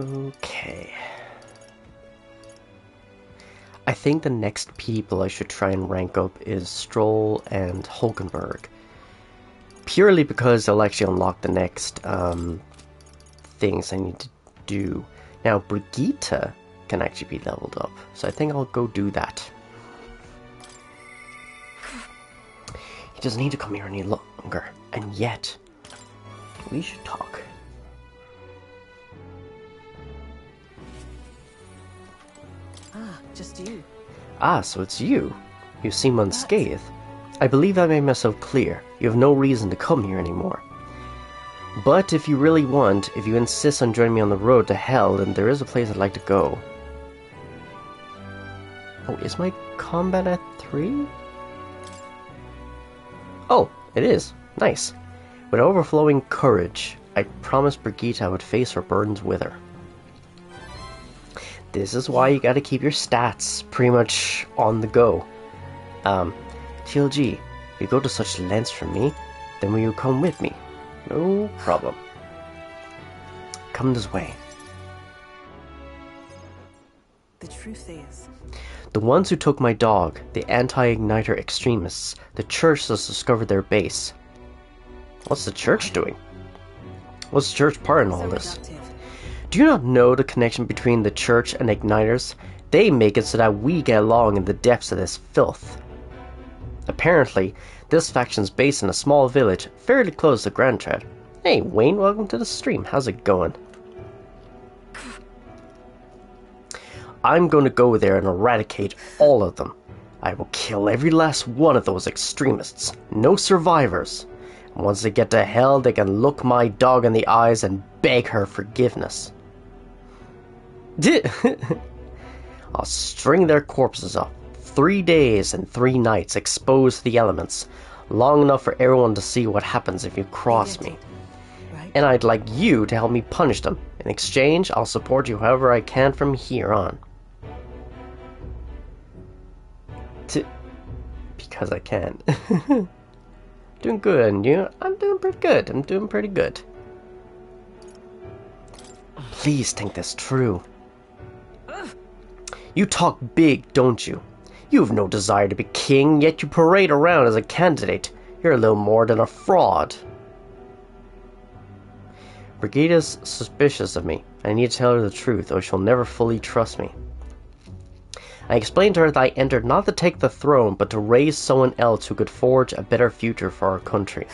Okay. I think the next people I should try and rank up is Stroll and Hulkenberg. Purely because they'll actually unlock the next things I need to do. Now, Brigitte can actually be leveled up, so I think I'll go do that. He doesn't need to come here any longer, and yet, we should talk. Ah, just you. Ah, so it's you. You seem unscathed. I believe I made myself clear. You have no reason to come here anymore. But if you really want, if you insist on joining me on the road to hell, then there is a place I'd like to go. Oh, is my combat at 3? Oh, it is. Nice. With overflowing courage, I promised Brigitte I would face her burdens with her. This is why you gotta keep your stats pretty much on the go. TLG, if you go to such lengths for me, then will you come with me? No problem. Come this way. The truth is, The ones who took my dog, the anti-igniter extremists, the church has discovered their base. What's the church doing? What's the church part in all this? Do you not know the connection between the church and igniters? They make it so that we get along in the depths of this filth. Apparently, this faction's based in a small village fairly close to Grand Tread. Hey Wayne, welcome to the stream. How's it going? I'm going to go there and eradicate all of them. I will kill every last one of those extremists. No survivors. And once they get to hell, they can look my dog in the eyes and beg her forgiveness. I'll string their corpses up. 3 days and 3 nights exposed to the elements. Long enough for everyone to see what happens if you cross me. And I'd like you to help me punish them. In exchange, I'll support you however I can from here on. Because I can. Doing good, and you? I'm doing pretty good. I'm doing pretty good. Please think this true. You talk big, don't you? You have no desire to be king, yet you parade around as a candidate. You're a little more than a fraud. Brigitte's suspicious of me. I need to tell her the truth, or she'll never fully trust me. I explained to her that I entered not to take the throne, but to raise someone else who could forge a better future for our country.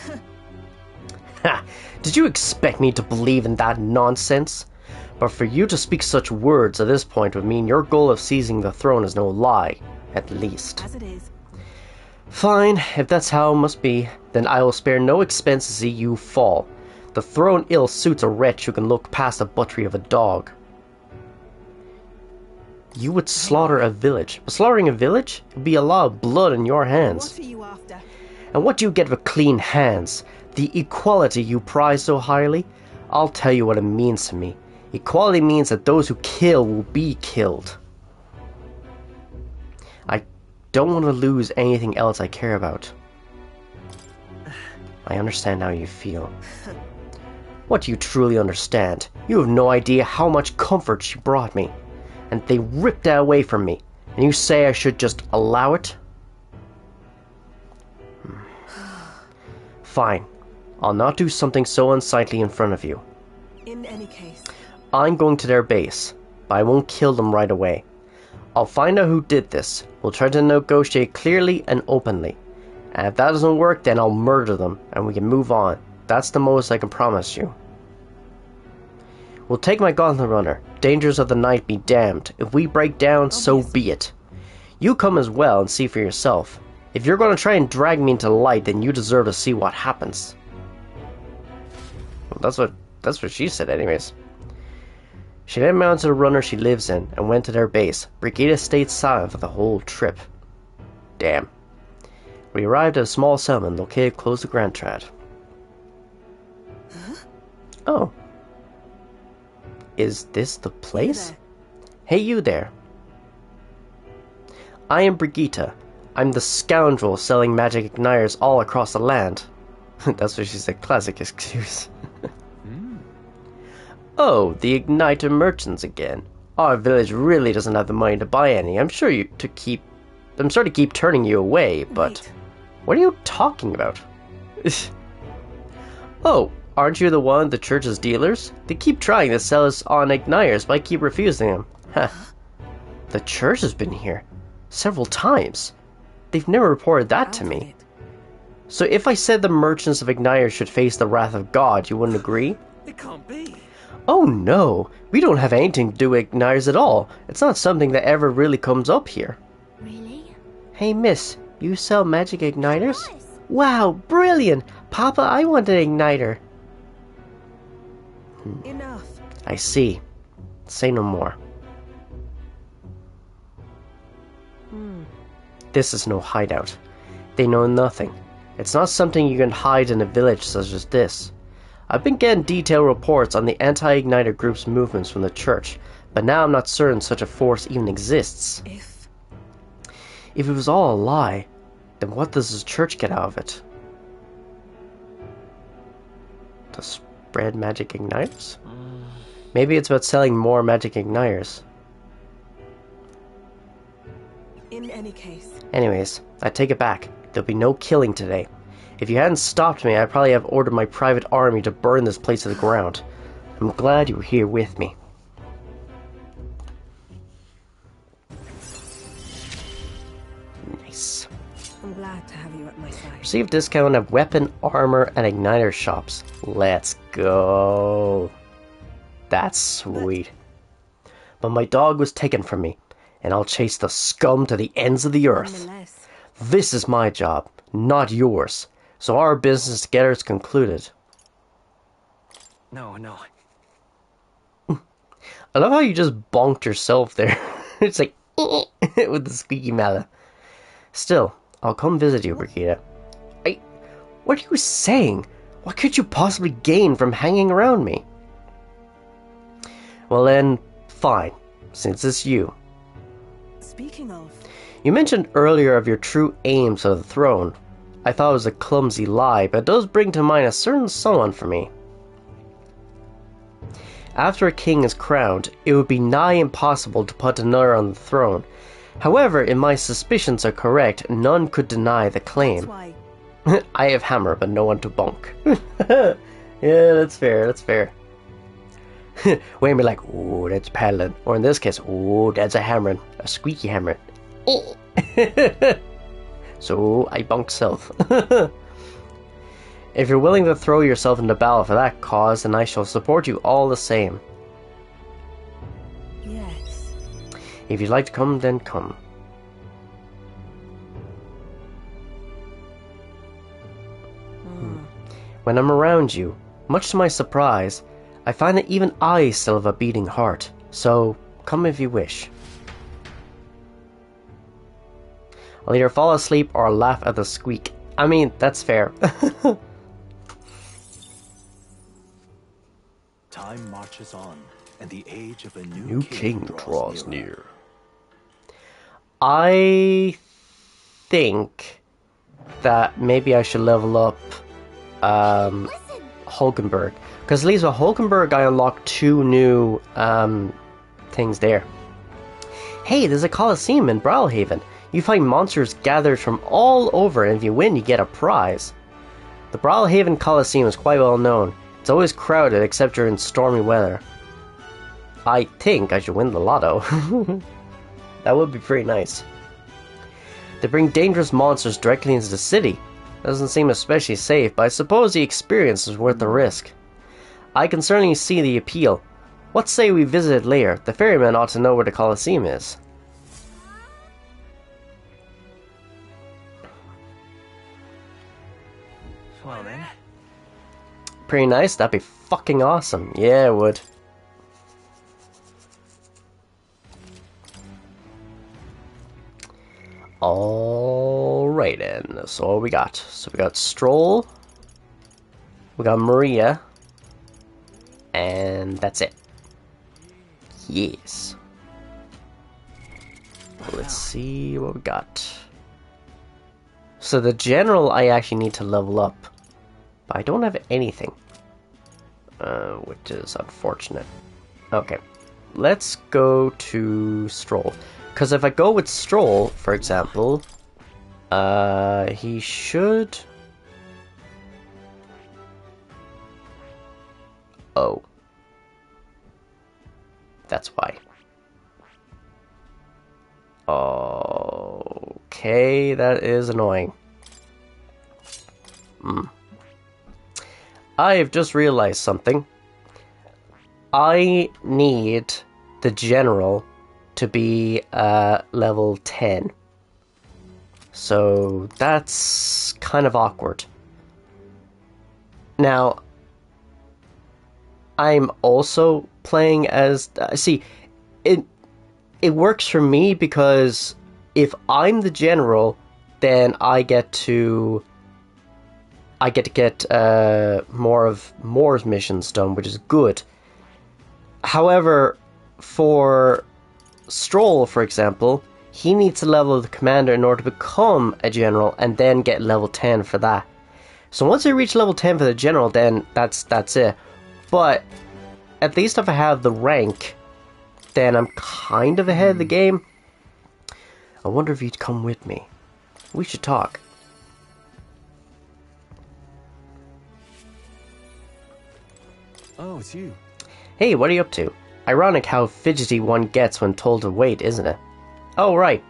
Ha! Did you expect me to believe in that nonsense? But for you to speak such words at this point would mean your goal of seizing the throne is no lie, at least. as it is. Fine, if that's how it must be, then I will spare no expense to see you fall. The throne ill suits a wretch who can look past the butchery of a dog. You would slaughter a village. But slaughtering a village would be a lot of blood in your hands. What are you after? And what do you get with clean hands? The equality you prize so highly? I'll tell you what it means to me. Equality means that those who kill will be killed. I don't want to lose anything else I care about. I understand how you feel. What do you truly understand? You have no idea how much comfort she brought me. And they ripped that away from me. And you say I should just allow it? Fine. I'll not do something so unsightly in front of you. In any case, I'm going to their base, but I won't kill them right away. I'll find out who did this. We'll try to negotiate clearly and openly. And if that doesn't work, then I'll murder them, and we can move on. That's the most I can promise you. We'll take my gauntlet runner. Dangers of the night be damned. If we break down, so be it. You come as well and see for yourself. If you're going to try and drag me into the light, then you deserve to see what happens. Well, that's what she said anyways. She then mounted a runner she lives in and went to their base. Brigitte stayed silent for the whole trip. Damn. We arrived at a small settlement located close to Grand Tread. huh? Oh. Is this the place? Hey, you there. I am Brigitte. I'm the scoundrel selling magic igniters all across the land. That's what she said. Classic excuse. Oh, the igniter merchants again. Our village really doesn't have the money to buy any. I'm sorry to keep turning you away, but Wait. what are you talking about? Oh, aren't you the one, the church's dealers? They keep trying to sell us on igniters, but I keep refusing them. Huh. The church has been here several times. They've never reported that to Out with me. it. So if I said the merchants of igniters should face the wrath of God, you wouldn't agree? It can't be. Oh no, we don't have anything to do with igniters at all. It's not something that ever really comes up here. Really? Hey miss, you sell magic igniters? Nice. Wow, brilliant! Papa, I want an igniter. Enough. I see. Say no more. This is no hideout. They know nothing. It's not something you can hide in a village such as this. I've been getting detailed reports on the anti-igniter group's movements from the church, but now I'm not certain such a force even exists. If it was all a lie, then what does the church get out of it? To spread magic igniters? Maybe it's about selling more magic igniters. In any case. Anyways, I take it back. There'll be no killing today. If you hadn't stopped me, I'd probably have ordered my private army to burn this place to the ground. I'm glad you were here with me. Nice. I'm glad to have you at my side. Receive discount at weapon, armor, and igniter shops. Let's go. That's sweet. But my dog was taken from me, and I'll chase the scum to the ends of the earth. Nonetheless, This is my job, not yours. So our business together is concluded. No. I love how you just bonked yourself there. It's like, with the squeaky mallet. Still, I'll come visit you, Brigida. What are you saying? What could you possibly gain from hanging around me? Well then, fine, since it's you. speaking of, You mentioned earlier of your true aims of the throne. I thought it was a clumsy lie, but it does bring to mind a certain someone for me. After a king is crowned, it would be nigh impossible to put another on the throne. However, if my suspicions are correct, none could deny the that's claim. why. I have hammer, but no one to bunk. Yeah, that's fair. Wayne be like, ooh, that's paddling. Or in this case, ooh, that's a hammering. A squeaky hammer. So, I bunk self. If you're willing to throw yourself into battle for that cause, then I shall support you all the same. Yes. If you'd like to come, then come. When I'm around you, much to my surprise, I find that even I still have a beating heart. So, come if you wish. I'll either fall asleep or laugh at the squeak. I mean, that's fair. Time marches on, and the age of a New king draws nearer. near. I think that maybe I should level up Hulkenberg. Because at least with Hulkenberg I unlocked 2 new things there. Hey, there's a Coliseum in Brawlhaven. You find monsters gathered from all over, and if you win, you get a prize. The Brawlhaven Coliseum is quite well known. It's always crowded except during stormy weather. I think I should win the lotto. That would be pretty nice. They bring dangerous monsters directly into the city. Doesn't seem especially safe, but I suppose the experience is worth the risk. I can certainly see the appeal. What say we visit it later? The ferryman ought to know where the Coliseum is. Well then. Pretty nice? That'd be fucking awesome. Yeah, it would. Alright then. So what we got? So we got Stroll. We got Maria. And that's it. Yes. Let's see what we got. So the general I actually need to level up. But I don't have anything. which is unfortunate. Okay, let's go to Stroll. Because if I go with Stroll, for example, he should... Oh. That's why. Okay, that is annoying. I've just realized something. I need the general to be level 10. So that's kind of awkward. Now, I'm also playing as... see, it works for me because if I'm the general, then I get to get more of Moore's missions done, which is good. However, for Stroll, for example, he needs to level the commander in order to become a general and then get level 10 for that. So once I reach level 10 for the general, then that's it. But at least if I have the rank, then I'm kind of ahead of the game. I wonder if you'd come with me. We should talk. Oh, it's you. Hey, what are you up to? Ironic how fidgety one gets when told to wait, isn't it? Oh, right.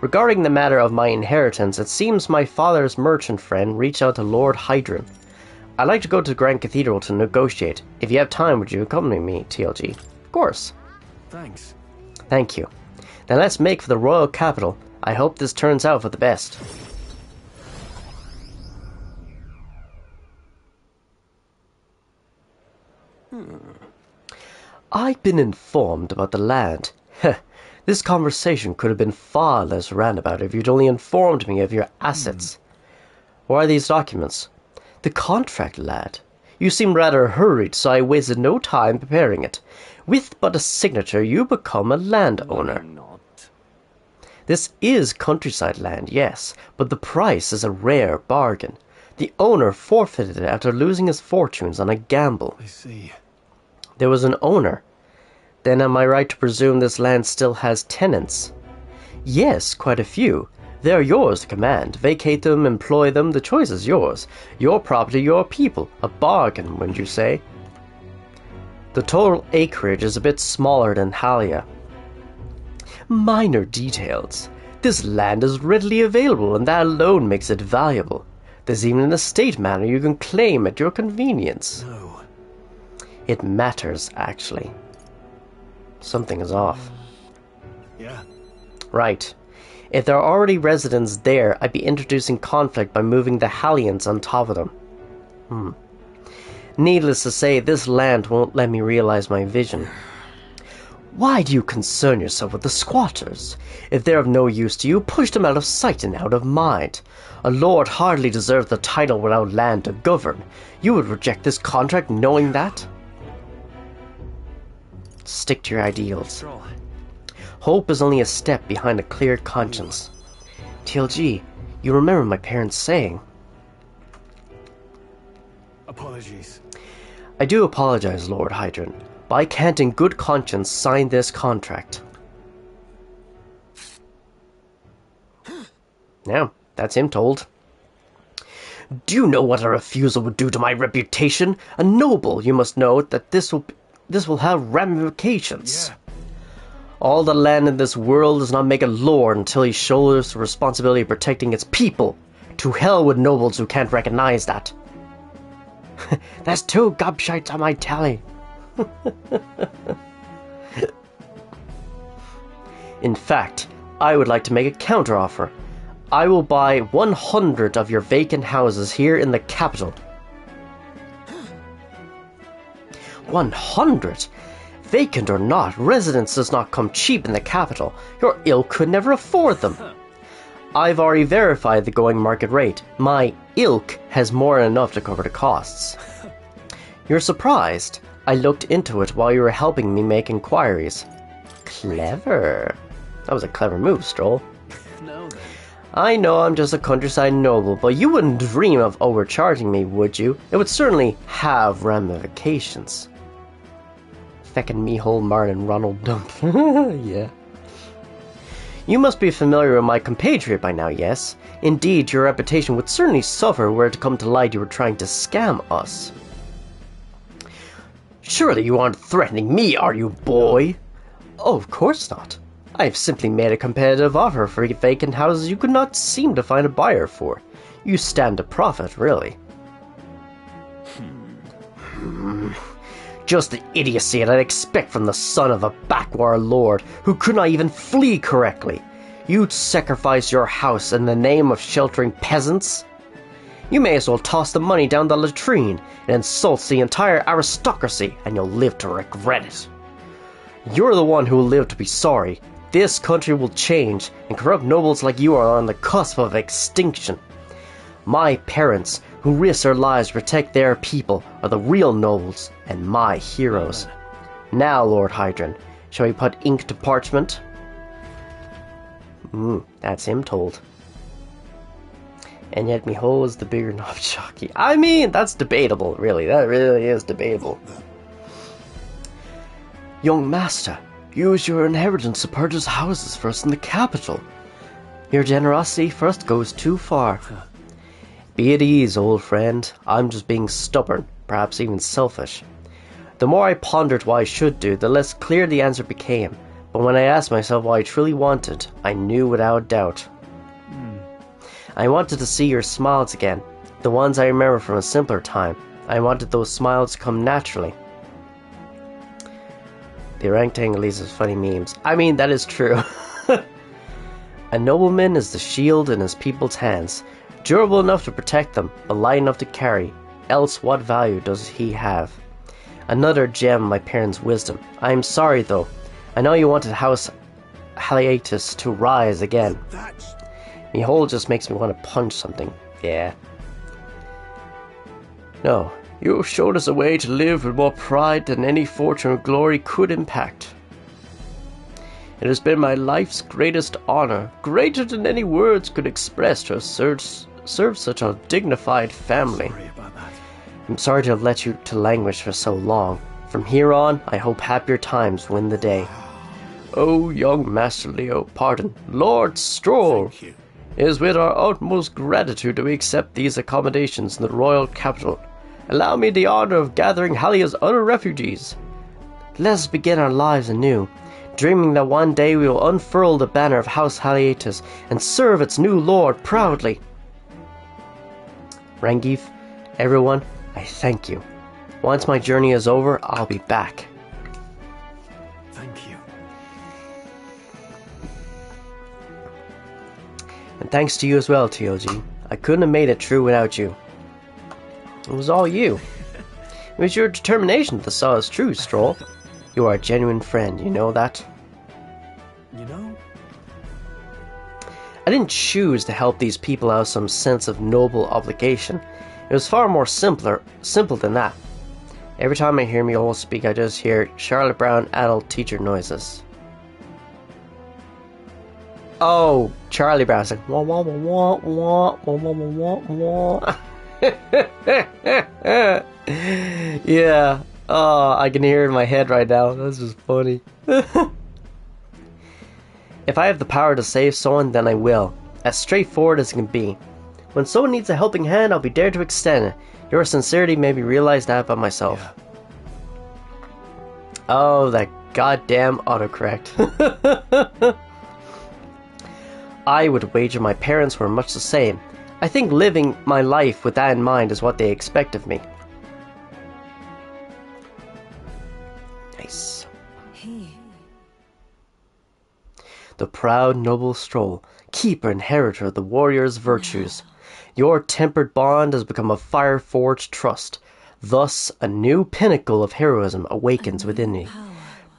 Regarding the matter of my inheritance, it seems my father's merchant friend reached out to Lord Hydron. I'd like to go to the Grand Cathedral to negotiate. If you have time, would you accompany me, TLG? Of course. Thanks. Thank you. Then let's make for the royal capital. I hope this turns out for the best. I've been informed about the land. This conversation could have been far less roundabout if you'd only informed me of your assets. What are these documents? The contract, lad. You seem rather hurried, so I wasted no time preparing it. With but a signature, you become a landowner. I'm not. This is countryside land, yes, but the price is a rare bargain. The owner forfeited it after losing his fortunes on a gamble. I see. There was an owner. Then am I right to presume this land still has tenants? Yes, quite a few. They are yours to command. Vacate them, employ them, the choice is yours. Your property, your people. A bargain, wouldn't you say? The total acreage is a bit smaller than Halia. Minor details. This land is readily available, and that alone makes it valuable. There's even an estate manor you can claim at your convenience. No. It matters, actually. Something is off. Yeah. Right. If there are already residents there, I'd be introducing conflict by moving the Hallians on top of them. Needless to say, this land won't let me realize my vision. Why do you concern yourself with the squatters? If they're of no use to you, push them out of sight and out of mind. A lord hardly deserves the title without land to govern. You would reject this contract knowing that? Stick to your ideals. Stroll. Hope is only a step behind a clear conscience. TLG, you remember my parents saying. Apologies. I do apologize, Lord Hydron, but I can't in good conscience sign this contract. Now, that's him told. Do you know what a refusal would do to my reputation? A noble, you must know that this will have ramifications. Yeah. All the land in this world does not make a lord until he shoulders the responsibility of protecting its people. To hell with nobles who can't recognize that. That's 2 gobshites on my tally. In fact, I would like to make a counteroffer. I will buy 100 of your vacant houses here in the capital. 100? Vacant or not, residence does not come cheap in the capital. Your ilk could never afford them. I've already verified the going market rate. My ilk has more than enough to cover the costs. You're surprised? I looked into it while you were helping me make inquiries. Clever. That was a clever move, Stroll. No, then. I know I'm just a countryside noble, but you wouldn't dream of overcharging me, would you? It would certainly have ramifications. Feckin' Mihol Martin Ronald Dump. Yeah. You must be familiar with my compatriot by now, yes? Indeed, your reputation would certainly suffer were it to come to light you were trying to scam us. Surely you aren't threatening me, are you, boy? Oh, of course not. I have simply made a competitive offer for vacant houses you could not seem to find a buyer for. You stand to profit, really. Just the idiocy that I'd expect from the son of a backwater lord who could not even flee correctly. You'd sacrifice your house in the name of sheltering peasants? You may as well toss the money down the latrine. It insults the entire aristocracy, and you'll live to regret it. You're the one who will live to be sorry. This country will change, and corrupt nobles like you are on the cusp of extinction. My parents, who risked their lives to protect their people, are the real nobles and my heroes. Now, Lord Hydron, shall we put ink to parchment? That's him told. And yet Mihol is the bigger Nobchaki. I mean, that's debatable, really. That really is debatable. Young master, use your inheritance to purchase houses for us in the capital. Your generosity first goes too far. Be at ease, old friend. I'm just being stubborn, perhaps even selfish. The more I pondered what I should do, the less clear the answer became. But when I asked myself what I truly wanted, I knew without doubt. I wanted to see your smiles again, the ones I remember from a simpler time. I wanted those smiles to come naturally. The orangutan releases funny memes. I mean, that is true. A nobleman is the shield in his people's hands, durable enough to protect them, but light enough to carry. Else what value does he have? Another gem of my parents' wisdom. I am sorry, though. I know you wanted House Haliatus to rise again. Mihol just makes me want to punch something. Yeah. No, you showed us a way to live with more pride than any fortune or glory could impact. It has been my life's greatest honor, greater than any words could express, to serve such a dignified family. Sorry about that. I'm sorry to have let you to languish for so long. From here on, I hope happier times win the day. Oh, young Master Leo, pardon, Lord Stroll. Thank you. It is with our utmost gratitude that we accept these accommodations in the royal capital. Allow me the honor of gathering Halia's other refugees. Let us begin our lives anew, dreaming that one day we will unfurl the banner of House Haliatus and serve its new lord proudly. Rangif, everyone, I thank you. Once my journey is over, I'll be back. Thank you. And thanks to you as well, TOG. I couldn't have made it through without you. It was all you. It was your determination that saw us through, Stroll. You are a genuine friend, you know that? You know, I didn't choose to help these people out of some sense of noble obligation. It was far more simple than that. Every time I hear Mihol speak, I just hear Charlotte Brown adult teacher noises. Oh, Charlie Brown's like wah wah wah wah wah wah wah wah wah. Yeah. Oh, I can hear it in my head right now. This is funny. If I have the power to save someone, then I will. As straightforward as it can be. When someone needs a helping hand, I'll be there to extend it. Your sincerity made me realize that about myself. yeah. Oh, that goddamn autocorrect. I would wager my parents were much the same. I think living my life with that in mind is what they expect of me. Nice. The proud noble Stroll, keeper and inheritor of the warrior's virtues. Your tempered bond has become a fire-forged trust. Thus, a new pinnacle of heroism awakens within me.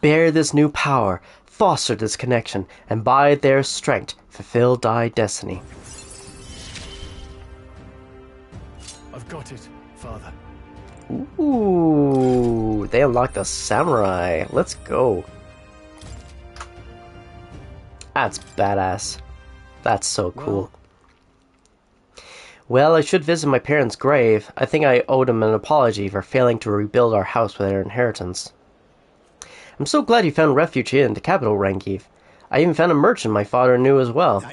Bear this new power, foster this connection, and by their strength, fulfill thy destiny. I've got it, Father. Ooh, they unlocked the samurai. Let's go. That's badass. That's so cool. Well, I should visit my parents' grave. I think I owe them an apology for failing to rebuild our house with their inheritance. I'm so glad you found refuge here in the capital, Rangiv. I even found a merchant my father knew as well.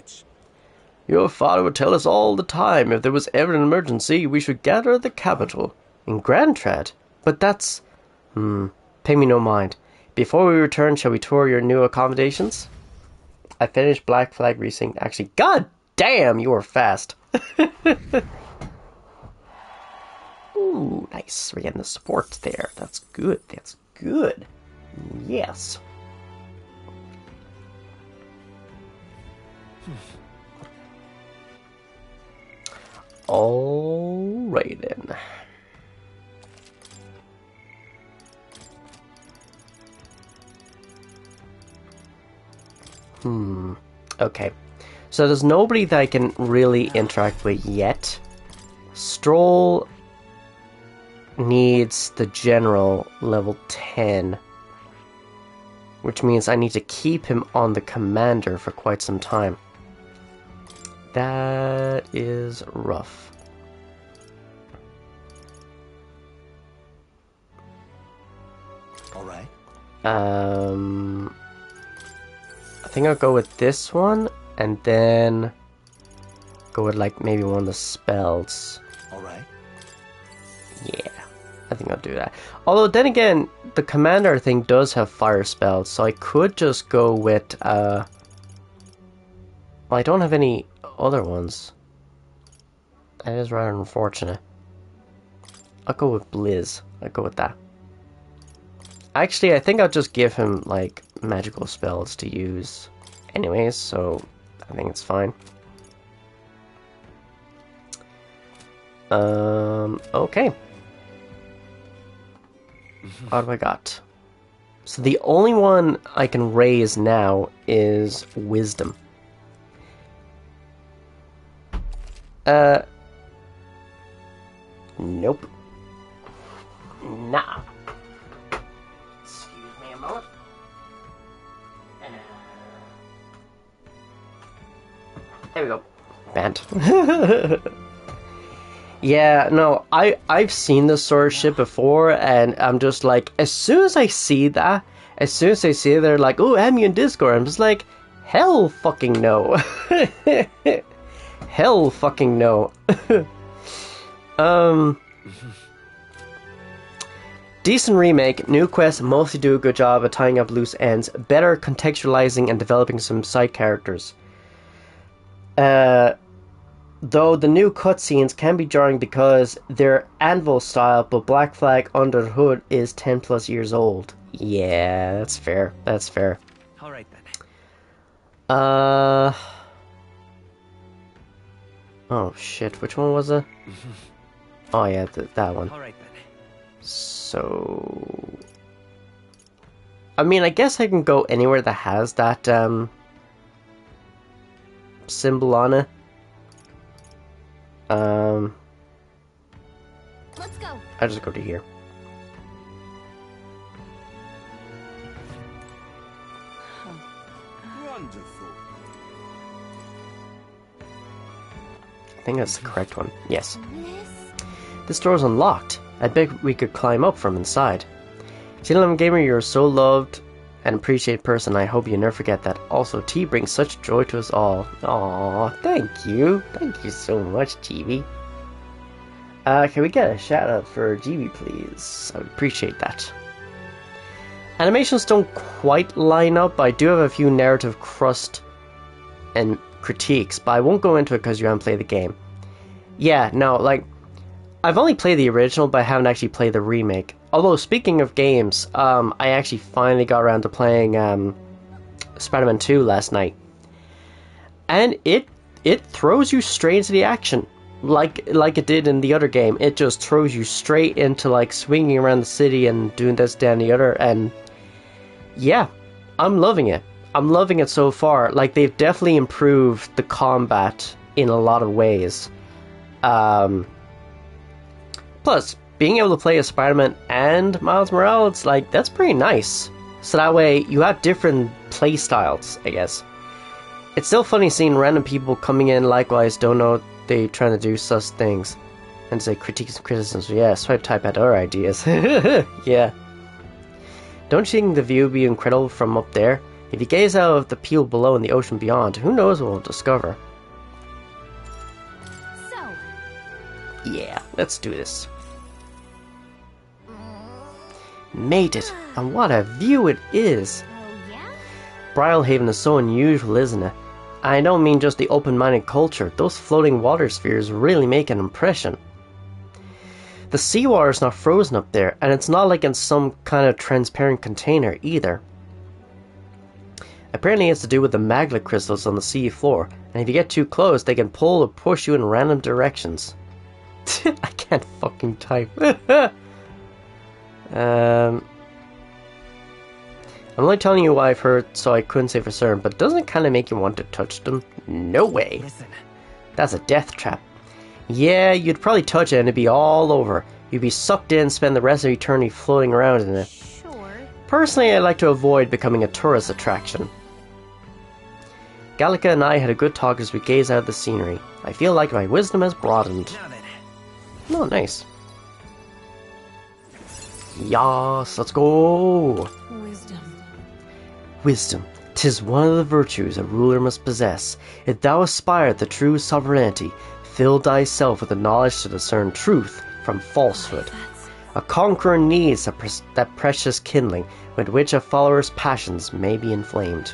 Your father would tell us all the time if there was ever an emergency, we should gather at the capital. In Grandtrad? But that's... Pay me no mind. Before we return, shall we tour your new accommodations? I finished Black Flag Racing. Actually, god damn, you were fast. Ooh, nice. We're getting the support there. That's good. That's good. Yes. Alright then. Okay. So there's nobody that I can really interact with yet. Stroll needs the general level 10. Which means I need to keep him on the commander for quite some time. That is rough. Alright. I think I'll go with this one, and then go with like maybe one of the spells. Alright. Yeah, I think I'll do that. Although then again, the commander thing does have fire spells, so I could just go with well, I don't have any other ones. That is rather unfortunate. I'll go with Blizz. I'll go with that. Actually, I think I'll just give him like magical spells to use anyways, so I think it's fine. Okay. What do I got? So the only one I can raise now is Wisdom. Nope. Nah. Excuse me a moment. There we go. Banned. Yeah, no, I've seen this sort of shit before, and I'm just like, as soon as I see that, as soon as I see it, they're like, oh, add me in Discord. I'm just like, hell fucking no. Hell fucking no. Decent remake, new quests mostly do a good job at tying up loose ends, better contextualizing and developing some side characters. Though the new cutscenes can be jarring because they're Anvil style, but Black Flag Under the Hood is 10 plus years old. Yeah, that's fair. That's fair. Alright then. Oh shit, which one was it? Oh yeah, that one. Alright then. So... I mean, I guess I can go anywhere that has that, symbol on it. Let's go. I'll just go to here. Wonderful. I think that's the correct one. Yes. This? This door is unlocked. I bet we could climb up from inside. Chillam Gamer, you're so loved and appreciated person. I hope you never forget that. Also, tea brings such joy to us all. Aw, thank you. Thank you so much, GB. Can we get a shout out for GB, please? I would appreciate that. Animations don't quite line up, but I do have a few narrative crust and critiques, but I won't go into it because you haven't played the game. Yeah, no, like, I've only played the original, but I haven't actually played the remake. Although, speaking of games, I actually finally got around to playing Spider-Man 2 last night. And it throws you straight into the action. Like it did in the other game. It just throws you straight into, like, swinging around the city and doing this, that, and the other. And, yeah, I'm loving it. I'm loving it so far. Like, they've definitely improved the combat in a lot of ways. Plus, being able to play as Spider-Man and Miles Morales, like, that's pretty nice. So that way, you have different play styles, I guess. It's still funny seeing random people coming in likewise don't know they trying to do such things. And say critiques and criticisms. Yeah, swipe type at our ideas. Yeah. Don't you think the view would be incredible from up there? If you gaze out of the peel below in the ocean beyond, who knows what we'll discover. So, Yeah, let's do this. Made it! And what a view it is! oh yeah? Bridlehaven is so unusual, isn't it? I don't mean just the open-minded culture. Those floating water spheres really make an impression. The seawater's not frozen up there, and it's not like in some kind of transparent container either. Apparently it's to do with the magma crystals on the sea floor, and if you get too close, they can pull or push you in random directions. I can't fucking type. I'm only telling you what I've heard, so I couldn't say for certain, but doesn't it kind of make you want to touch them? No way! Listen. That's a death trap. Yeah, you'd probably touch it and it'd be all over. You'd be sucked in, spend the rest of eternity floating around in it. Sure. Personally, I like to avoid becoming a tourist attraction. Gallica and I had a good talk as we gaze out at the scenery. I feel like my wisdom has broadened. Now then. Oh, nice. Yas, let's go! Wisdom. Wisdom, 'tis one of the virtues a ruler must possess. If thou aspire the true sovereignty, fill thyself with the knowledge to discern truth from falsehood. A conqueror needs that precious kindling with which a follower's passions may be inflamed.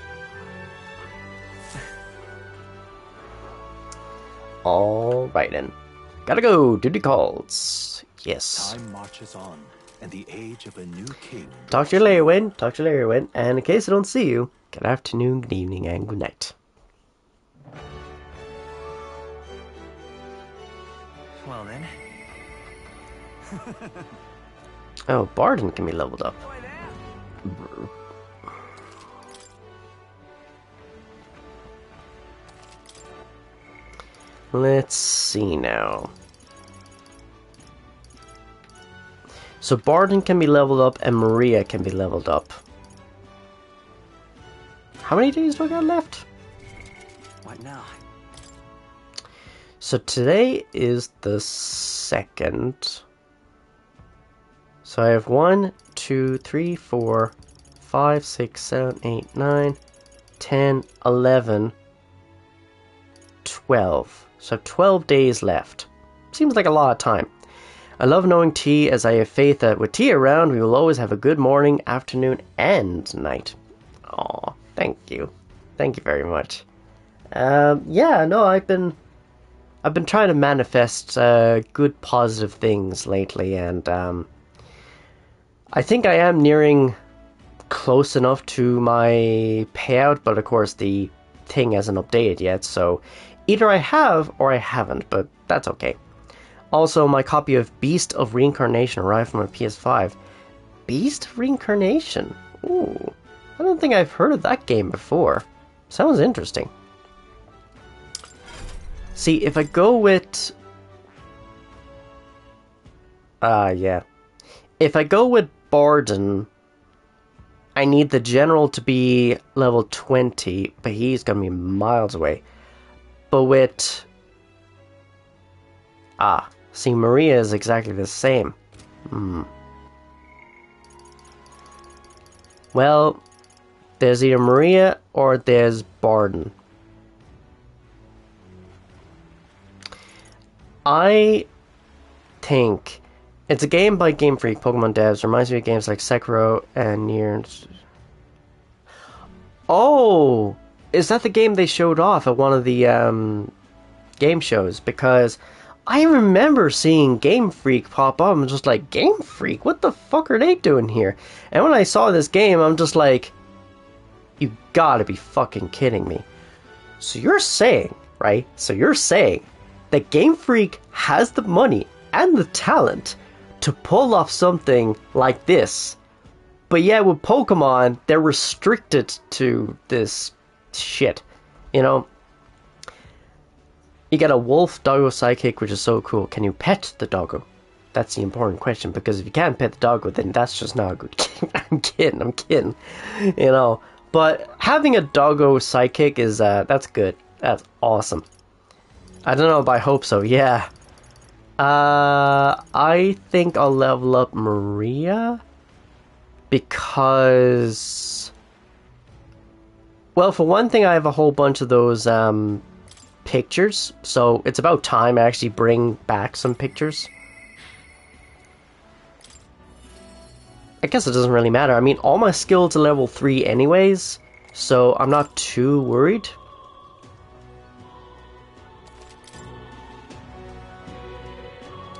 Alright then. Gotta go, duty calls. Yes. Time marches on, and the age of a new king. Talk to you later, Win. Talk to you later, Win. And in case I don't see you, good afternoon, good evening, and good night. Well then. Oh, Barden can be leveled up. Let's see now. So Barden can be leveled up and Maria can be leveled up. How many days do I got left? What now? So today is the 2nd. So I have 1, 2, 3, 4, 5, 6, 7, 8, 9, 10, 11, 12. So I have 12 days left. Seems like a lot of time. I love knowing T, as I have faith that with T around, we will always have a good morning, afternoon, and night. Aw, thank you. Thank you very much. Yeah, no, I've been trying to manifest good, positive things lately, and I think I am nearing close enough to my payout, but of course the thing hasn't updated yet, so either I have or I haven't, but that's okay. Also, my copy of Beast of Reincarnation arrived from my PS5. Beast of Reincarnation? Ooh, I don't think I've heard of that game before. Sounds interesting. See, if I go with... yeah. If I go with Barden, I need the General to be level 20, but he's gonna be miles away. But with... see, Maria is exactly the same. Well, there's either Maria or there's Barden. I think it's a game by Game Freak, Pokemon devs. Reminds me of games like Sekiro and Nier. Oh, is that the game they showed off at one of the game shows? Because I remember seeing Game Freak pop up. I'm just like, Game Freak? What the fuck are they doing here? And when I saw this game, I'm just like, you gotta be fucking kidding me. So you're saying, right? So you're saying that Game Freak has the money and the talent to pull off something like this. But yet with Pokemon, they're restricted to this shit. You know? You get a wolf doggo sidekick, which is so cool. Can you pet the doggo? That's the important question, because if you can't pet the doggo, then that's just not a good game. I'm kidding. You know? But having a doggo sidekick is, that's good. That's awesome. I don't know, but I hope so, yeah. I think I'll level up Maria. Because... Well, for one thing, I have a whole bunch of those, pictures. So, it's about time I actually bring back some pictures. I guess it doesn't really matter. I mean, all my skills are level 3 anyways, so I'm not too worried.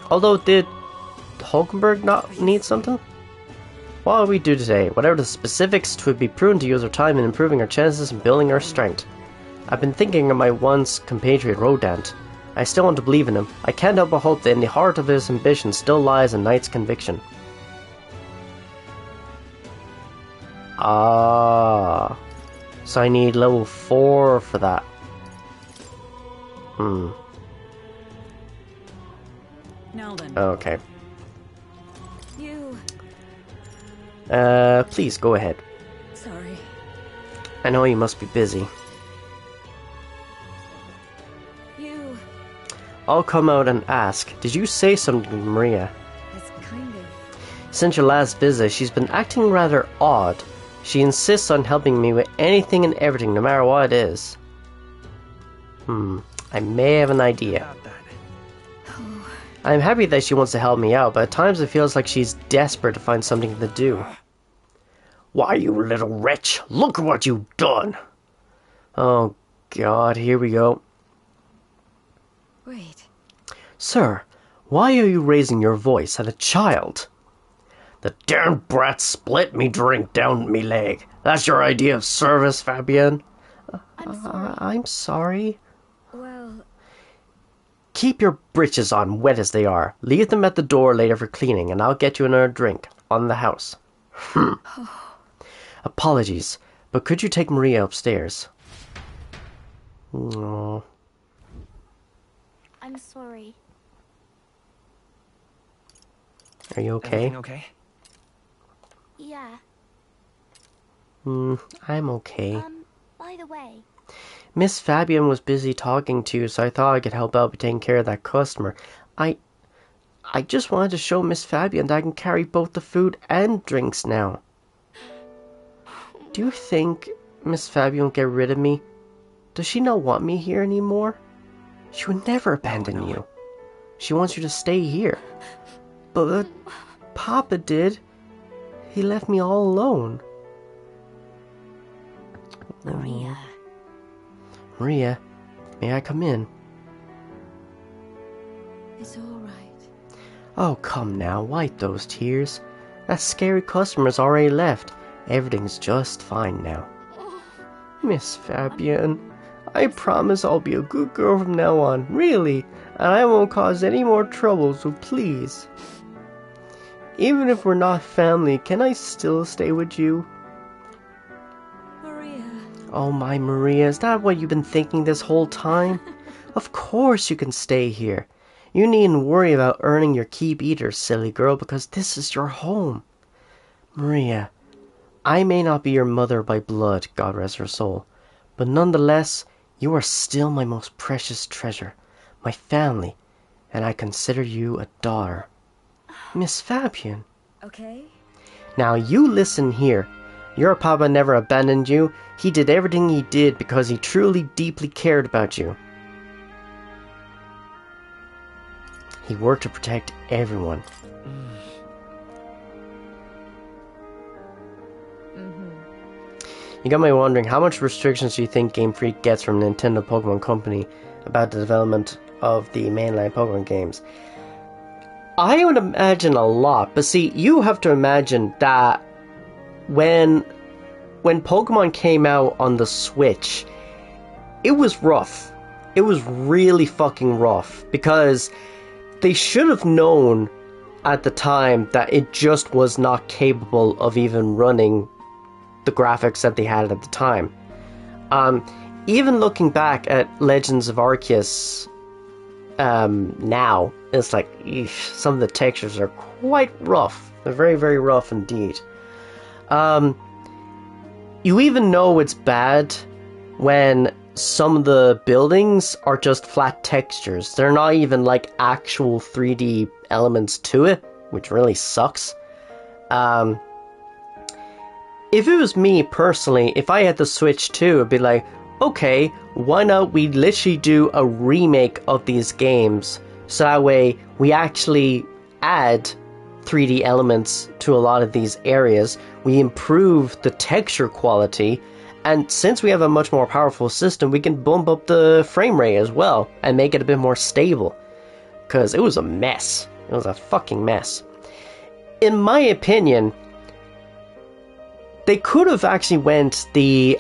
Although, did Hulkenberg not need something? What will we do today? Whatever the specifics, it would be prudent to use our time in improving our chances and building our strength. I've been thinking of my once compatriot Rodant. I still want to believe in him. I can't help but hope that in the heart of his ambition still lies a knight's conviction. Ah, so I need level 4 for that. Now then. Okay. You. Please go ahead. Sorry. I know you must be busy. You. I'll come out and ask. Did you say something to Maria? It's kind of. Since your last visit, she's been acting rather odd. She insists on helping me with anything and everything, no matter what it is. I may have an idea. About that. I'm happy that she wants to help me out, but at times it feels like she's desperate to find something to do. Why, you little wretch, look at what you've done! Oh God, here we go. Wait. Sir, why are you raising your voice at a child? The damn brat split me drink down me leg. That's your idea of service, Fabienne? I'm sorry. Well, Keep your breeches on, wet as they are. Leave them at the door later for cleaning, and I'll get you another drink on the house. Apologies, but could you take Maria upstairs? Oh. I'm sorry. Are you okay? Everything okay? Yeah. I'm okay. By the way, Miss Fabian was busy talking to you, so I thought I could help out by taking care of that customer. I just wanted to show Miss Fabian that I can carry both the food and drinks now. Do you think Miss Fabian will get rid of me? Does she not want me here anymore? She would never abandon you. She wants you to stay here. But Papa did. He left me all alone. Maria. Maria, may I come in? it's all right. Oh, come now, wipe those tears. That scary customer's already left. Everything's just fine now. Miss Fabienne, I promise I'll be a good girl from now on, really, and I won't cause any more trouble, so please. Even if we're not family, can I still stay with you? Maria. Oh my Maria, is that what you've been thinking this whole time? Of course you can stay here. You needn't worry about earning your keep either, silly girl, because this is your home. Maria, I may not be your mother by blood, God rest her soul, but nonetheless, you are still my most precious treasure, my family, and I consider you a daughter. Miss Fabian. Okay. Now you listen here. Your papa never abandoned you. He did everything he did because he truly, deeply cared about you. He worked to protect everyone. You got me wondering, how much restrictions do you think Game Freak gets from Nintendo Pokemon Company about the development of the mainline Pokemon games? I would imagine a lot, but see, you have to imagine that when Pokemon came out on the Switch, it was rough. It was really fucking rough, because they should have known at the time that it just was not capable of even running the graphics that they had at the time. Even looking back at Legends of Arceus now, it's like, eesh, some of the textures are quite rough. They're very, very rough indeed. you even know it's bad when some of the buildings are just flat textures. They're not even like actual 3D elements to it, which really sucks. If it was me personally, if I had to switch too, it'd be like, okay, why not we literally do a remake of these games, so that way we actually add 3D elements to a lot of these areas, we improve the texture quality, and since we have a much more powerful system, we can bump up the frame rate as well, and make it a bit more stable. Because it was a mess. It was a fucking mess. In my opinion, they could have actually went the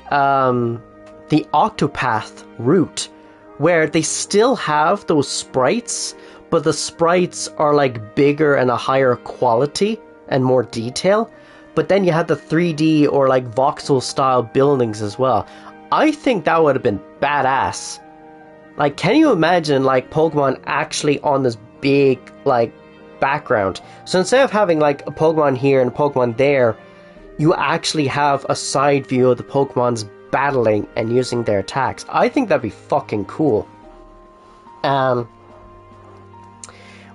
Octopath route, where they still have those sprites, but the sprites are like bigger and a higher quality and more detail. But then you have the 3D or like voxel style buildings as well. I think that would have been badass. Like, can you imagine like Pokemon actually on this big like background? So instead of having like a Pokemon here and a Pokemon there, you actually have a side view of the Pokemon's battling and using their attacks. I think that'd be fucking cool.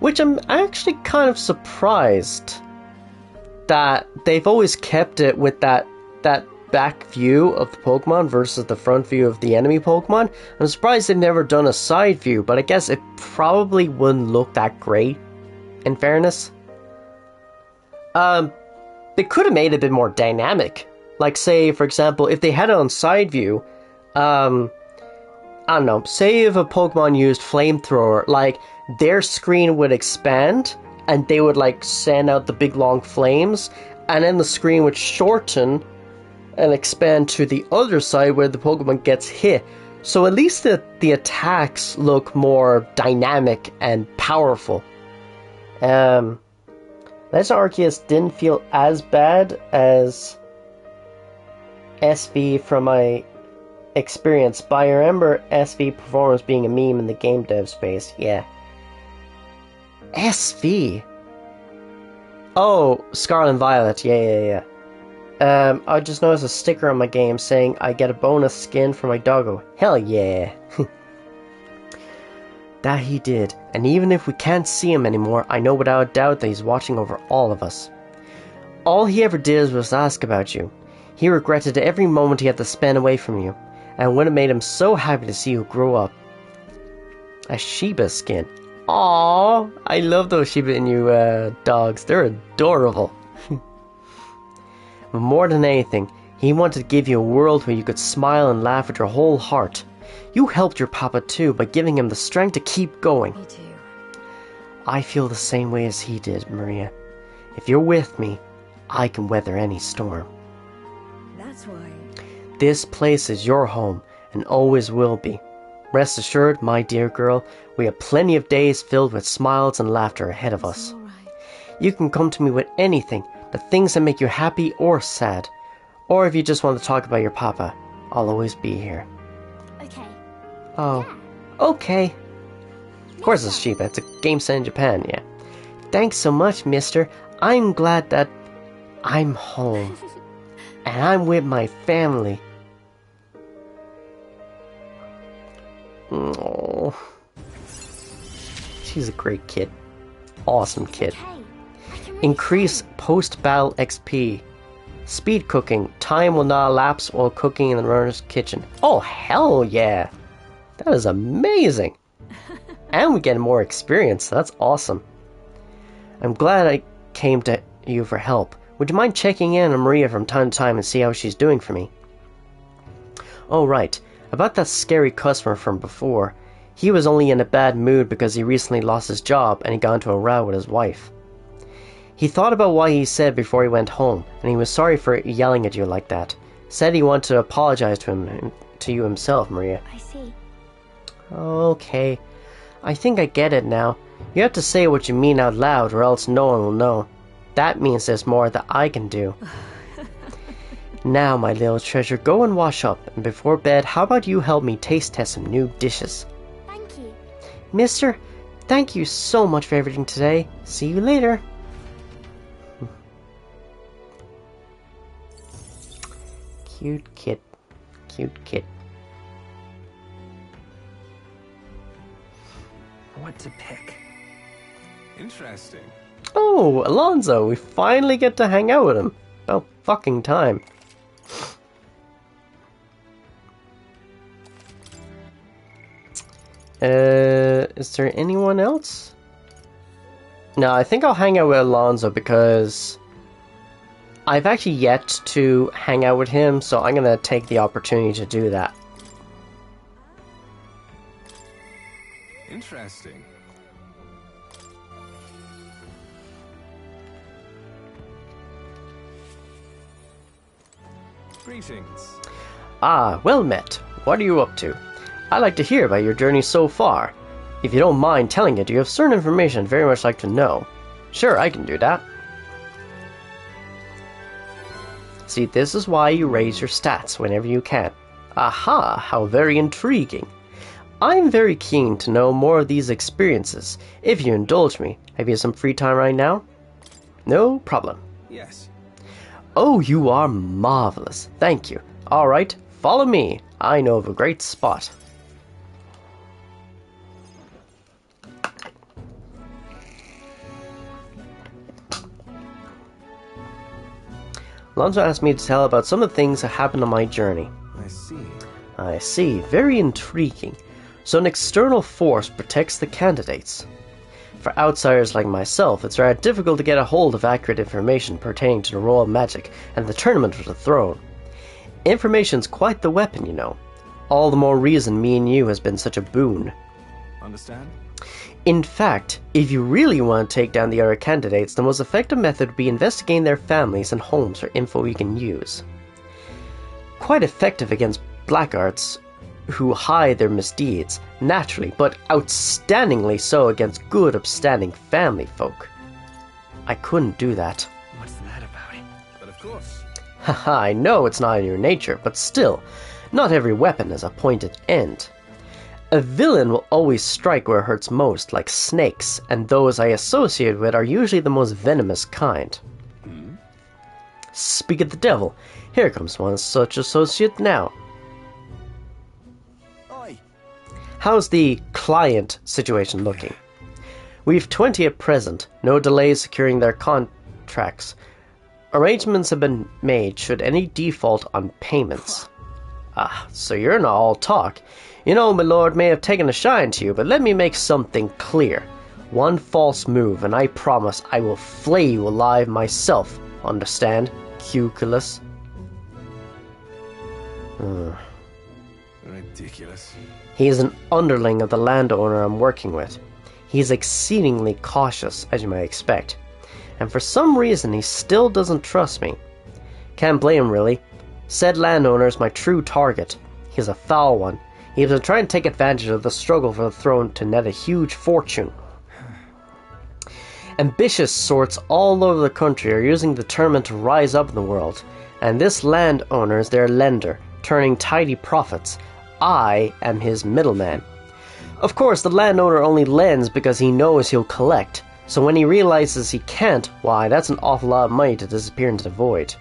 Which I'm actually kind of surprised that they've always kept it with that back view of the Pokemon versus the front view of the enemy Pokemon. I'm surprised they've never done a side view, but I guess it probably wouldn't look that great, in fairness. They could have made it a bit more dynamic. Like, say, for example, if they had it on side view, I don't know, say if a Pokemon used Flamethrower, like, their screen would expand, and they would, like, send out the big long flames, and then the screen would shorten and expand to the other side where the Pokemon gets hit. So at least the attacks look more dynamic and powerful. Legend Arceus didn't feel as bad as SV from my experience, but I remember SV performance being a meme in the game dev space. Yeah. SV? Oh, Scarlet and Violet. Yeah. I just noticed a sticker on my game saying I get a bonus skin for my doggo. Hell yeah. That he did, and even if we can't see him anymore, I know without a doubt that he's watching over all of us. All he ever did was ask about you. He regretted every moment he had to spend away from you, and it would have made him so happy to see you grow up. A Shiba skin. Aww, I love those Shiba Inu dogs. They're adorable. But more than anything, he wanted to give you a world where you could smile and laugh with your whole heart. You helped your papa too by giving him the strength to keep going. Me too. I feel the same way as he did, Maria. If you're with me, I can weather any storm. That's why. This place is your home, and always will be. Rest assured, my dear girl, we have plenty of days filled with smiles and laughter ahead of us. It's all right. You can come to me with anything, the things that make you happy or sad. Or if you just want to talk about your papa, I'll always be here. Okay. Oh, okay. Of course it's Shiba, it's a game set in Japan, yeah. Thanks so much, mister. I'm glad that I'm home. And I'm with my family. Oh, she's a great kid. Awesome kid. Okay. I can really Increase stand. post-battle XP. Speed cooking. Time will not elapse while cooking in the runner's kitchen. Oh, hell yeah. That is amazing. And we get more experience. That's awesome. I'm glad I came to you for help. Would you mind checking in on Maria from time to time and see how she's doing for me? Oh, right. About that scary customer from before. He was only in a bad mood because he recently lost his job and he got into a row with his wife. He thought about what he said before he went home, and he was sorry for yelling at you like that. Said he wanted to apologize to you himself, Maria. I see. Okay. I think I get it now. You have to say what you mean out loud or else no one will know. That means there's more that I can do. Now, my little treasure, go and wash up, and before bed, how about you help me taste test some new dishes? Thank you. Mister, thank you so much for everything today. See you later. Cute kid. Cute kid. What to pick? Interesting. Oh, Alonso, we finally get to hang out with him. About fucking time. Is there anyone else? No, I think I'll hang out with Alonso because I've actually yet to hang out with him, so I'm gonna take the opportunity to do that. Interesting. Greetings. Ah, well met. What are you up to? I'd like to hear about your journey so far. If you don't mind telling it, you have certain information I'd very much like to know. Sure, I can do that. See, this is why you raise your stats whenever you can. Aha, how very intriguing. I'm very keen to know more of these experiences. If you indulge me, have you some free time right now? No problem. Yes. Oh, you are marvelous. Thank you. Alright, follow me. I know of a great spot. Alonso asked me to tell about some of the things that happened on my journey. I see. I see. Very intriguing. So an external force protects the candidates. For outsiders like myself, it's rather difficult to get a hold of accurate information pertaining to the royal magic and the tournament for the throne. Information's quite the weapon, you know. All the more reason me and you has been such a boon. Understand? In fact, if you really want to take down the other candidates, the most effective method would be investigating their families and homes for info you can use. Quite effective against black arts who hide their misdeeds, naturally, but outstandingly so against good, upstanding family folk. I couldn't do that. What's that about? But of course. Haha, I know it's not in your nature, but still, not every weapon has a pointed end. A villain will always strike where it hurts most, like snakes, and those I associate with are usually the most venomous kind. Speak of the devil, here comes one such associate now. Oi. How's the client situation looking? We've 20 at present, no delays securing their contracts. Arrangements have been made should any default on payments. Ah, so you're not all talk. You know, my lord may have taken a shine to you, but let me make something clear. One false move, and I promise I will flay you alive myself. Understand, Cuculus? Ridiculous. He is an underling of the landowner I'm working with. He's exceedingly cautious, as you might expect. And for some reason, he still doesn't trust me. Can't blame him, really. Said landowner is my true target. He's a foul one. He's been trying to take advantage of the struggle for the throne to net a huge fortune. Ambitious sorts all over the country are using the tournament to rise up in the world, and this landowner is their lender, turning tidy profits. I am his middleman. Of course, the landowner only lends because he knows he'll collect, so when he realizes he can't, why, that's an awful lot of money to disappear into the void.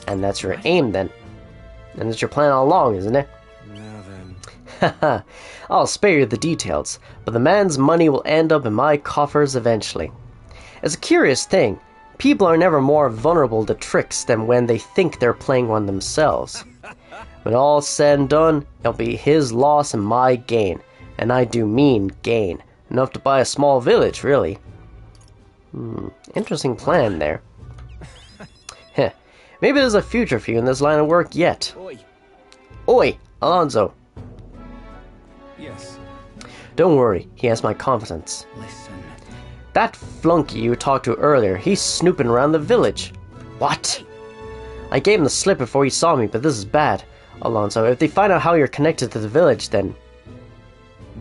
And that's your aim, then. And that's your plan all along, isn't it? Now then. Haha, I'll spare you the details, but the man's money will end up in my coffers eventually. It's a curious thing. People are never more vulnerable to tricks than when they think they're playing one themselves. When all's said and done, it'll be his loss and my gain. And I do mean gain. Enough to buy a small village, really. Interesting plan there. Heh. Maybe there's a future for you in this line of work yet. Oi. Oi, Alonso. Yes. Don't worry, he has my confidence. Listen. That flunky you talked to earlier, he's snooping around the village. What? I gave him the slip before he saw me, but this is bad. Alonso, if they find out how you're connected to the village, then...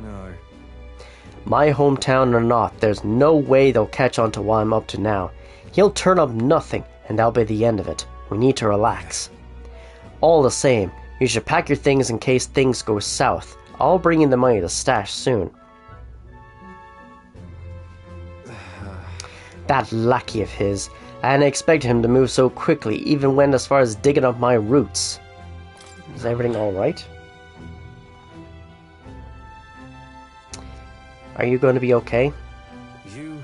No. My hometown or not, there's no way they'll catch on to what I'm up to now. He'll turn up nothing, and that'll be the end of it. We need to relax. All the same, you should pack your things in case things go south. I'll bring in the money to stash soon. That lackey of his. I hadn't expected him to move so quickly, even went as far as digging up my roots. Is everything alright? Are you going to be okay? You...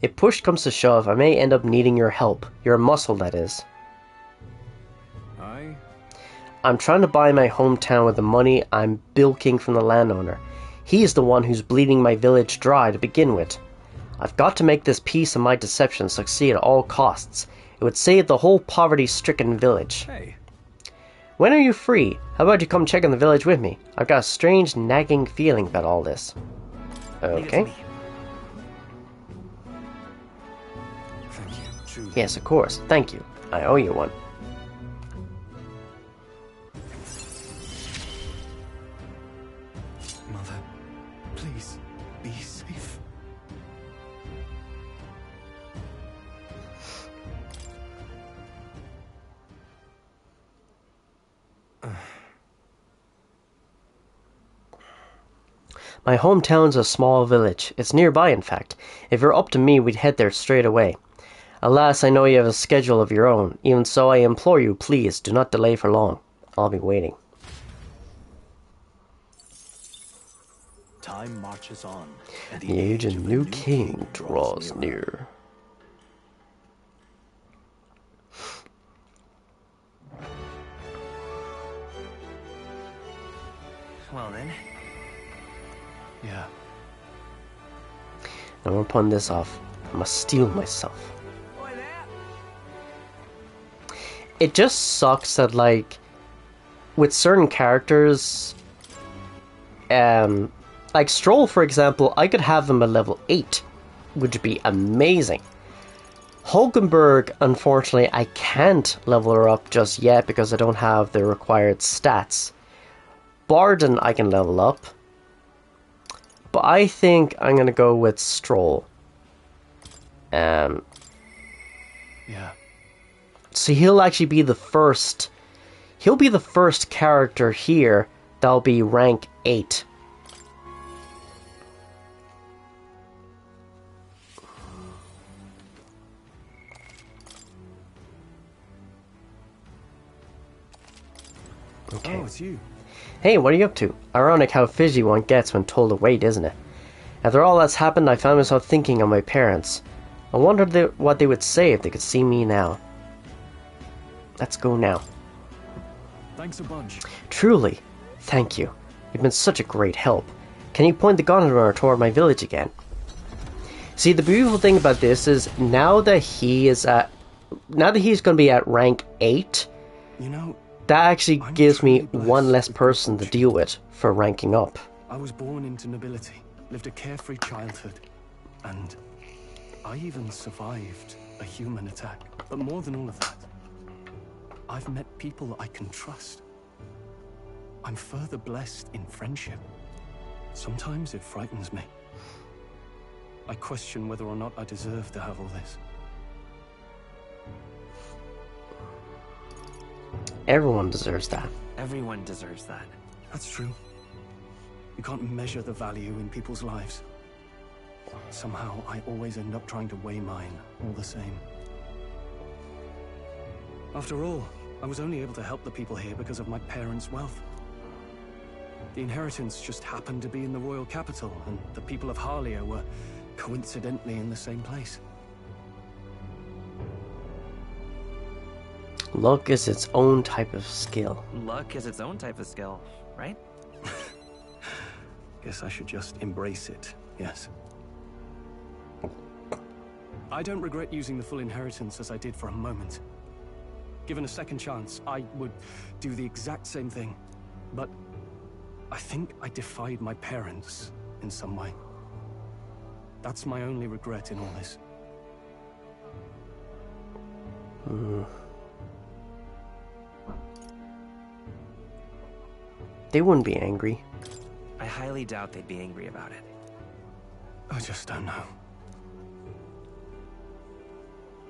If push comes to shove, I may end up needing your help. Your muscle, that is. I'm trying to buy my hometown with the money I'm bilking from the landowner. He is the one who's bleeding my village dry to begin with. I've got to make this piece of my deception succeed at all costs. It would save the whole poverty-stricken village. Hey. When are you free? How about you come check on the village with me? I've got a strange nagging feeling about all this. Okay. Thank you, truly. Yes, of course. Thank you. I owe you one. Mother, please, be safe. My hometown's a small village. It's nearby, in fact. If it were up to me, we'd head there straight away. Alas, I know you have a schedule of your own. Even so, I implore you, please, do not delay for long. I'll be waiting. Time marches on. And The age of the new king draws near. Well then. Yeah. I'm gonna pawn this off. I must steel myself. It just sucks that, like, with certain characters, like Stroll, for example, I could have him at level 8, which would be amazing. Hulkenberg, unfortunately, I can't level her up just yet because I don't have the required stats. Barden, I can level up. But I think I'm going to go with Stroll. Yeah. So he'll actually be the first... He'll be the first character here that'll be rank 8. Okay. Oh, it's you. Hey, what are you up to? Ironic how fidgety one gets when told to wait, isn't it? After all that's happened, I found myself thinking of my parents. I wondered what they would say if they could see me now. Let's go now. Thanks a bunch. Truly, thank you. You've been such a great help. Can you point the gondola toward my village again? See, the beautiful thing about this is now that he's going to be at rank 8, You know, that actually I'm gives me truly blessed one less with person to good deal with for ranking up. I was born into nobility, lived a carefree childhood, and I even survived a human attack. But more than all of that, I've met people I can trust. I'm further blessed in friendship. Sometimes it frightens me. I question whether or not I deserve to have all this. Everyone deserves that. Everyone deserves that. That's true. You can't measure the value in people's lives. Somehow, I always end up trying to weigh mine all the same. After all, I was only able to help the people here because of my parents' wealth. The inheritance just happened to be in the royal capital, and the people of Harlia were coincidentally in the same place. Luck is its own type of skill. Luck is its own type of skill, right? Guess I should just embrace it, yes. I don't regret using the full inheritance as I did for a moment. Given a second chance, I would do the exact same thing. But I think I defied my parents in some way. That's my only regret in all this. They wouldn't be angry. I highly doubt they'd be angry about it. I just don't know.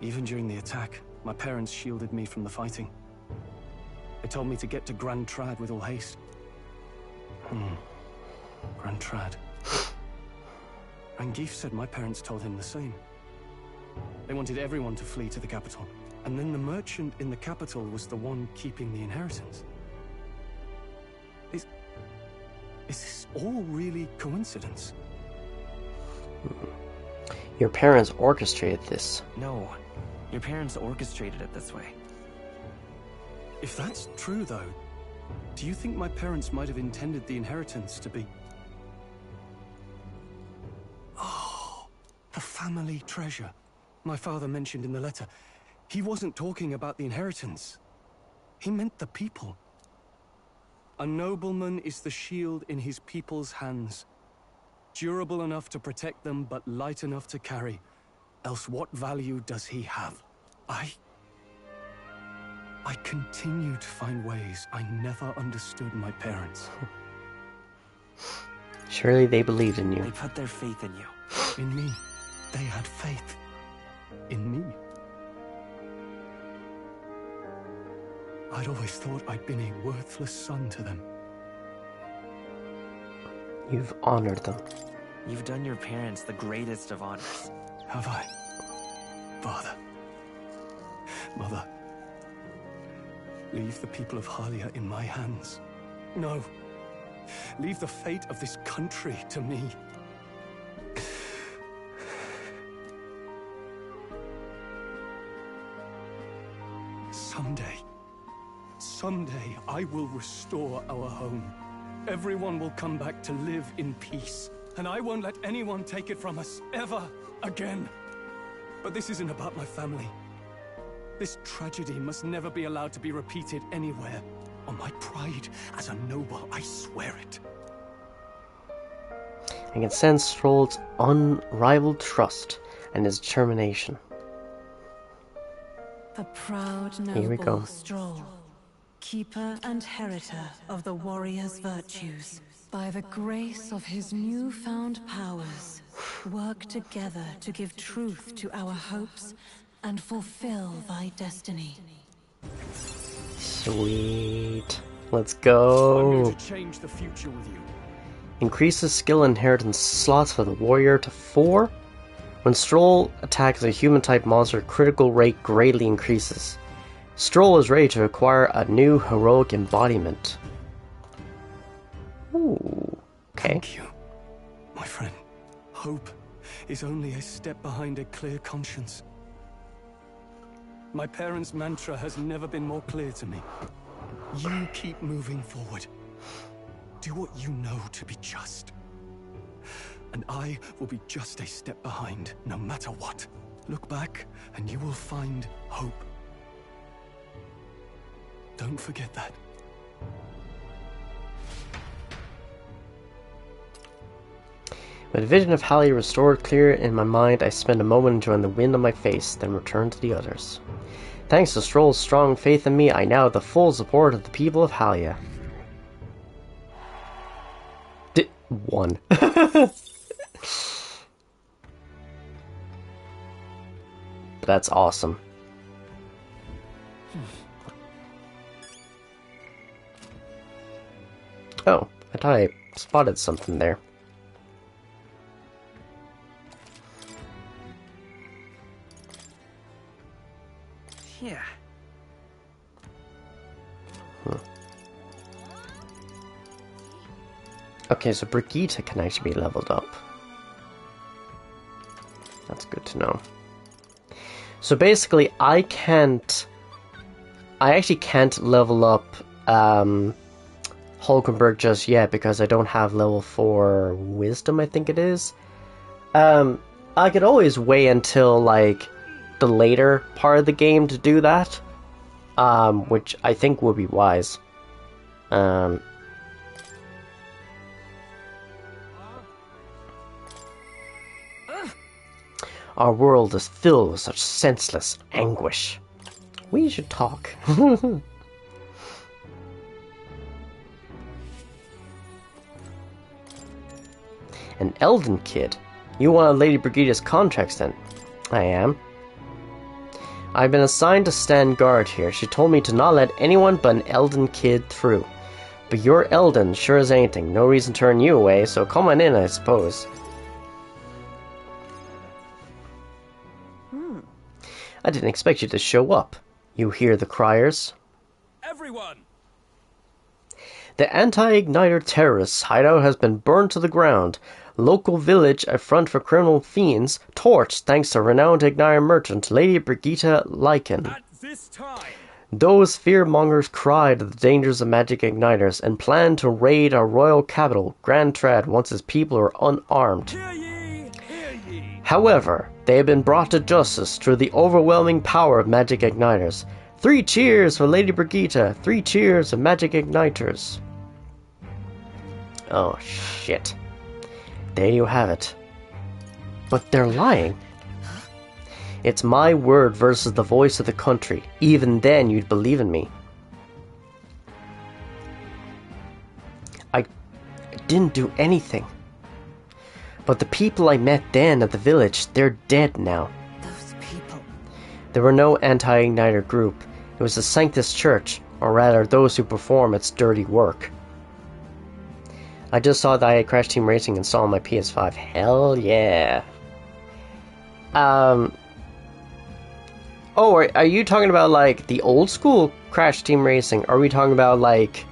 Even during the attack, my parents shielded me from the fighting. told me to get to Grand Trad with all haste. Grand Trad. Rangif said my parents told him the same. They wanted everyone to flee to the capital. And then the merchant in the capital was the one keeping the inheritance. Is this all really coincidence? Your parents orchestrated this. No, your parents orchestrated it this way. If that's true, though, do you think my parents might have intended the inheritance to be... Oh, the family treasure my father mentioned in the letter. He wasn't talking about the inheritance. He meant the people. A nobleman is the shield in his people's hands. Durable enough to protect them, but light enough to carry. Else what value does he have? I continue to find ways I never understood my parents. Surely they believed in They you. put their faith in you. In me, they had faith. In me. I'd always thought I'd been a worthless son to them. You've honored them. You've done your parents the greatest of honors. Have I? Father. Mother. Leave the people of Halia in my hands. No. Leave the fate of this country to me. Someday, I will restore our home. Everyone will come back to live in peace. And I won't let anyone take it from us, ever again. But this isn't about my family. This tragedy must never be allowed to be repeated anywhere. On my pride as a noble, I swear it. I can sense Stroll's unrivaled trust and his determination. The proud Here we go. noble Stroll, keeper and heritor of the warrior's virtues. By the grace of his newfound powers, work together to give truth to our hopes and fulfill thy destiny. Sweet. Let's I'm go. here to change the future with you. Increases skill inheritance slots for the warrior to 4. When Stroll attacks a human-type monster, critical rate greatly increases. Stroll is ready to acquire a new heroic embodiment. Ooh, okay. Thank you, my friend. Hope is only a step behind a clear conscience. My parents' mantra has never been more clear to me. You keep moving forward. Do what you know to be just. And I will be just a step behind, no matter what. Look back, and you will find hope. Don't forget that. With the vision of Halia restored clear in my mind, I spent a moment enjoying the wind on my face, then returned to the others. Thanks to Stroll's strong faith in me, I now have the full support of the people of Halia. One. That's awesome. Oh, I thought I spotted something there. Yeah. Okay, so Brigitte can actually be leveled up. That's good to know. So basically, I actually can't level up Hulkenberg just yet because I don't have level 4 Wisdom, I think it is. I could always wait until, like, the later part of the game to do that, which I think would be wise. Our world is filled with such senseless anguish. We should talk. An Elden kid? You want Lady Brigitte's contracts then? I am. I've been assigned to stand guard here. She told me to not let anyone but an Elden kid through. But you're Elden, sure as anything. No reason to turn you away, so come on in, I suppose. I didn't expect you to show up. You hear the criers? Everyone! The anti-igniter terrorists' hideout has been burned to the ground. Local village, a front for criminal fiends, torched thanks to renowned igniter merchant Lady Brigitte Lycan. At this time! Those fearmongers cried of the dangers of magic igniters and planned to raid our royal capital, Grand Trad, once its people are unarmed. Hear ye! Hear ye! However, they have been brought to justice through the overwhelming power of magic igniters. 3 cheers for Lady Brigitte! 3 cheers of magic igniters! Oh, shit. There you have it. But they're lying. It's my word versus the voice of the country. Even then, you'd believe in me. I didn't do anything. But the people I met then at the village, they're dead now. Those people. There were no anti-igniter group. It was the Sanctus Church, or rather those who perform its dirty work. I just saw that I had Crash Team Racing installed on my PS5. Hell yeah. Oh, are you talking about, like, the old school Crash Team Racing? Or are we talking about, like...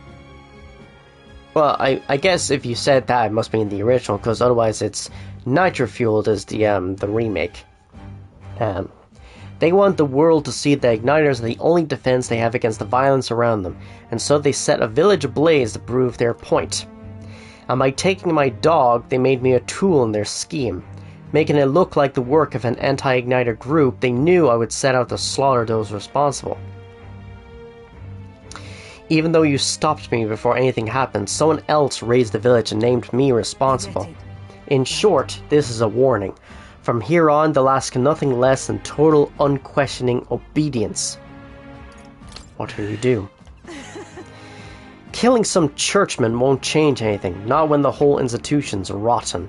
Well, I guess if you said that, it must be in the original, because otherwise it's Nitro Fueled as the remake. They want the world to see that igniters are the only defense they have against the violence around them, and so they set a village ablaze to prove their point. And by taking my dog, they made me a tool in their scheme. Making it look like the work of an anti-igniter group, they knew I would set out to slaughter those responsible. Even though you stopped me before anything happened, someone else raised the village and named me responsible. In short, this is a warning. From here on, they'll ask nothing less than total, unquestioning obedience. What will you do? Killing some churchman won't change anything, not when the whole institution's rotten.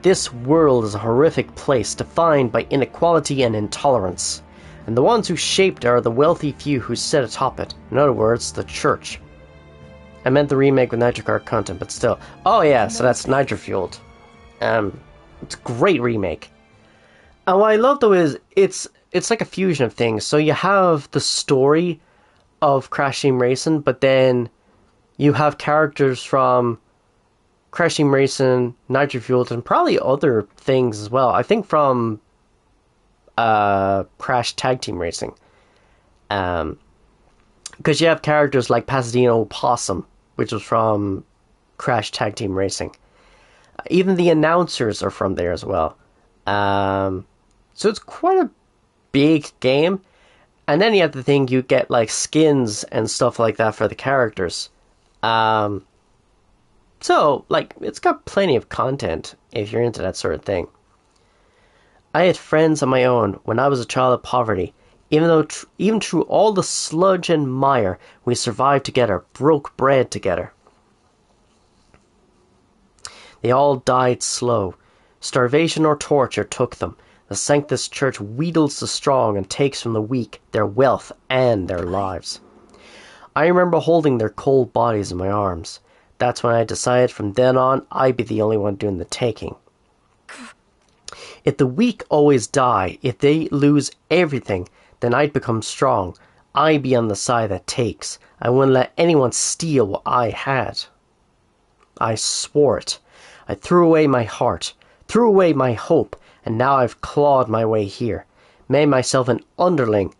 This world is a horrific place defined by inequality and intolerance, and the ones who shaped it are the wealthy few who sit atop it. In other words, the church. I meant the remake with Nitro Kart content, but still. Oh yeah, so that's Nitro Fueled. It's a great remake. And what I love though is it's like a fusion of things. So you have the story of Crash Team Racing, but then you have characters from Crash Team Racing, Nitro Fueled, and probably other things as well. I think from Crash Tag Team Racing. Because you have characters like Pasadena Opossum, which was from Crash Tag Team Racing. Even the announcers are from there as well. So it's quite a big game. And then you have to think you get like skins and stuff like that for the characters. So, like, it's got plenty of content if you're into that sort of thing. I had friends of my own when I was a child of poverty. Even through all the sludge and mire, we survived together, broke bread together. They all died slow. Starvation or torture took them. The Sanctus Church wheedles the strong and takes from the weak their wealth and their lives. I remember holding their cold bodies in my arms. That's when I decided from then on I'd be the only one doing the taking. If the weak always die, if they lose everything, then I'd become strong. I'd be on the side that takes. I wouldn't let anyone steal what I had. I swore it. I threw away my heart, threw away my hope, and now I've clawed my way here. Made myself an underling.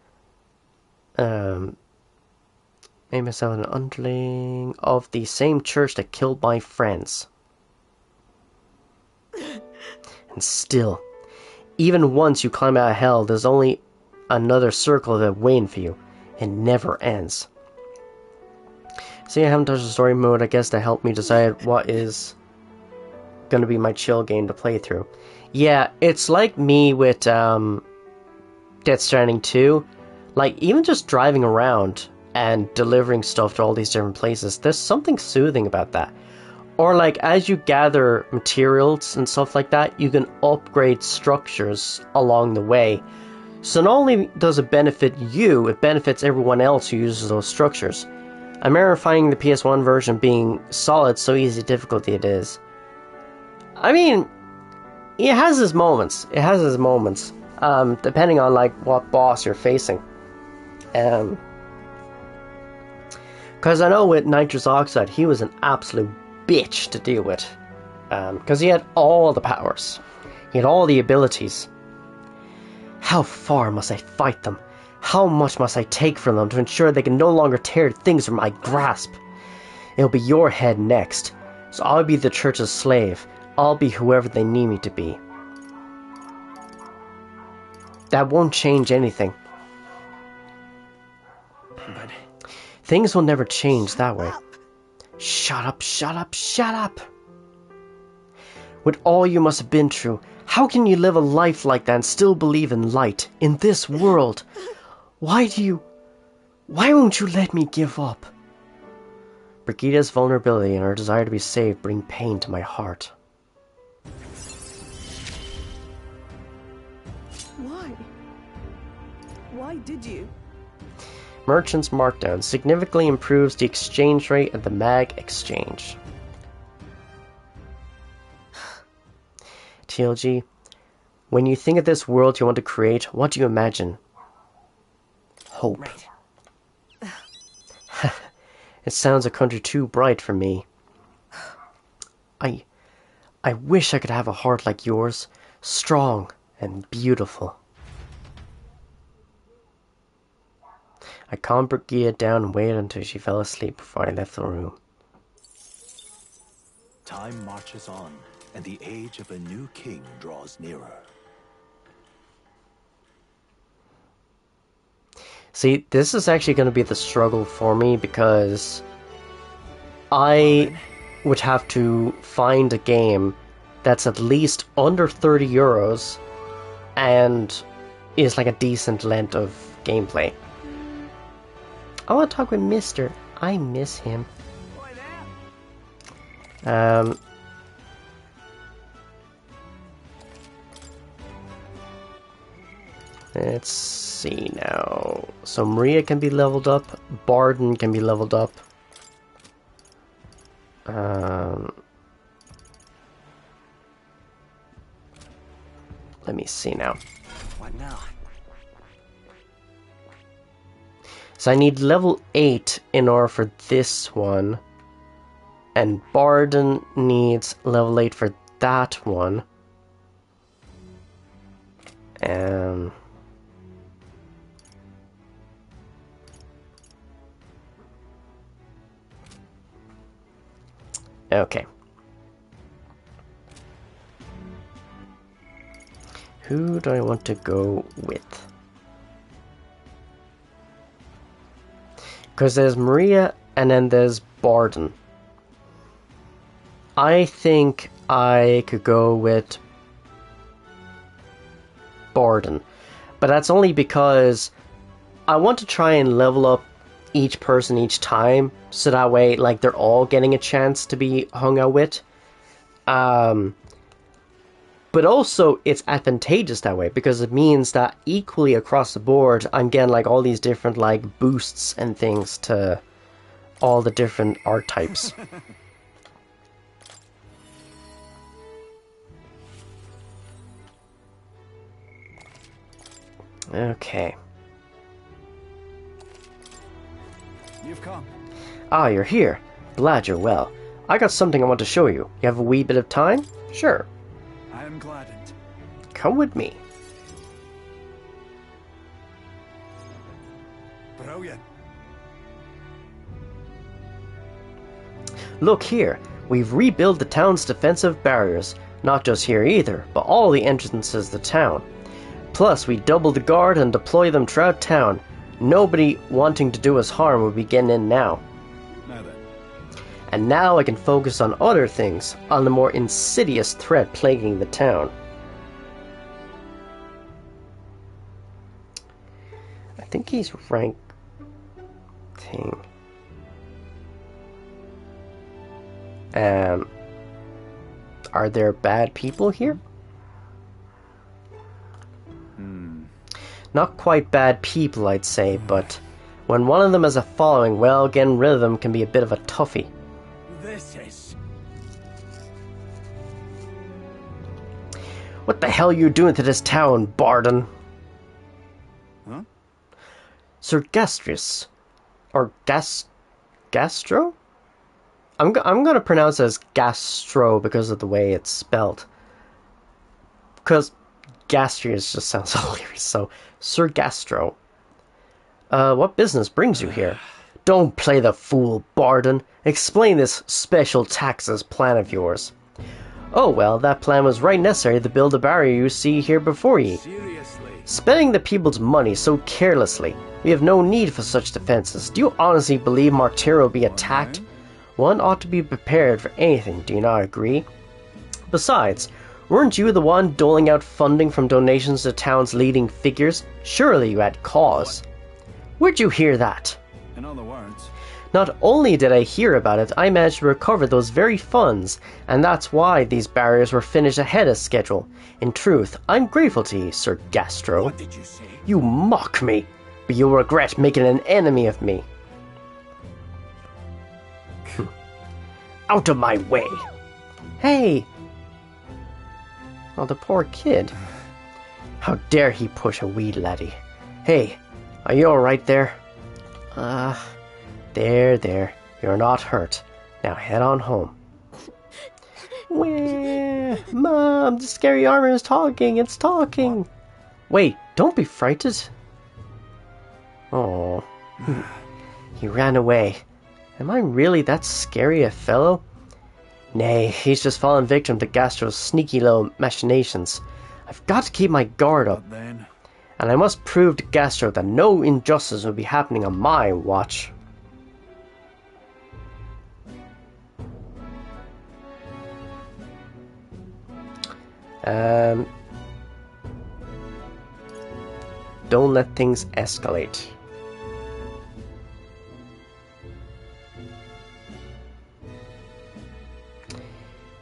Made myself an underling of the same church that killed my friends. And still, even once you climb out of hell, there's only another circle of it waiting for you. It never ends. See, I haven't touched the story mode, I guess, to help me decide what is going to be my chill game to play through. Yeah, it's like me with Death Stranding 2. Like, even just driving around and delivering stuff to all these different places, there's something soothing about that. Or like, as you gather materials and stuff like that, you can upgrade structures along the way. So not only does it benefit you, it benefits everyone else who uses those structures. I remember finding the PS1 version being solid, so easy difficulty it is. I mean, it has its moments. It has its moments, depending on like what boss you're facing. Because I know with nitrous oxide, he was an absolute bitch to deal with. Because he had all the powers. He had all the abilities. How far must I fight them? How much must I take from them to ensure they can no longer tear things from my grasp? It'll be your head next. So I'll be the church's slave. I'll be whoever they need me to be. That won't change anything. But Things will never change that way. Shut up, shut up, shut up! With all you must have been through, how can you live a life like that and still believe in light, in this world? Why won't you let me give up? Brigida's vulnerability and her desire to be saved bring pain to my heart. Why? Why did you? Merchant's Markdown significantly improves the exchange rate of the mag exchange. TLG, when you think of this world you want to create, what do you imagine? Hope. right. It sounds a country too bright for me. I wish I could have a heart like yours, strong and beautiful. I calmed Brigida down and waited until she fell asleep before I left the room. Time marches on, and the age of a new king draws nearer. See, this is actually going to be the struggle for me because I would have to find a game that's at least under 30 euros and is like a decent length of gameplay. I want to talk with Mister. I miss him. Let's see now. So Maria can be leveled up. Barden can be leveled up. Let me see now. What now? So I need level 8 in order for this one. And Barden needs level 8 for that one. Okay. Who do I want to go with? Because there's Maria and then there's Barden. I think I could go with Barden. But that's only because I want to try and level up each person each time, so that way like they're all getting a chance to be hung out with. But also it's advantageous that way because it means that equally across the board I'm getting like all these different like boosts and things to all the different archetypes. Okay. You've come. Ah, you're here. Glad you're well. I got something I want to show you. You have a wee bit of time? Sure. I am gladdened. Come with me. Brilliant. Look here. We've rebuilt the town's defensive barriers. Not just here either, but all the entrances to the town. Plus, we doubled the guard and deploy them throughout town. Nobody wanting to do us harm will be getting in now. Now then. And now I can focus on other things, on the more insidious threat plaguing the town. I think he's ranking. Are there bad people here? Not quite bad people, I'd say, but when one of them has a following, well, getting rid of them can be a bit of a toughie. This is... What the hell are you doing to this town, Barden? Huh? Sir Gastrius. Or Gastro? I'm gonna pronounce it as Gastro because of the way it's spelled. Because Gastrius just sounds hilarious, so Sir Gastro. What business brings you here? Don't play the fool, Barden. Explain this special taxes plan of yours. Oh, well, that plan was right necessary to build the barrier you see here before ye. Seriously? Spending the people's money so carelessly, we have no need for such defenses. Do you honestly believe Martyr will be attacked? One ought to be prepared for anything, do you not agree? Besides, weren't you the one doling out funding from donations to town's leading figures? Surely you had cause. Where'd you hear that? In other words, Not only did I hear about it, I managed to recover those very funds, and that's why these barriers were finished ahead of schedule. In truth, I'm grateful to you, Sir Gastro. what did you say? You mock me, but you'll regret making an enemy of me. Out of my way! Hey! Oh, the poor kid. How dare he push a wee laddie? Hey, are you alright there? There. You're not hurt. Now head on home. Where? Mom, the scary armor is talking. It's talking. Wait, don't be frightened. Oh, he ran away. Am I really that scary a fellow? Nay, he's just fallen victim to Gastro's sneaky little machinations. I've got to keep my guard up, But then, and I must prove to Gastro that no injustice will be happening on my watch. Don't let things escalate.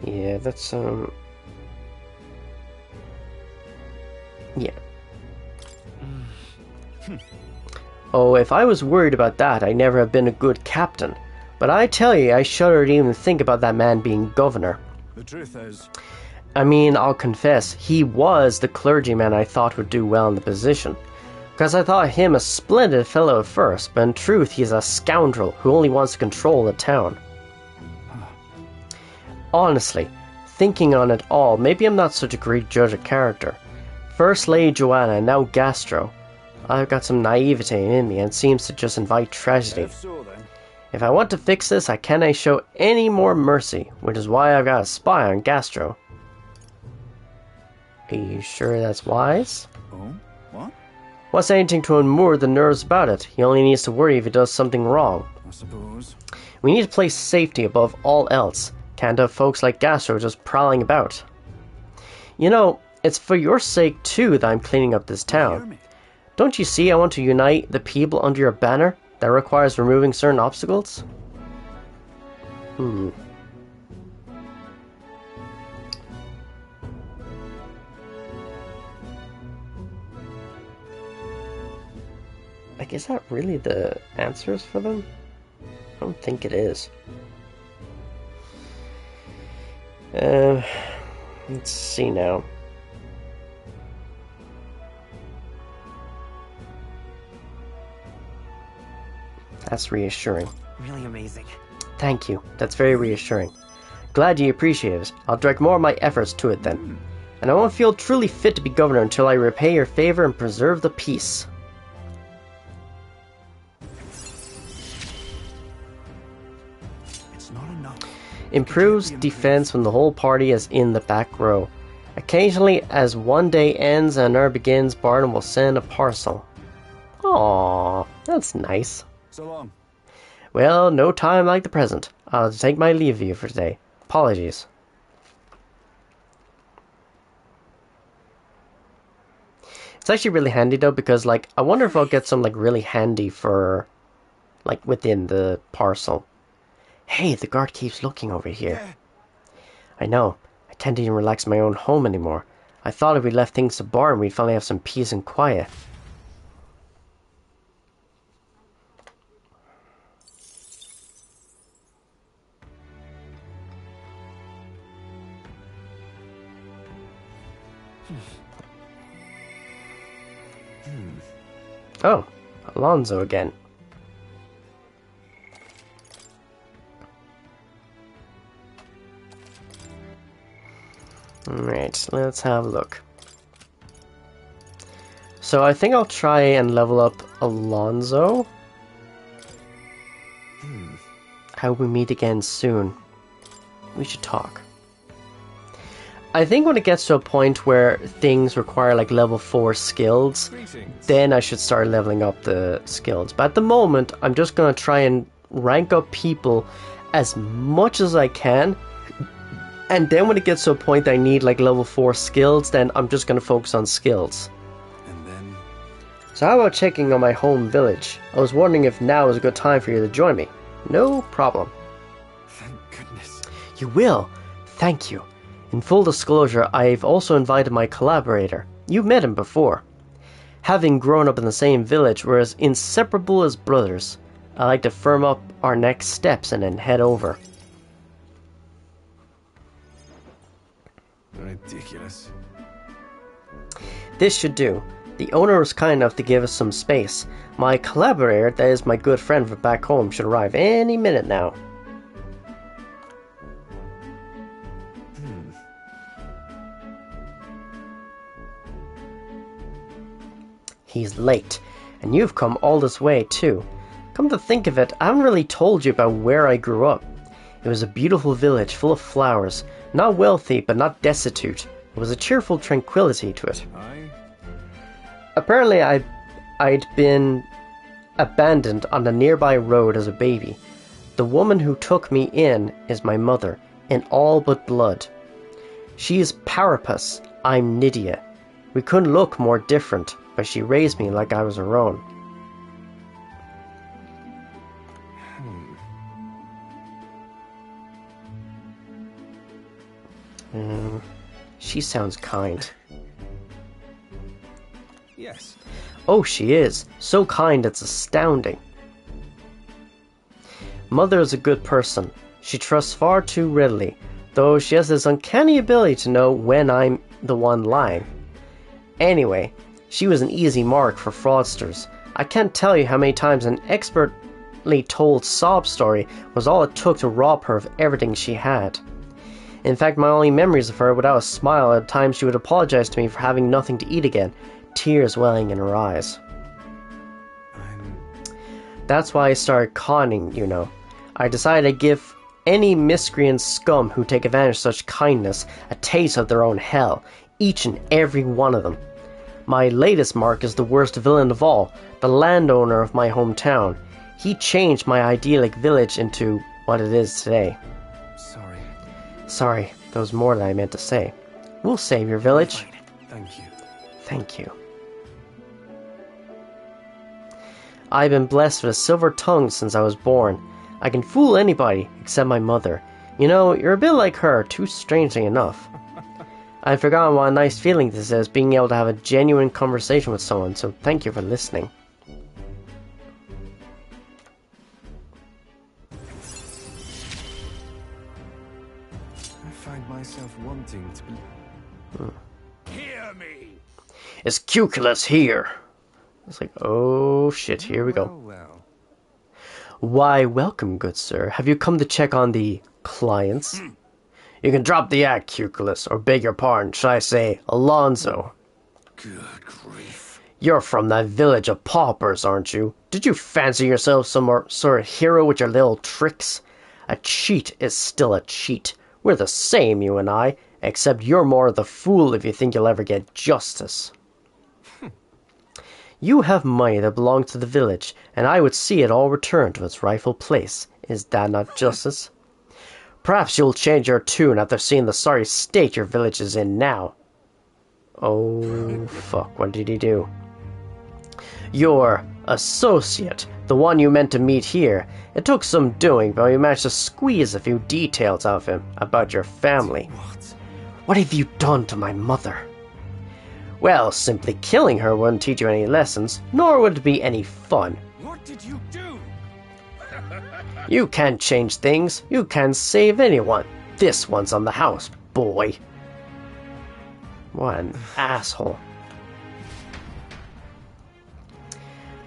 Yeah, that's, yeah. Oh, if I was worried about that, I'd never have been a good captain. But I tell you, I shudder to even think about that man being governor. the truth is, I mean, I'll confess, he was the clergyman I thought would do well in the position. Because I thought him a splendid fellow at first, but in truth he's a scoundrel who only wants to control the town. Honestly, thinking on it all, maybe I'm not such a great judge of character. First Lady Joanna, now Gastro. I've got some naivete in me and seems to just invite tragedy. if so then, If I want to fix this, I cannot show any more mercy, which is why I've got a spy on Gastro. Are you sure that's wise? oh, what? What's anything to unmoor the nerves about it? He only needs to worry if he does something wrong. I suppose. We need to place safety above all else. Can't have folks like Gastro just prowling about. You know, it's for your sake too that I'm cleaning up this Hear town. me? Don't you see I want to unite the people under your banner? That requires removing certain obstacles? Like, is that really the answers for them? I don't think it is. Let's see now. That's reassuring. Really amazing. Thank you. That's very reassuring. Glad you appreciate it. I'll direct more of my efforts to it then. And I won't feel truly fit to be governor until I repay your favor and preserve the peace. It's not enough. Improves defense when the whole party is in the back row. Occasionally, as one day ends and another begins, Barton will send a parcel. Aww, that's nice. So long. Well, no time like the present. I'll take my leave of you for today. Apologies. It's actually really handy though, because like, I wonder if I'll get some like really handy for like within the parcel. Hey, the guard keeps looking over here. I know. I can't even relax in my own home anymore. I thought if we left things to Barton, we'd finally have some peace and quiet. Oh, Alonso again. Alright, let's have a look. So I think I'll try and level up Alonso. How we meet again soon. We should talk. I think when it gets to a point where things require like level 4 skills, then I should start leveling up the skills. But at the moment, I'm just going to try and rank up people as much as I can. And then when it gets to a point that I need like level 4 skills, then I'm just going to focus on skills. And then... So how about checking on my home village? I was wondering if now is a good time for you to join me. No problem. Thank goodness. You will. Thank you. In full disclosure, I've also invited my collaborator. You've met him before. Having grown up in the same village, we're as inseparable as brothers. I'd like to firm up our next steps and then head over. Ridiculous. This should do. The owner was kind enough to give us some space. My collaborator, that is my good friend from back home, should arrive any minute now. He's late, and you've come all this way too. Come to think of it, I haven't really told you about where I grew up. It was a beautiful village full of flowers, not wealthy but not destitute. There was a cheerful tranquility to it. Apparently I'd been abandoned on a nearby road as a baby. The woman who took me in is my mother, in all but blood. She is Parapus, I'm Nydia. We couldn't look more different, but she raised me like I was her own. She sounds kind. Yes. Oh, she is. So kind it's astounding. Mother is a good person. She trusts far too readily, though she has this uncanny ability to know when I'm the one lying. Anyway, she was an easy mark for fraudsters. I can't tell you how many times an expertly told sob story was all it took to rob her of everything she had. In fact, my only memories of her without a smile at times she would apologize to me for having nothing to eat again, tears welling in her eyes. That's why I started conning, you know. I decided to give any miscreant scum who take advantage of such kindness a taste of their own hell, each and every one of them. My latest mark is the worst villain of all, the landowner of my hometown. He changed my idyllic village into what it is today. Sorry, there was more that I meant to say. We'll save your village. Thank you. Thank you. I've been blessed with a silver tongue since I was born. I can fool anybody except my mother. You know, you're a bit like her, too strangely enough. I've forgotten what a nice feeling this is, being able to have a genuine conversation with someone, so thank you for listening. I find myself wanting to be... Hear me! Is Cuculus here? It's like, oh shit, here we go. Well. Why, welcome, good sir. Have you come to check on the clients? You can drop the act, Cuculus, or beg your pardon, should I say, Alonso. Good grief. You're from that village of paupers, aren't you? Did you fancy yourself some sort of hero with your little tricks? A cheat is still a cheat. We're the same, you and I, except you're more the fool if you think you'll ever get justice. You have money that belongs to the village, and I would see it all returned to its rightful place. Is that not justice? Perhaps you'll change your tune after seeing the sorry state your village is in now. Oh, fuck, what did he do? Your associate, the one you meant to meet here. It took some doing, but we managed to squeeze a few details out of him about your family. What have you done to my mother? Well, simply killing her wouldn't teach you any lessons, nor would it be any fun. What did you do? You can't change things. You can't save anyone. This one's on the house, boy. What an asshole.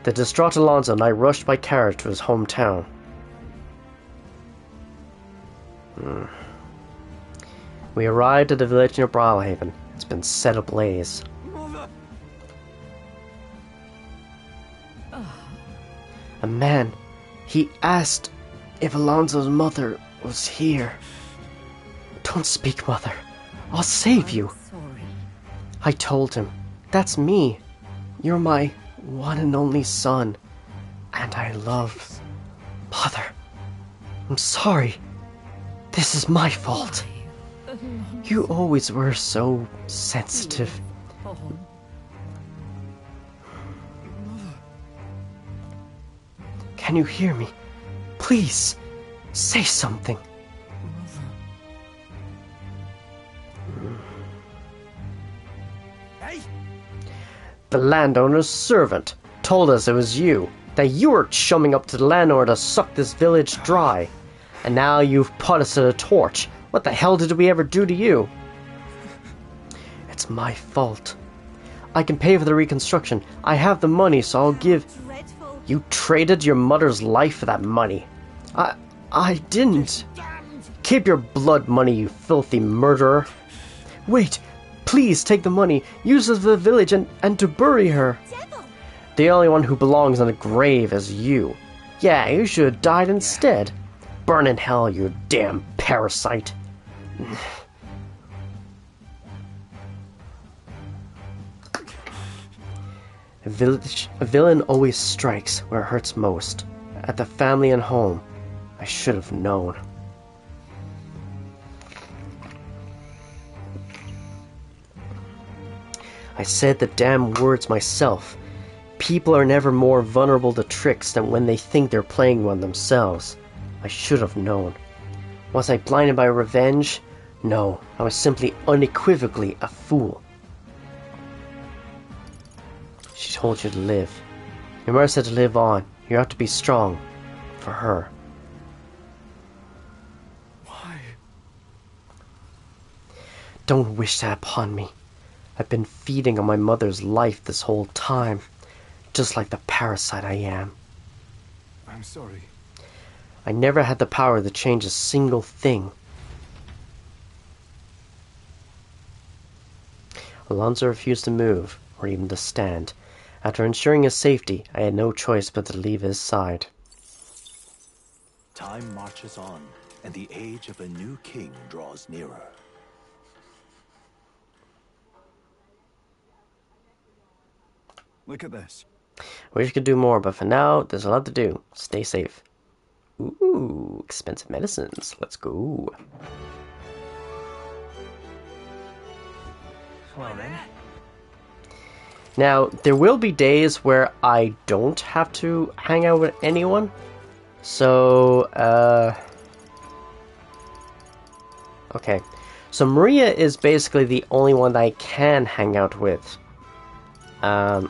The distraught Alonso and I rushed by carriage to his hometown. We arrived at the village near Brawlhaven. It's been set ablaze. A man, he asked if Alonso's mother was here. Don't speak, mother. I'll save you. Sorry. I told him, that's me. You're my one and only son. And I love. Mother, I'm sorry. This is my fault. You always were so sensitive. Can you hear me? Please, say something. Hey! The landowner's servant told us it was you, that you were chumming up to the landowner to suck this village dry. And now you've put us to the torch. What the hell did we ever do to you? It's my fault. I can pay for the reconstruction. I have the money, so I'll give... Dreadful. You traded your mother's life for that money. I didn't. Keep your blood money, you filthy murderer. Wait, please take the money. Use it for the village and to bury her. Devil. The only one who belongs in the grave is you. Yeah, you should have died instead. Burn in hell, you damn parasite. A villain always strikes where it hurts most. At the family and home. I should have known. I said the damn words myself. People are never more vulnerable to tricks than when they think they're playing one themselves. I should have known. Was I blinded by revenge? No, I was simply unequivocally a fool. She told you to live. Your mother said to live on. You have to be strong. For her. Why? Don't wish that upon me. I've been feeding on my mother's life this whole time. Just like the parasite I am. I'm sorry. I never had the power to change a single thing. Alonso refused to move, or even to stand. After ensuring his safety, I had no choice but to leave his side. Time marches on, and the age of a new king draws nearer. Look at this. I wish I could do more, but for now, there's a lot to do. Stay safe. Ooh, expensive medicines. Let's go. Well then. Now, there will be days where I don't have to hang out with anyone. So, okay. So Maria is basically the only one that I can hang out with. I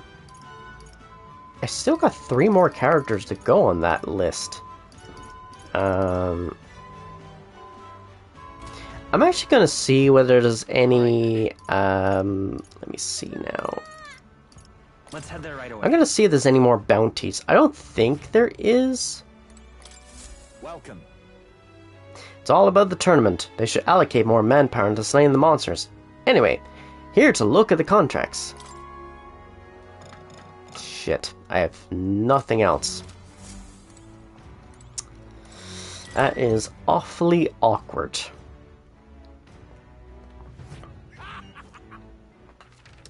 still got 3 more characters to go on that list. I'm actually gonna see whether there's any, let me see now. Let's head there right away. I'm gonna see if there's any more bounties. I don't think there is. Welcome. It's all about the tournament. They should allocate more manpower into slaying the monsters. Anyway, here to look at the contracts. Shit, I have nothing else. That is awfully awkward.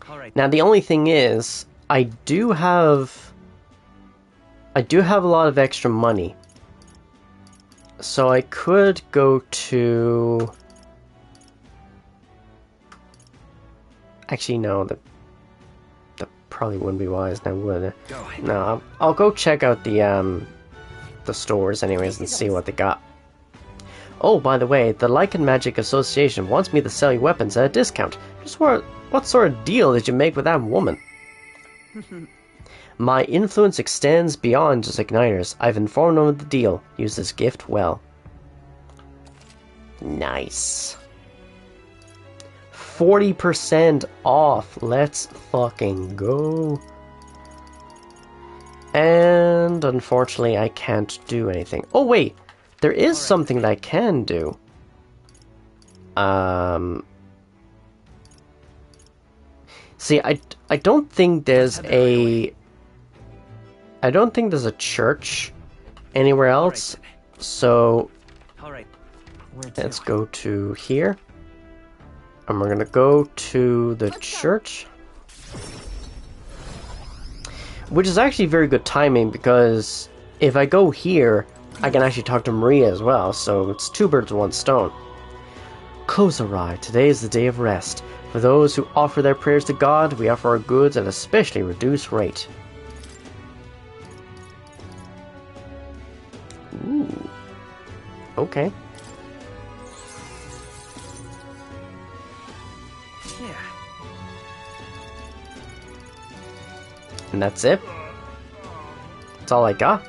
All right. Now the only thing is, I do have a lot of extra money. So I could go to... Actually, no, that probably wouldn't be wise now, would it? No, I'll go check out the stores anyways and see what they got. Oh, by the way, the Lycan Magic Association wants me to sell you weapons at a discount. Just what sort of deal did you make with that woman? My influence extends beyond just igniters. I've informed them of the deal. Use this gift well. Nice. 40% off. Let's fucking go. And unfortunately, I can't do anything. Oh, wait. There is something that I can do. See, I don't think there's a... I don't think there's a church anywhere else. So, let's go to here. And we're gonna go to the church. Which is actually very good timing, because if I go here, I can actually talk to Maria as well. So it's two birds with one stone. Soiree, today is the day of rest. For those who offer their prayers to God, we offer our goods at a specially reduced rate. Ooh. Okay. Yeah. And that's it. That's all I got.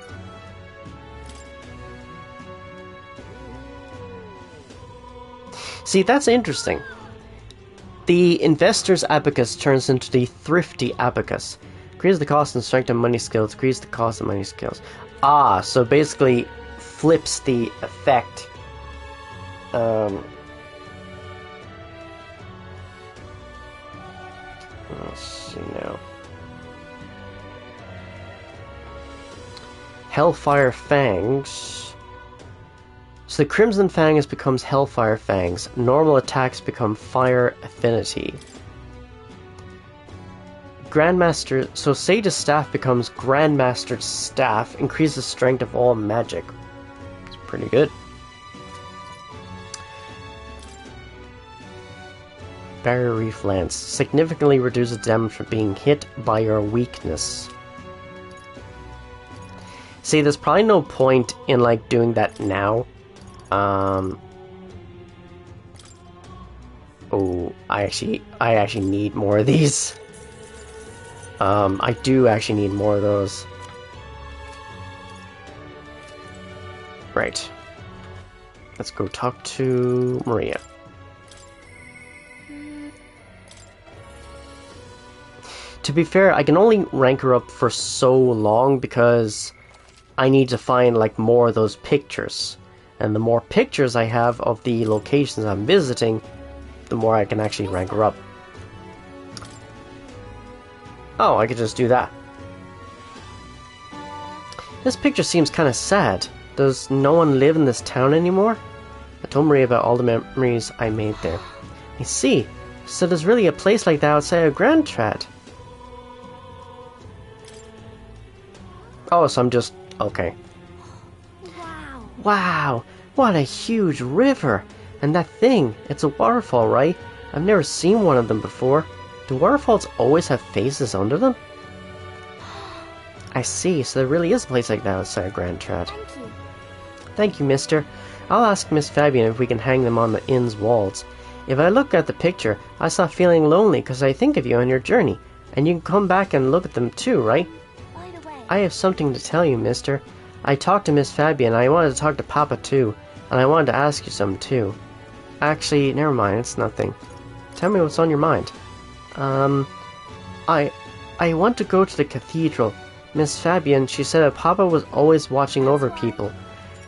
See, that's interesting. The investor's abacus turns into the thrifty abacus. Increase the cost and strength of money skills. Decrease the cost of money skills. Ah, so basically flips the effect. Let's see now. Hellfire Fangs. So the Crimson Fangs becomes Hellfire Fangs. Normal attacks become Fire Affinity. Grandmaster... So Sage's Staff becomes Grandmaster's Staff. Increases strength of all magic. It's pretty good. Barrier Reef Lance. Significantly reduces damage from being hit by your weakness. See, there's probably no point in, like, doing that now. Oh, I actually need more of these. I do actually need more of those. Right. Let's go talk to Maria. To be fair, I can only rank her up for so long because I need to find, like, more of those pictures. And the more pictures I have of the locations I'm visiting, the more I can actually rank her up. Oh, I could just do that. This picture seems kind of sad. Does no one live in this town anymore? I told Maria about all the memories I made there. I see. So there's really a place like that outside of Grand Trad. Oh, so I'm just... okay. Wow, what a huge river! And that thing, it's a waterfall, right? I've never seen one of them before. Do waterfalls always have faces under them? I see, so there really is a place like that outside Grand Trad. Thank you, mister. I'll ask Miss Fabian if we can hang them on the inn's walls. If I look at the picture, I start feeling lonely because I think of you on your journey. And you can come back and look at them too, right? I have something to tell you, mister. I talked to Miss Fabian, I wanted to talk to Papa too, and I wanted to ask you something too. Actually, never mind, it's nothing. Tell me what's on your mind. I want to go to the cathedral. Miss Fabian, she said that Papa was always watching over people.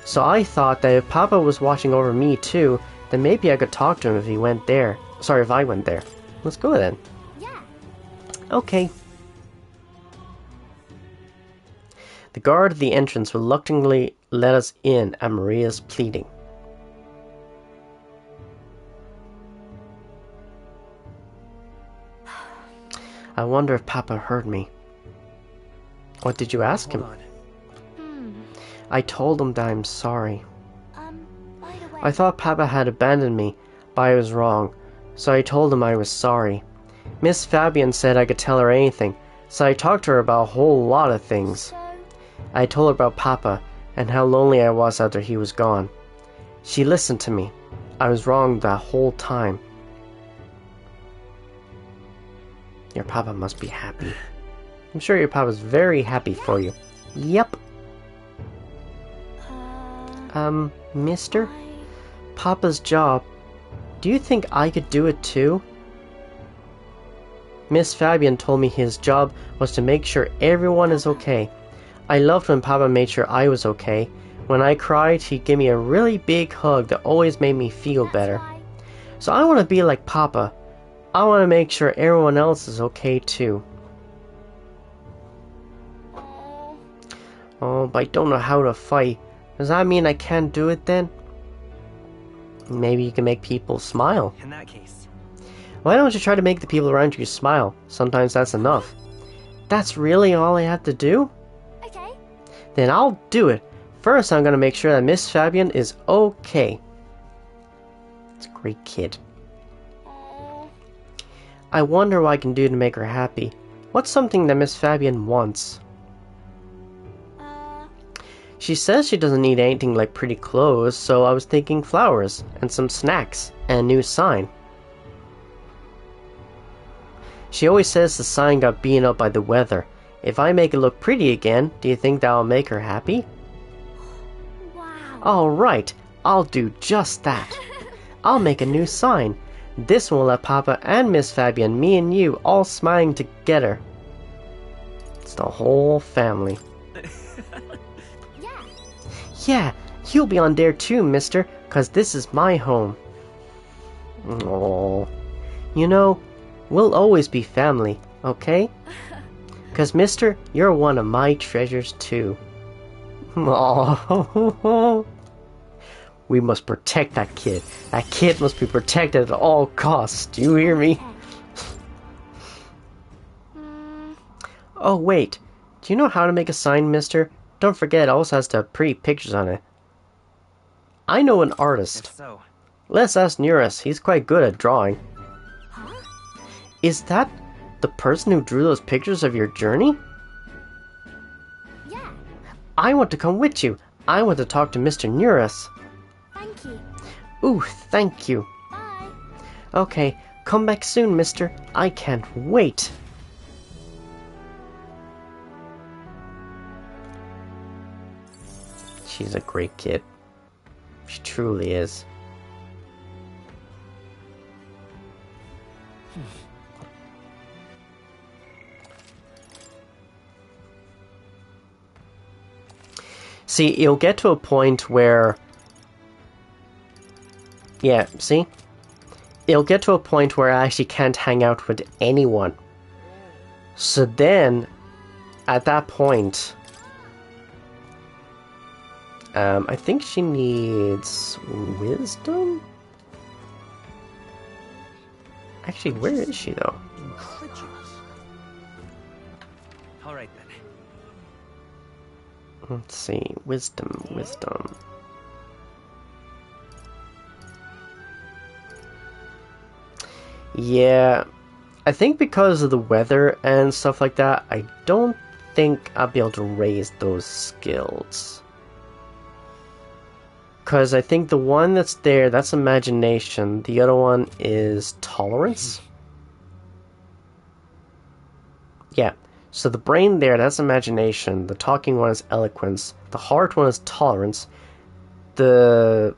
So I thought that if Papa was watching over me too, then maybe I could talk to him if he went there. Sorry, if I went there. Let's go then. Yeah. Okay. The guard at the entrance reluctantly let us in at Maria's pleading. I wonder if Papa heard me. What did you ask him? I told him that I'm sorry. By the way, I thought Papa had abandoned me, but I was wrong, so I told him I was sorry. Miss Fabian said I could tell her anything, so I talked to her about a whole lot of things. I told her about Papa, and how lonely I was after he was gone. She listened to me. I was wrong that whole time. Your Papa must be happy. I'm sure your Papa's very happy for you. Yep. Mister? Papa's job. Do you think I could do it too? Miss Fabian told me his job was to make sure everyone is okay. I loved when Papa made sure I was okay. When I cried, he'd give me a really big hug that always made me feel better. So I want to be like Papa. I want to make sure everyone else is okay too. Oh, but I don't know how to fight. Does that mean I can't do it then? Maybe you can make people smile. In that case. Why don't you try to make the people around you smile? Sometimes that's enough. That's really all I have to do? Okay. Then I'll do it. First, I'm going to make sure that Miss Fabian is okay. It's a great kid. I wonder what I can do to make her happy. What's something that Miss Fabian wants? She says she doesn't need anything like pretty clothes, so I was thinking flowers, and some snacks, and a new sign. She always says the sign got beaten up by the weather. If I make it look pretty again, do you think that'll make her happy? Wow. Alright, I'll do just that. I'll make a new sign. This will let Papa and Miss Fabian, me and you, all smiling together. It's the whole family. Yeah, you'll be on there too, mister, 'cause this is my home. Oh, you know, we'll always be family, okay? 'Cause mister, you're one of my treasures too. Oh, we must protect that kid. That kid must be protected at all costs. Do you hear me? Oh, wait. Do you know how to make a sign, mister? Don't forget, it also has to have pretty pictures on it. I know an artist. If so. Let's ask Neurus. He's quite good at drawing. Huh? Is that the person who drew those pictures of your journey? Yeah. I want to come with you. I want to talk to Mr. Neurus. Thank you. Ooh, thank you. Bye. Okay, come back soon, mister. I can't wait. She's a great kid. She truly is. See, you'll get to a point where... Yeah, see? It'll get to a point where I actually can't hang out with anyone. So then, at that point... I think she needs wisdom? Actually, where is she, though? Alright then. Let's see. Wisdom. Yeah. I think because of the weather and stuff like that, I don't think I'll be able to raise those skills. Because I think the one that's there, that's imagination. The other one is tolerance. Yeah. So the brain there, that's imagination. The talking one is eloquence. The heart one is tolerance. The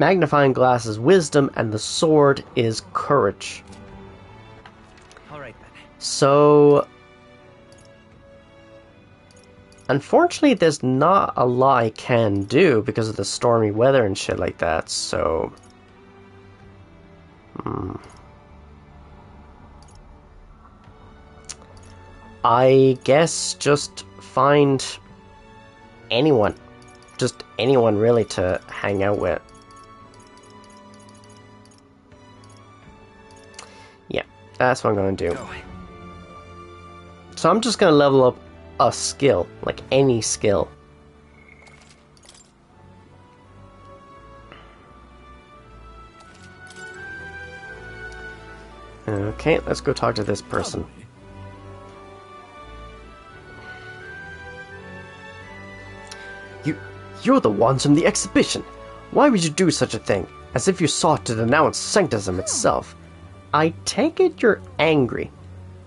magnifying glass is wisdom. And the sword is courage. Alright then. So... unfortunately, there's not a lot I can do because of the stormy weather and shit like that, so... I guess just find anyone. Just anyone, really, to hang out with. Yeah, that's what I'm gonna do. Go. So I'm just gonna level up a skill, like any skill. Okay, let's go talk to this person. You're the ones from the exhibition. Why would you do such a thing? As if you sought to denounce sanctism itself. I take it you're angry.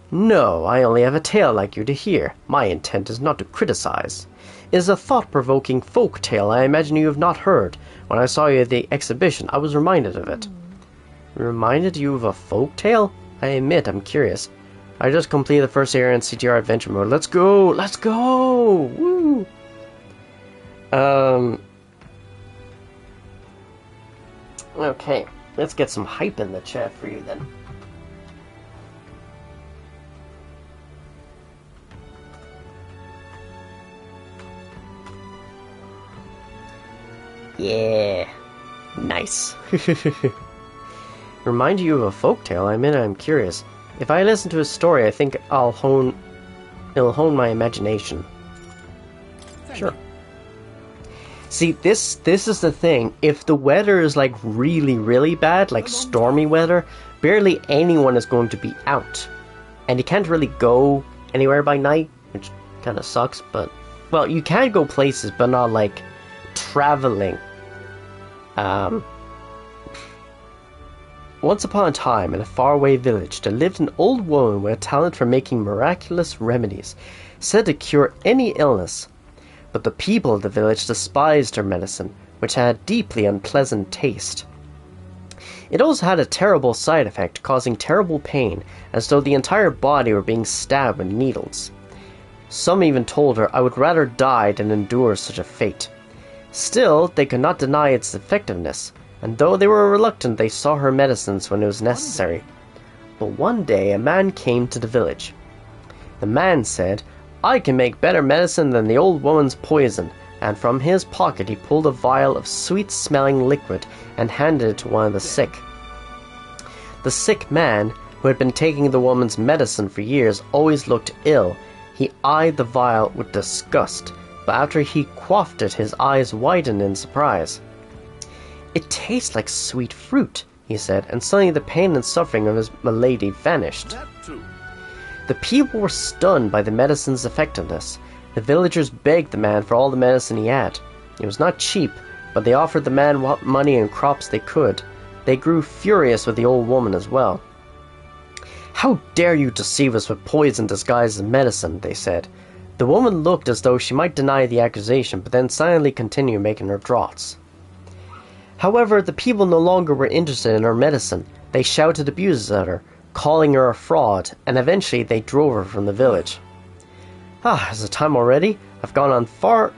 No, I only have a tale like you to hear. My intent is not to criticize. It is a thought-provoking folk tale I imagine you have not heard. When I saw you at the exhibition, I was reminded of it. Reminded you of a folk tale? I admit I'm curious. I just completed the first area in CTR adventure mode. Let's go! Let's go! Woo! Okay, let's get some hype in the chat for you then. Yeah, nice. Remind you of a folktale? I admit I'm curious. If I listen to a story, I think it'll hone my imagination. Sure. See, this is the thing. If the weather is like really, really bad, like stormy weather, barely anyone is going to be out. And you can't really go anywhere by night, which kind of sucks, but... Well, you can go places, but not like traveling. Once upon a time, in a faraway village, there lived an old woman with a talent for making miraculous remedies, said to cure any illness. But the people of the village despised her medicine, which had a deeply unpleasant taste. It also had a terrible side effect, causing terrible pain, as though the entire body were being stabbed with needles. Some even told her, "I would rather die than endure such a fate." Still, they could not deny its effectiveness, and though they were reluctant, they saw her medicines when it was necessary. But one day a man came to the village. The man said, "I can make better medicine than the old woman's poison," and from his pocket he pulled a vial of sweet-smelling liquid and handed it to one of the sick. The sick man, who had been taking the woman's medicine for years, always looked ill. He eyed the vial with disgust, but after he quaffed it, his eyes widened in surprise. "It tastes like sweet fruit," he said, and suddenly the pain and suffering of his malady vanished. The people were stunned by the medicine's effectiveness. The villagers begged the man for all the medicine he had. It was not cheap, but they offered the man what money and crops they could. They grew furious with the old woman as well. "How dare you deceive us with poison disguised as medicine?" they said. The woman looked as though she might deny the accusation, but then silently continued making her draughts. However, the people no longer were interested in her medicine. They shouted abuses at her, calling her a fraud, and eventually they drove her from the village. Is it time already? I've gone on for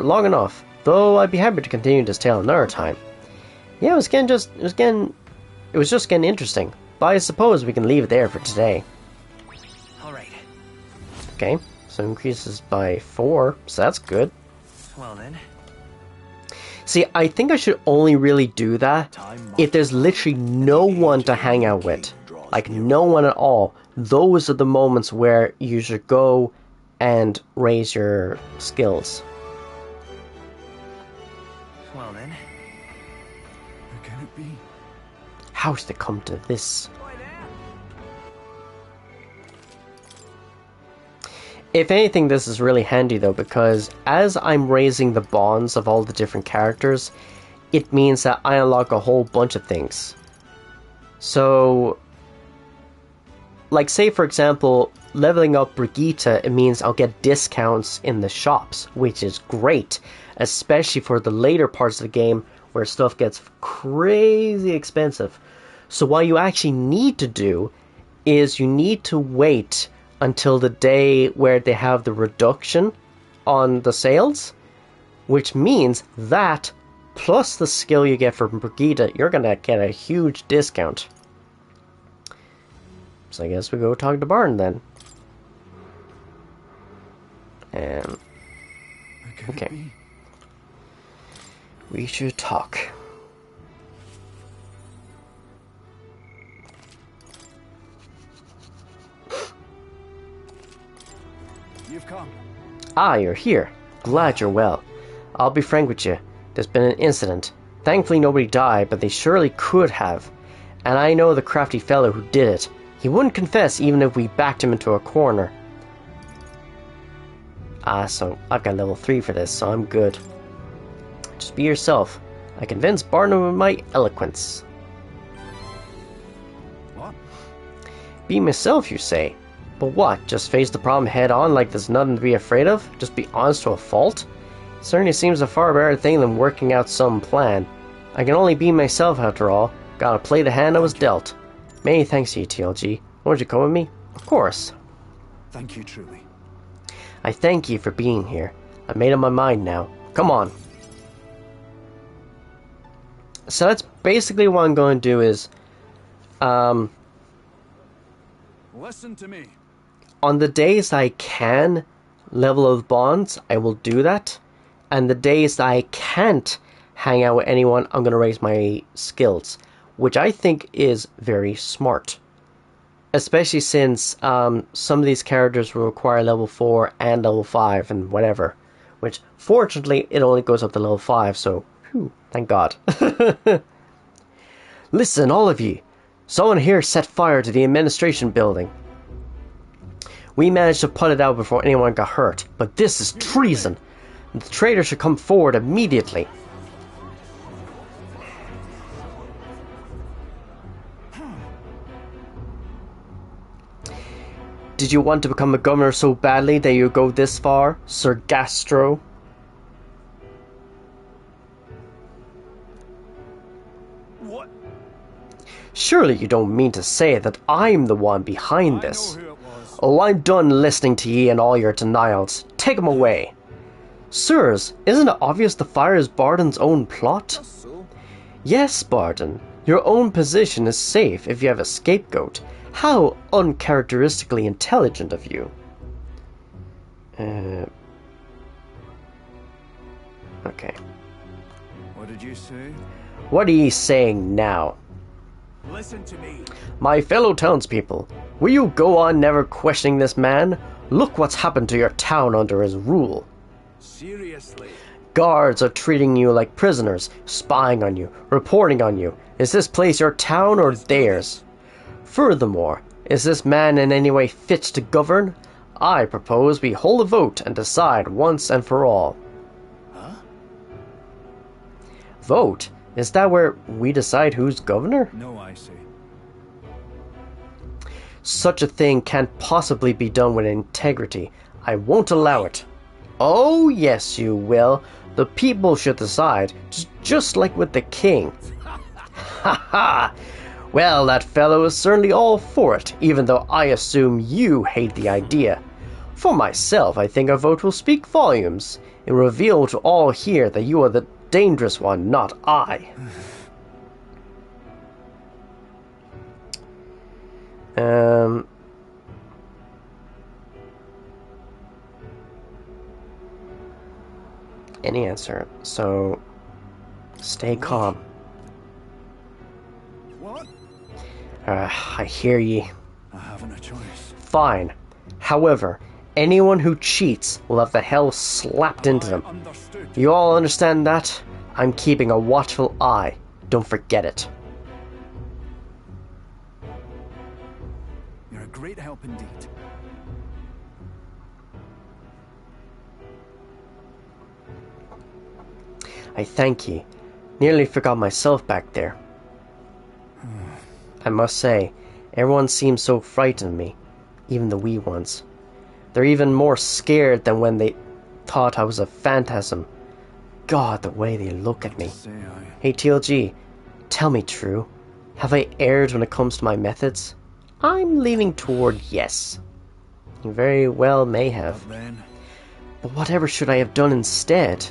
long enough, though I'd be happy to continue this tale another time. Yeah, it was just getting interesting, but I suppose we can leave it there for today. Alright. Okay, so increases by 4, so that's good. Well then. See, I think I should only really do that if there's literally no one to hang out with. Like, no one at all. Those are the moments where you should go and raise your skills. Well then. Who can it be? How did it come to this? If anything, this is really handy though, because as I'm raising the bonds of all the different characters, it means that I unlock a whole bunch of things. So, like say for example, leveling up Brigitte, it means I'll get discounts in the shops, which is great, especially for the later parts of the game where stuff gets crazy expensive. So what you actually need to do is you need to wait until the day where they have the reduction on the sales, which means that plus the skill you get from Brigitte, you're gonna get a huge discount. So I guess we go talk to Barn then. And okay, we should talk. You've come. Ah, you're here. Glad you're well. I'll be frank with you. There's been an incident. Thankfully nobody died, but they surely could have. And I know the crafty fellow who did it. He wouldn't confess even if we backed him into a corner. So I've got level 3 for this, so I'm good. Just be yourself. I convinced Barnum with my eloquence. What? Be myself, you say? But what, just face the problem head on like there's nothing to be afraid of? Just be honest to a fault? It certainly seems a far better thing than working out some plan. I can only be myself after all. Gotta play the hand I was dealt. Many thanks to you, TLG. Won't you come with me? Of course. Thank you truly. I thank you for being here. I've made up my mind now. Come on. So that's basically what I'm going to do is, Listen to me. on the days I can level of bonds, I will do that. And the days I can't hang out with anyone, I'm going to raise my skills, which I think is very smart. Especially since some of these characters will require level 4 and level 5 and whatever. Which, fortunately, it only goes up to level 5, so, whew, thank God. Listen, all of you. Someone here set fire to the administration building. We managed to put it out before anyone got hurt, but this is treason. The traitor should come forward immediately. Did you want to become a governor so badly that you go this far, Sir Gastro? What? Surely you don't mean to say that I'm the one behind this. I know who it was. Oh, I'm done listening to ye and all your denials. Take 'em away. Sirs, isn't it obvious the fire is Barden's own plot? So? Yes, Barden. Your own position is safe if you have a scapegoat. How uncharacteristically intelligent of you. Okay. What did you say? What are ye saying now? Listen to me. My fellow townspeople, will you go on never questioning this man? Look what's happened to your town under his rule. Seriously. Guards are treating you like prisoners, spying on you, reporting on you. Is this place your town or theirs? Furthermore, is this man in any way fit to govern? I propose we hold a vote and decide once and for all. Huh? Vote? Is that where we decide who's governor? No, I see. Such a thing can't possibly be done with integrity. I won't allow it. Oh, yes, you will. The people should decide, just like with the king. Ha ha! Well, that fellow is certainly all for it, even though I assume you hate the idea. For myself, I think our vote will speak volumes. It will reveal to all here that you are the dangerous one, not I. Any answer. So, stay calm. What? I hear ye. I haven't a choice. Fine. However, anyone who cheats will have the hell slapped into them. Understood. You all understand that? I'm keeping a watchful eye. Don't forget it. You're a great help indeed. I thank ye. Nearly forgot myself back there. I must say, everyone seems so frightened of me, even the wee ones. They're even more scared than when they thought I was a phantasm. God, the way they look at me. Hey TLG, tell me true. Have I erred when it comes to my methods? I'm leaning toward yes. You very well may have. But whatever should I have done instead?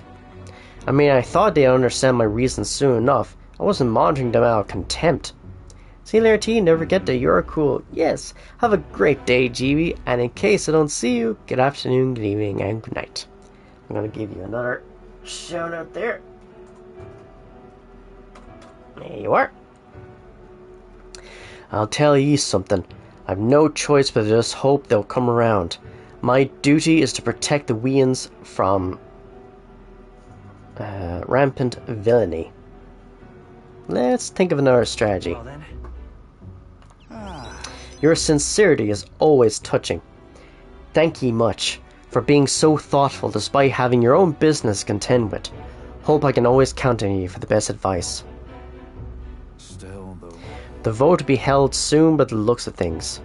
I mean, I thought they'd understand my reasons soon enough. I wasn't monitoring them out of contempt. See you later, T. Never forget that you're cool. Yes, have a great day, GB. And in case I don't see you, good afternoon, good evening, and good night. I'm gonna give you another shout out there. There you are. I'll tell you something. I've no choice but to just hope they'll come around. My duty is to protect the Weans from rampant villainy. Let's think of another strategy. Well then. Your sincerity is always touching. Thank ye much for being so thoughtful despite having your own business to contend with. Hope I can always count on you for the best advice. Still, though. The vote will be held soon by the looks of things.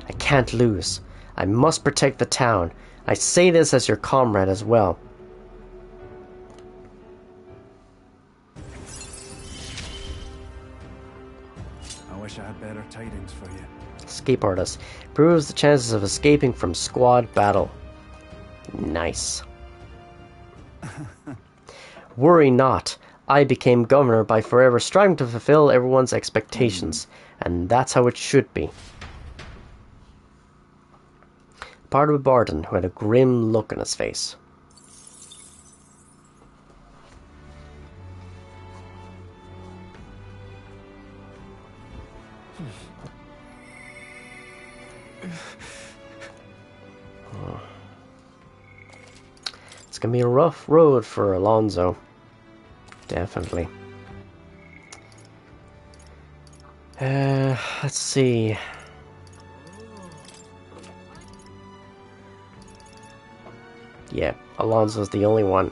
I can't lose. I must protect the town. I say this as your comrade as well. wish I had better tidings for you. Escape artist. Improves the chances of escaping from squad battle. Nice. Worry not. I became governor by forever striving to fulfill everyone's expectations. And that's how it should be. Part of a Barden who had a grim look on his face. It's gonna be a rough road for Alonso. Definitely. Let's see. Yeah, Alonso's the only one.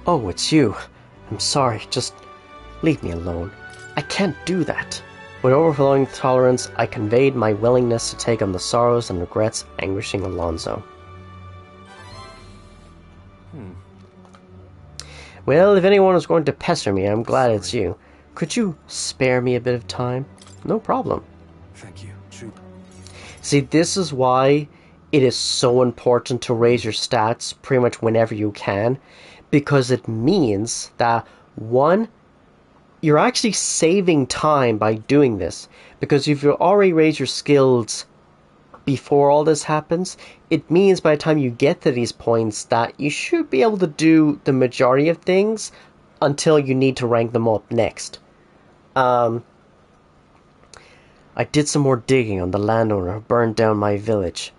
Oh, it's you. I'm sorry, just leave me alone. I can't do that. With overflowing tolerance, I conveyed my willingness to take on the sorrows and regrets anguishing Alonso. Well, if anyone was going to pester me, I'm glad it's you. Could you spare me a bit of time? No problem. Thank you. True. See, this is why it is so important to raise your stats pretty much whenever you can. Because it means that, one, you're actually saving time by doing this. Because if you already raise your skills before all this happens, it means by the time you get to these points that you should be able to do the majority of things until you need to rank them up next. I did some more digging on the landowner who burned down my village.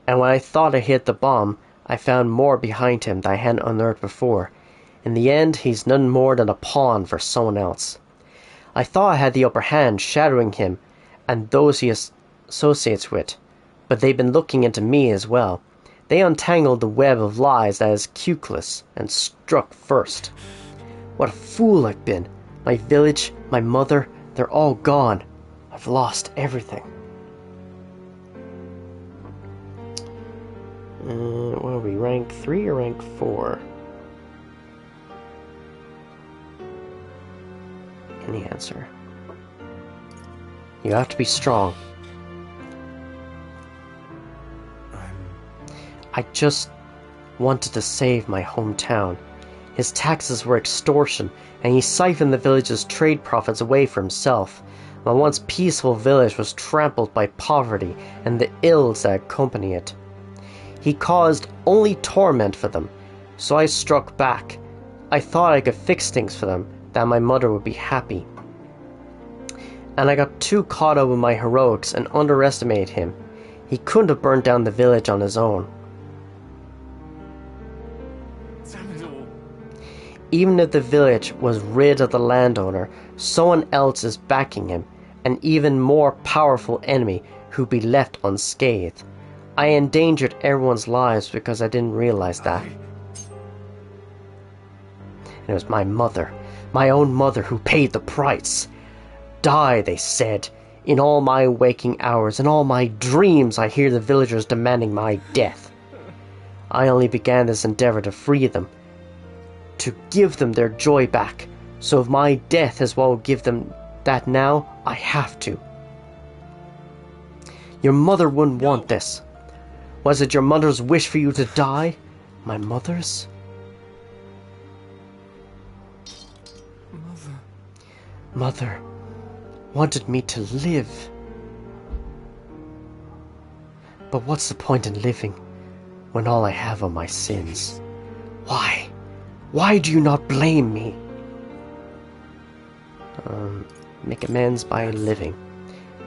And when I thought I hit the bomb, I found more behind him that I hadn't unearthed before. In the end, he's none more than a pawn for someone else. I thought I had the upper hand, shadowing him and those he associates with, but they've been looking into me as well. They untangled the web of lies that is Cuculus and struck first. What a fool I've been. My village, my mother, they're all gone. I've lost everything. What are we, rank 3 or rank 4? Any answer. You have to be strong. I just wanted to save my hometown. His taxes were extortion, and he siphoned the village's trade profits away for himself. My once peaceful village was trampled by poverty and the ills that accompany it. He caused only torment for them, so I struck back. I thought I could fix things for them, that my mother would be happy. And I got too caught up with my heroics and underestimated him. He couldn't have burned down the village on his own. Even if the village was rid of the landowner, someone else is backing him, an even more powerful enemy who'd be left unscathed. I endangered everyone's lives because I didn't realize that. And it was my mother, my own mother, who paid the price. Die, they said. In all my waking hours, in all my dreams, I hear the villagers demanding my death. I only began this endeavor to free them, to give them their joy back. So if my death is what will give them that now, I have to. Your mother wouldn't want this. Was it your mother's wish for you to die? My mother's? Mother wanted me to live. But what's the point in living when all I have are my sins? Why? Why do you not blame me? Make amends by living.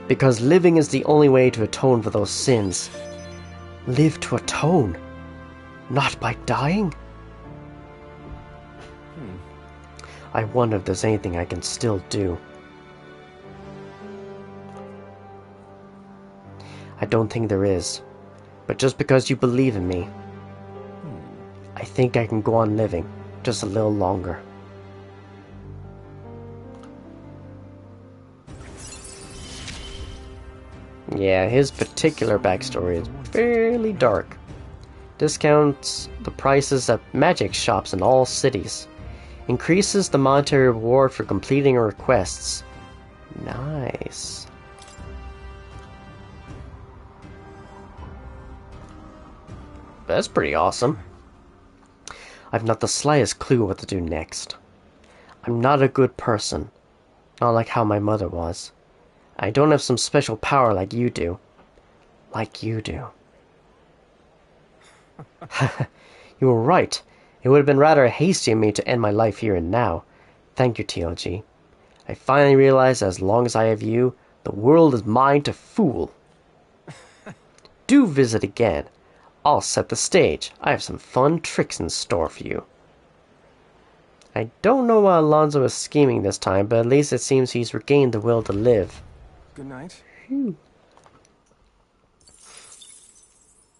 Because living is the only way to atone for those sins. Live to atone, not by dying? I wonder if there's anything I can still do. I don't think there is. But just because you believe in me, I think I can go on living, just a little longer. Yeah, his particular backstory is fairly dark. Discounts the prices at magic shops in all cities. Increases the monetary reward for completing requests. Nice. That's pretty awesome. I've not the slightest clue what to do next. I'm not a good person. Not like how my mother was. I don't have some special power like you do. Like you do. You were right. It would have been rather hasty of me to end my life here and now. Thank you, TLG. I finally realized as long as I have you, the world is mine to fool. Do visit again. I'll set the stage. I have some fun tricks in store for you. I don't know what Alonso is scheming this time, but at least it seems he's regained the will to live. Good night.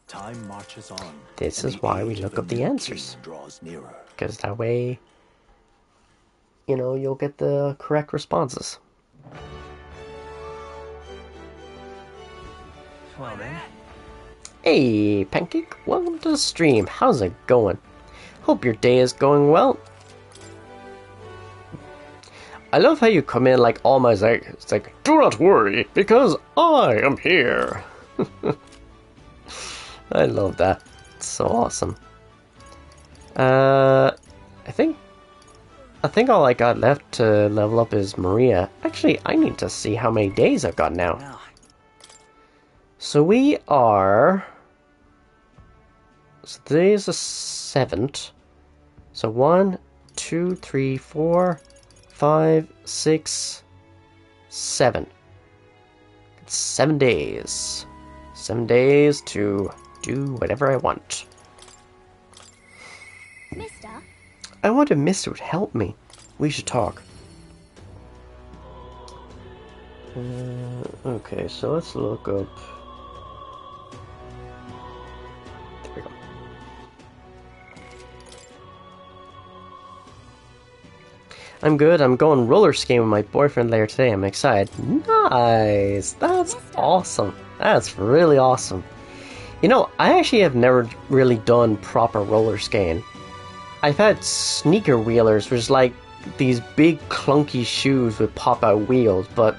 Time marches on. This and is why we age look of up a the new answers. king draws nearer. Because that way, you know, you'll get the correct responses. Well then. Hey, Pancake, welcome to the stream. How's it going? Hope your day is going well. I love how you come in like all my it's like, do not worry, because I am here. I love that. It's so awesome. I think all I got left to level up is Maria. Actually, I need to see how many days I've got now. Now. So we are... So today is the 7th. So 1, 2, 3, 4, 5, 6, 7. It's 7 days. 7 days to do whatever I want. Mister? I wonder if Mister would help me. We should talk. Okay, so let's look up... There we go. I'm good. I'm going roller skating with my boyfriend later today. I'm excited. Nice! That's awesome. That's really awesome. You know, I actually have never really done proper roller skating. I've had sneaker wheelers, which is like these big clunky shoes with pop-out wheels, but,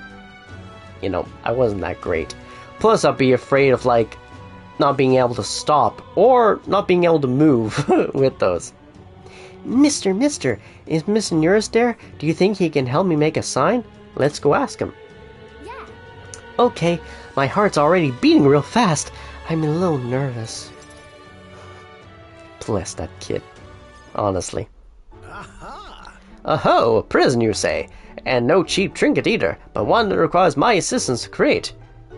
you know, I wasn't that great. Plus, I'd be afraid of, like, not being able to stop, or not being able to move with those. Mister, is Mr. Neuris there? Do you think he can help me make a sign? Let's go ask him. Yeah. Okay, my heart's already beating real fast. I'm a little nervous. Bless that kid. Honestly. Aho, a prison you say, and no cheap trinket either, but one that requires my assistance to create.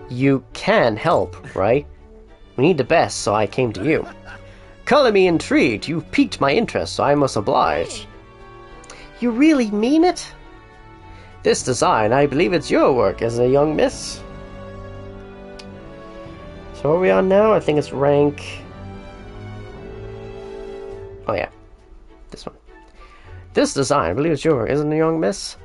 You can help, right? We need the best, so I came to you. Color me intrigued. You've piqued my interest, so I must oblige. You really mean it? This design, I believe it's your work as a young miss. So what are we on now? I think it's rank... Oh yeah, this one. This design, I believe it's your work, isn't it, young miss?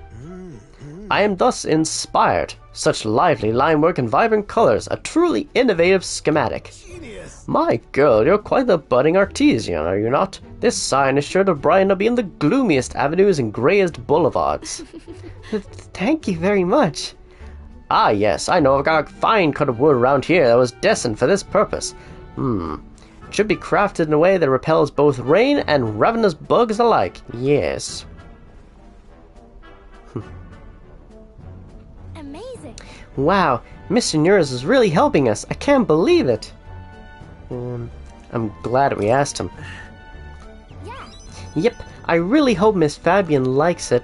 I am thus inspired. Such lively line work and vibrant colors, a truly innovative schematic. Genius. My girl, you're quite the budding artisan, are you not? This sign is sure to brighten up even the gloomiest avenues and greyest boulevards. Thank you very much. Ah yes, I know, I've got a fine cut of wood around here that was destined for this purpose. It should be crafted in a way that repels both rain and ravenous bugs alike. Yes. Amazing. Wow, Mr. Neuris is really helping us. I can't believe it. I'm glad we asked him. Yeah. Yep, I really hope Miss Fabian likes it.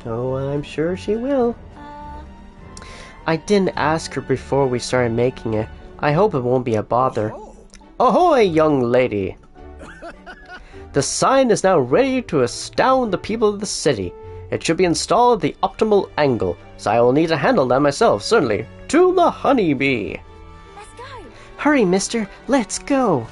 Oh, I'm sure she will. I didn't ask her before we started making it. I hope it won't be a bother. Ahoy, young lady! The sign is now ready to astound the people of the city. It should be installed at the optimal angle, so I will need to handle that myself, certainly. To the honeybee! Let's go. Hurry, mister, let's go!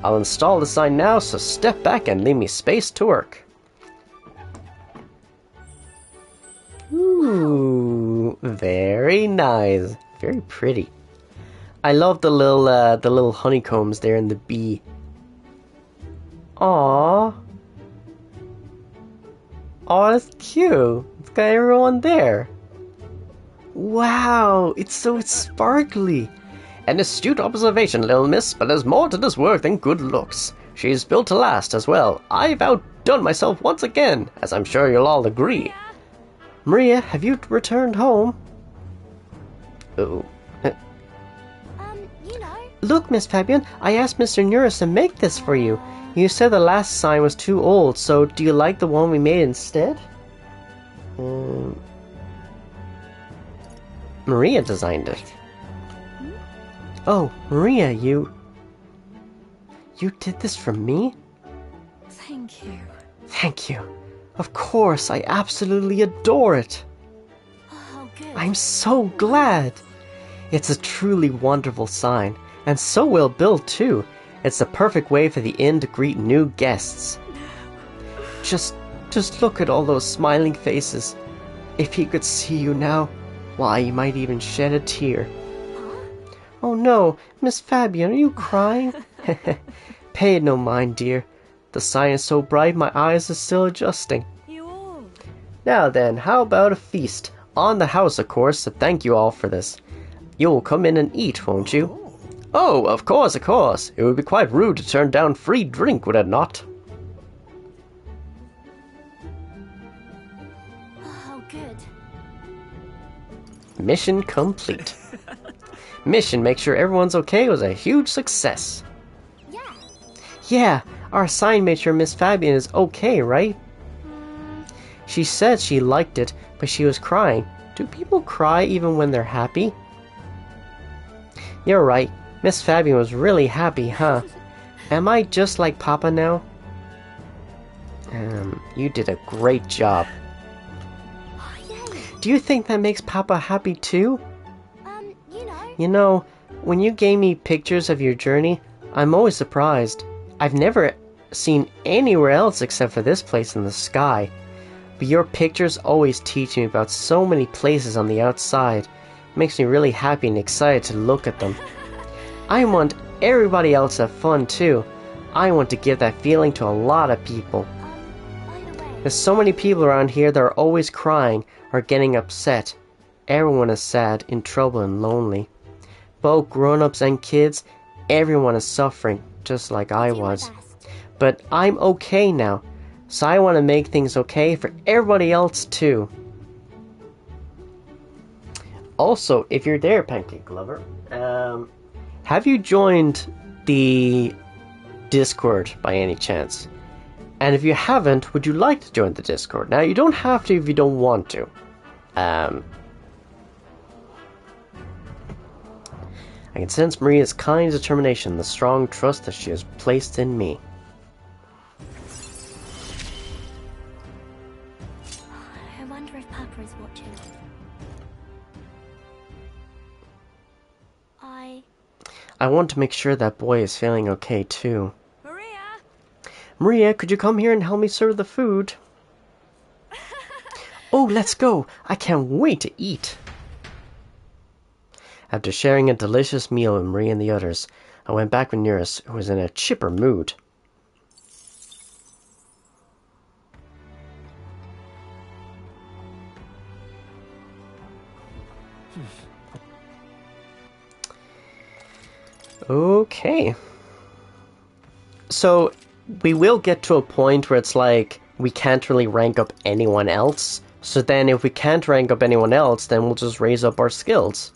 I'll install the sign now, so step back and leave me space to work. Ooh, very nice. Very pretty. I love the little honeycombs there in the bee. Aww. Aw, that's cute. It's got everyone there. Wow, it's so sparkly. An astute observation, little miss, but there's more to this work than good looks. She's built to last as well. I've outdone myself once again, as I'm sure you'll all agree. Maria, have you returned home? Oh. You know. Look, Miss Fabian, I asked Mr. Neuris to make this for you. You said the last sign was too old, so do you like the one we made instead? Maria designed it. Oh, Maria, you did this for me? Thank you. Thank you. Of course, I absolutely adore it. Oh, good. I'm so glad. It's a truly wonderful sign, and so well built too. It's the perfect way for the inn to greet new guests. Just look at all those smiling faces. If he could see you now, why, he might even shed a tear. Oh no, Miss Fabian, are you crying? Pay it no mind, dear. The sign is so bright my eyes are still adjusting. You all. Now then, how about a feast? On the house, of course, so thank you all for this. You'll come in and eat, won't you? Oh, of course, of course. It would be quite rude to turn down free drink, would it not? Oh, good. Mission complete. Mission make sure everyone's okay was a huge success. Yeah. Yeah, our sign made sure Miss Fabian is okay, right? She said she liked it, but she was crying. Do people cry even when they're happy? You're right. Miss Fabian was really happy, huh? Am I just like Papa now? You did a great job. Oh, yay. Do you think that makes Papa happy too? You know. You know, when you gave me pictures of your journey, I'm always surprised. I've never seen anywhere else except for this place in the sky. But your pictures always teach me about so many places on the outside. It makes me really happy and excited to look at them. I want everybody else to have fun too. I want to give that feeling to a lot of people. By the way. There's so many people around here that are always crying or getting upset. Everyone is sad, in trouble and lonely. Both grown-ups and kids, everyone is suffering, just like I Do my was. best. But I'm okay now, so I want to make things okay for everybody else too. Also, if you're there, Pancake Lover, have you joined the Discord by any chance? And if you haven't, would you like to join the Discord? Now, you don't have to if you don't want to. I can sense Maria's kind determination, the strong trust that she has placed in me. I wonder if Papa is watching. I want to make sure that boy is feeling okay too. Maria! Maria, could you come here and help me serve the food? Oh, let's go! I can't wait to eat! After sharing a delicious meal with Maria and the others, I went back with Neuris, who was in a chipper mood. Okay. So, we will get to a point where it's like, we can't really rank up anyone else. So then if we can't rank up anyone else, then we'll just raise up our skills.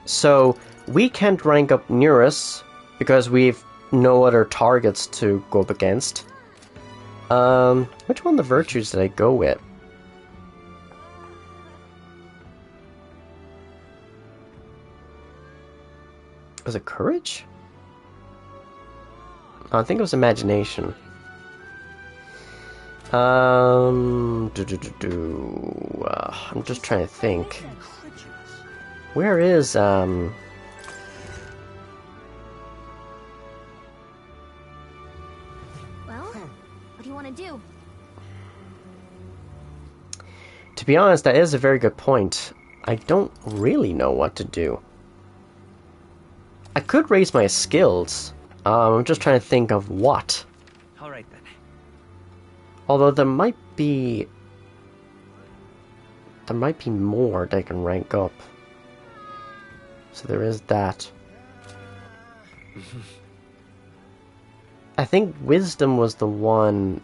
So, we can't rank up Neuris, because we've no other targets to go up against. Which one of the virtues did I go with? Was it courage? Oh, I think it was imagination. I'm just trying to think. Where is To be honest, that is a very good point. I don't really know what to do. I could raise my skills. I'm just trying to think of what. Alright then. Although there might be more that I can rank up. So there is that. I think wisdom was the one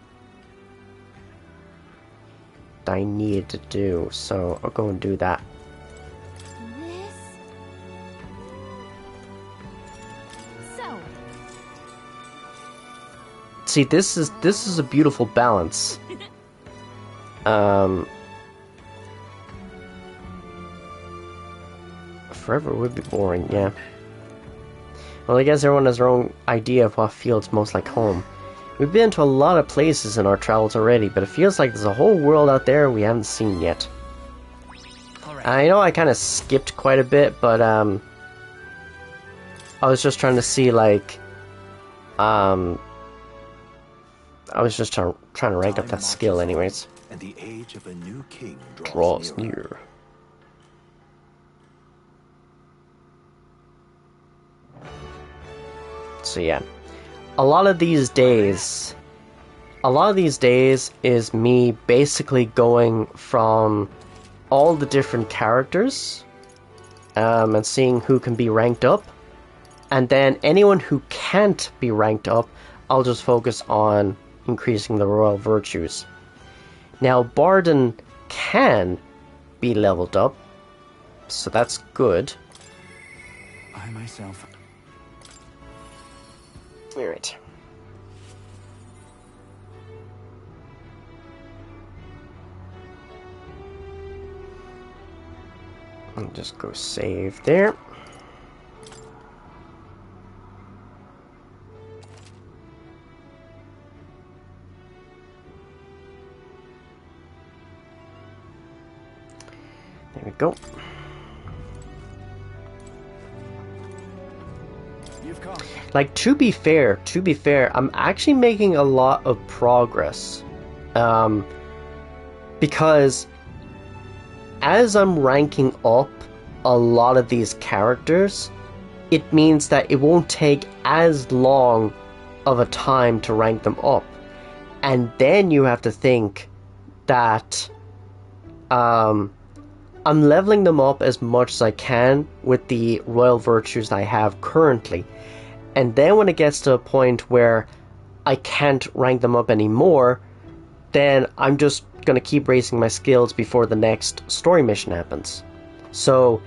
that I needed to do, so I'll go and do that. This. So. See, this is a beautiful balance. Forever would be boring, yeah. Well, I guess everyone has their own idea of what feels most like home. We've been to a lot of places in our travels already, but it feels like there's a whole world out there we haven't seen yet. Alright. I know I kind of skipped quite a bit, but I was just trying to see, like, I was just trying to rank up that skill anyways. And the age of a new king Draws near. So yeah, a lot of these days is me basically going from all the different characters and seeing who can be ranked up, and then anyone who can't be ranked up, I'll just focus on increasing the royal virtues. Now, Barden can be leveled up, so that's good. I myself. Alright. I'll just go save there. There we go. You've come. Like, to be fair, I'm actually making a lot of progress. Because as I'm ranking up a lot of these characters, it means that it won't take as long of a time to rank them up. And then you have to think that I'm leveling them up as much as I can with the royal virtues I have currently. And then when it gets to a point where I can't rank them up anymore, then I'm just going to keep raising my skills before the next story mission happens. So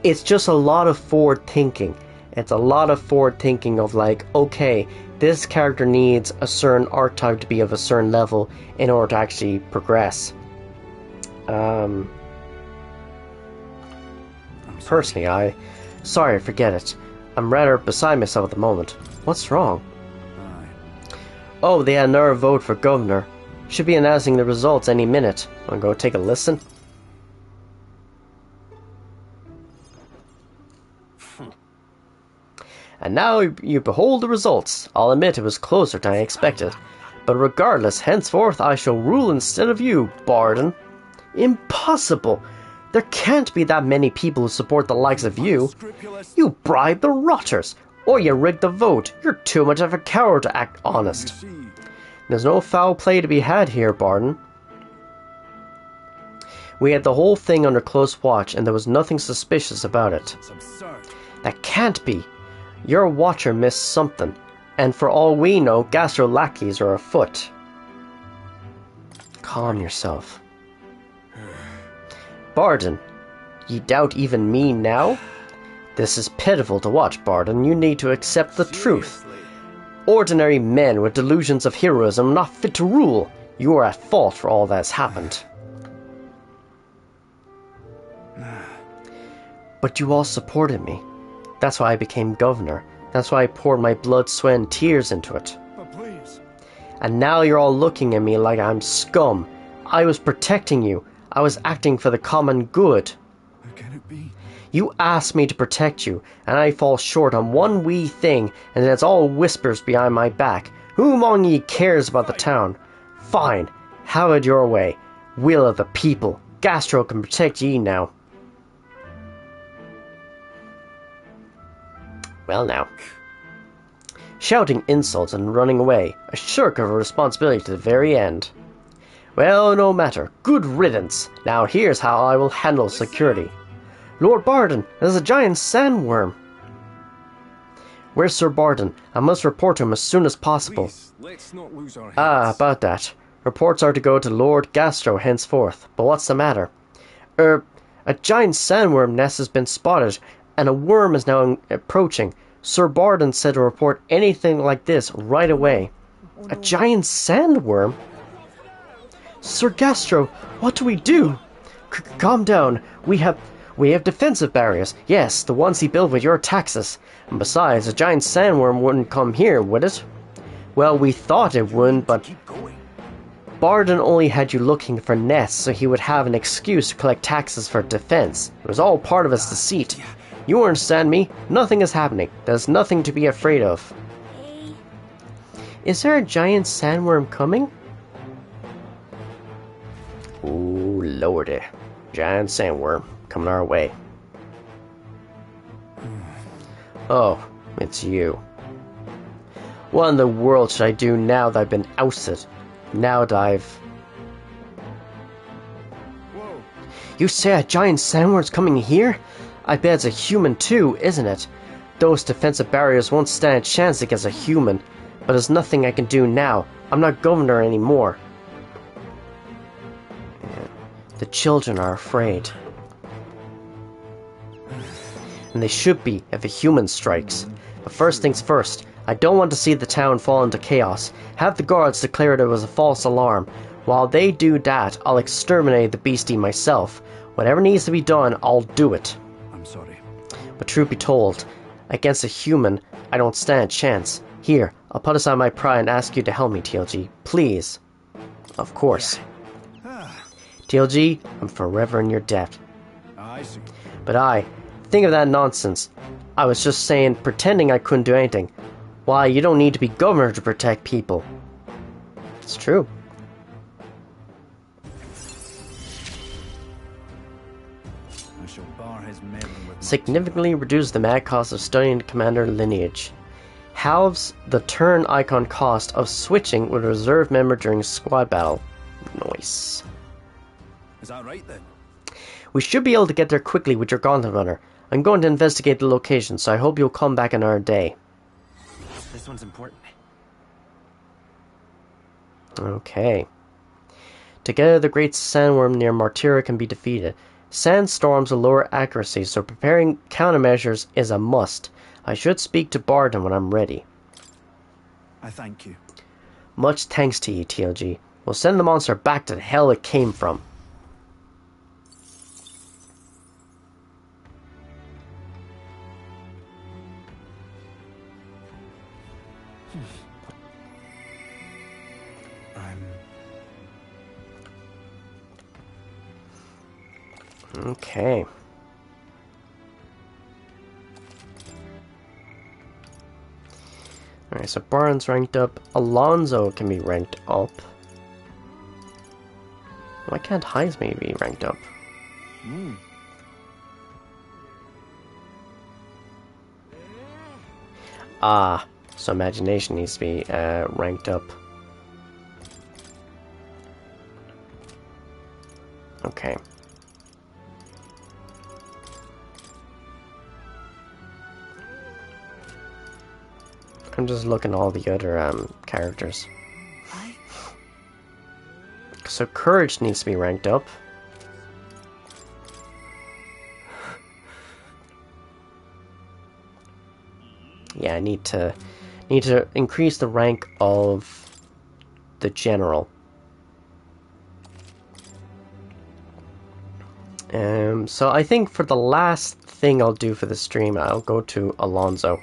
it's just a lot of forward thinking. It's a lot of forward thinking of like, okay, this character needs a certain archetype to be of a certain level in order to actually progress. Personally, sorry, forget it. I'm rather beside myself at the moment. What's wrong? Aye. Oh, they had another vote for governor. Should be announcing the results any minute. Wanna go take a listen? And now you behold the results. I'll admit it was closer than I expected. But regardless, henceforth I shall rule instead of you, Barden. Impossible! There can't be that many people who support the likes of you. You bribed the rotters, or you rigged the vote. You're too much of a coward to act honest. There's no foul play to be had here, Barden. We had the whole thing under close watch, and there was nothing suspicious about it. It's absurd. That can't be. Your watcher missed something, and for all we know, Gastro lackeys are afoot. Calm yourself. Barden, ye doubt even me now? This is pitiful to watch, Barden. You need to accept the truth. Ordinary men with delusions of heroism not fit to rule. You are at fault for all that has happened. But you all supported me. That's why I became governor. That's why I poured my blood, sweat, and tears into it. But please. And now you're all looking at me like I'm scum. I was protecting you. I was acting for the common good. How can it be? You asked me to protect you, and I fall short on one wee thing, and it's all whispers behind my back. Who among ye cares about the town? Fine, have it your way. Will of the people. Gastro can protect ye now. Well now. Shouting insults and running away, a shirk of a responsibility to the very end. Well, no matter. Good riddance. Now here's how I will handle security. Lord Barden, there's a giant sandworm. Where's Sir Barden? I must report to him as soon as possible. Please, let's not lose our heads. Ah, about that. Reports are to go to Lord Gastro henceforth. But what's the matter? A giant sandworm nest has been spotted, and a worm is now approaching. Sir Barden said to report anything like this right away. A giant sandworm? Sir Gastro, what do we do? Calm down. We have defensive barriers. Yes, the ones he built with your taxes. And besides, a giant sandworm wouldn't come here, would it? Well, we thought it wouldn't, but Keep going. Barden only had you looking for nests so he would have an excuse to collect taxes for defense. It was all part of his deceit. You understand me? Nothing is happening. There's nothing to be afraid of. Is there a giant sandworm coming? Ooh, lordy. Giant sandworm coming our way. Oh, it's you. What in the world should I do now that I've been ousted? Now that I've... Whoa. You say a giant sandworm's coming here? I bet it's a human too, isn't it? Those defensive barriers won't stand a chance against a human. But there's nothing I can do now. I'm not governor anymore. Yeah. The children are afraid. And they should be if a human strikes. But first things first, I don't want to see the town fall into chaos. Have the guards declare it was a false alarm. While they do that, I'll exterminate the beastie myself. Whatever needs to be done, I'll do it. I'm sorry. But truth be told, against a human, I don't stand a chance. Here, I'll put aside my pride and ask you to help me, TLG. Please. Of course. TLG, I'm forever in your debt. I see. But think of that nonsense. I was just saying, pretending I couldn't do anything. Why, you don't need to be governor to protect people. It's true. I shall bar his meddling with my Significantly reduce the mad cost of studying the commander lineage. Halves the turn icon cost of switching with a reserve member during squad battle. Nice. Is that right then? We should be able to get there quickly with your gauntlet runner. I'm going to investigate the location, so I hope you'll come back another day. This one's important. Okay. Together, the great sandworm near Martyra can be defeated. Sandstorms will lower accuracy, so preparing countermeasures is a must. I should speak to Barden when I'm ready. I thank you. Much thanks to you, TLG. We'll send the monster back to the hell it came from. Okay. Alright, so Barnes ranked up. Alonso can be ranked up. Why can't Heisme be ranked up? Ah, so Imagination needs to be ranked up. Okay. I'm just looking at all the other characters. So Courage needs to be ranked up. Yeah, I need to increase the rank of the general. So I think for the last thing I'll do for the stream, I'll go to Alonso.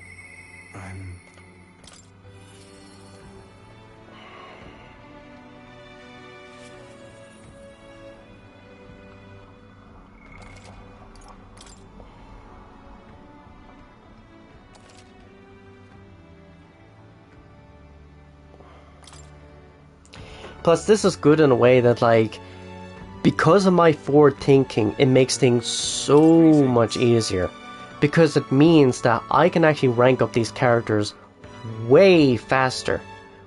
Plus, this is good in a way that, like, Because of my forward thinking, it makes things so much easier. Because it means that I can actually rank up these characters way faster.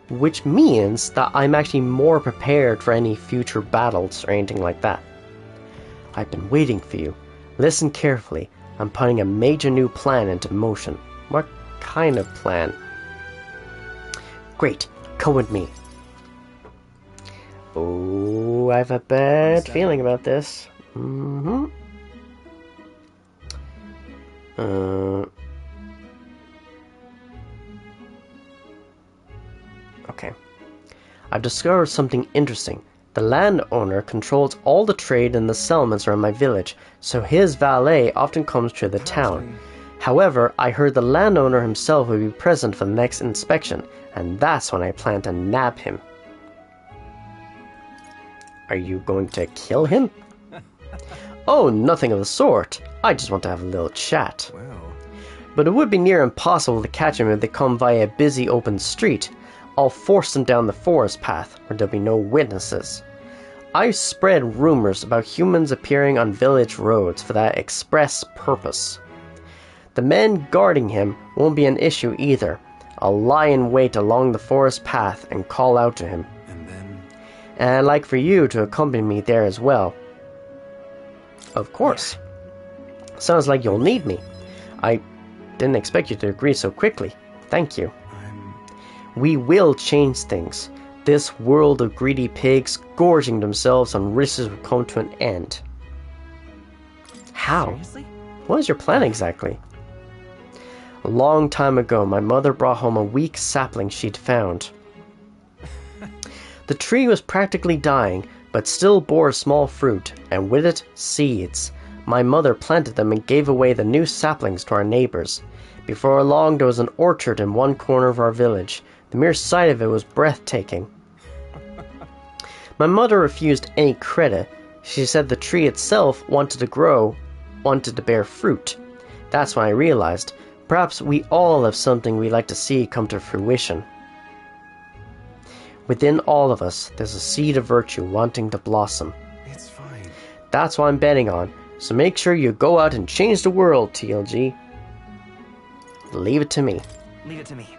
Which means that I'm actually more prepared for any future battles or anything like that. I've been waiting for you. Listen carefully. I'm putting a major new plan into motion. What kind of plan? Great, come with me. Oh, I have a bad feeling about this. Okay. I've discovered something interesting. The landowner controls all the trade in the settlements around my village, so his valet often comes to the town. However, I heard the landowner himself will be present for the next inspection, and that's when I plan to nab him. Are you going to kill him? Oh, nothing of the sort. I just want to have a little chat. But it would be near impossible to catch him if they come via a busy open street. I'll force them down the forest path, where there'll be no witnesses. I spread rumors about humans appearing on village roads for that express purpose. The men guarding him won't be an issue either. I'll lie in wait along the forest path and call out to him. And I'd like for you to accompany me there as well. Of course. Sounds like you'll need me. I didn't expect you to agree so quickly. Thank you. We will change things. This world of greedy pigs gorging themselves on riches will come to an end. How? Seriously? What is your plan exactly? A long time ago, my mother brought home a weak sapling she'd found. The tree was practically dying, but still bore small fruit, and with it, seeds. My mother planted them and gave away the new saplings to our neighbors. Before long, there was an orchard in one corner of our village. The mere sight of it was breathtaking. My mother refused any credit. She said the tree itself wanted to bear fruit. That's when I realized, perhaps we all have something we'd like to see come to fruition. Within all of us, there's a seed of virtue wanting to blossom. It's fine. That's what I'm betting on, so make sure you go out and change the world, TLG. Leave it to me. Leave it to me.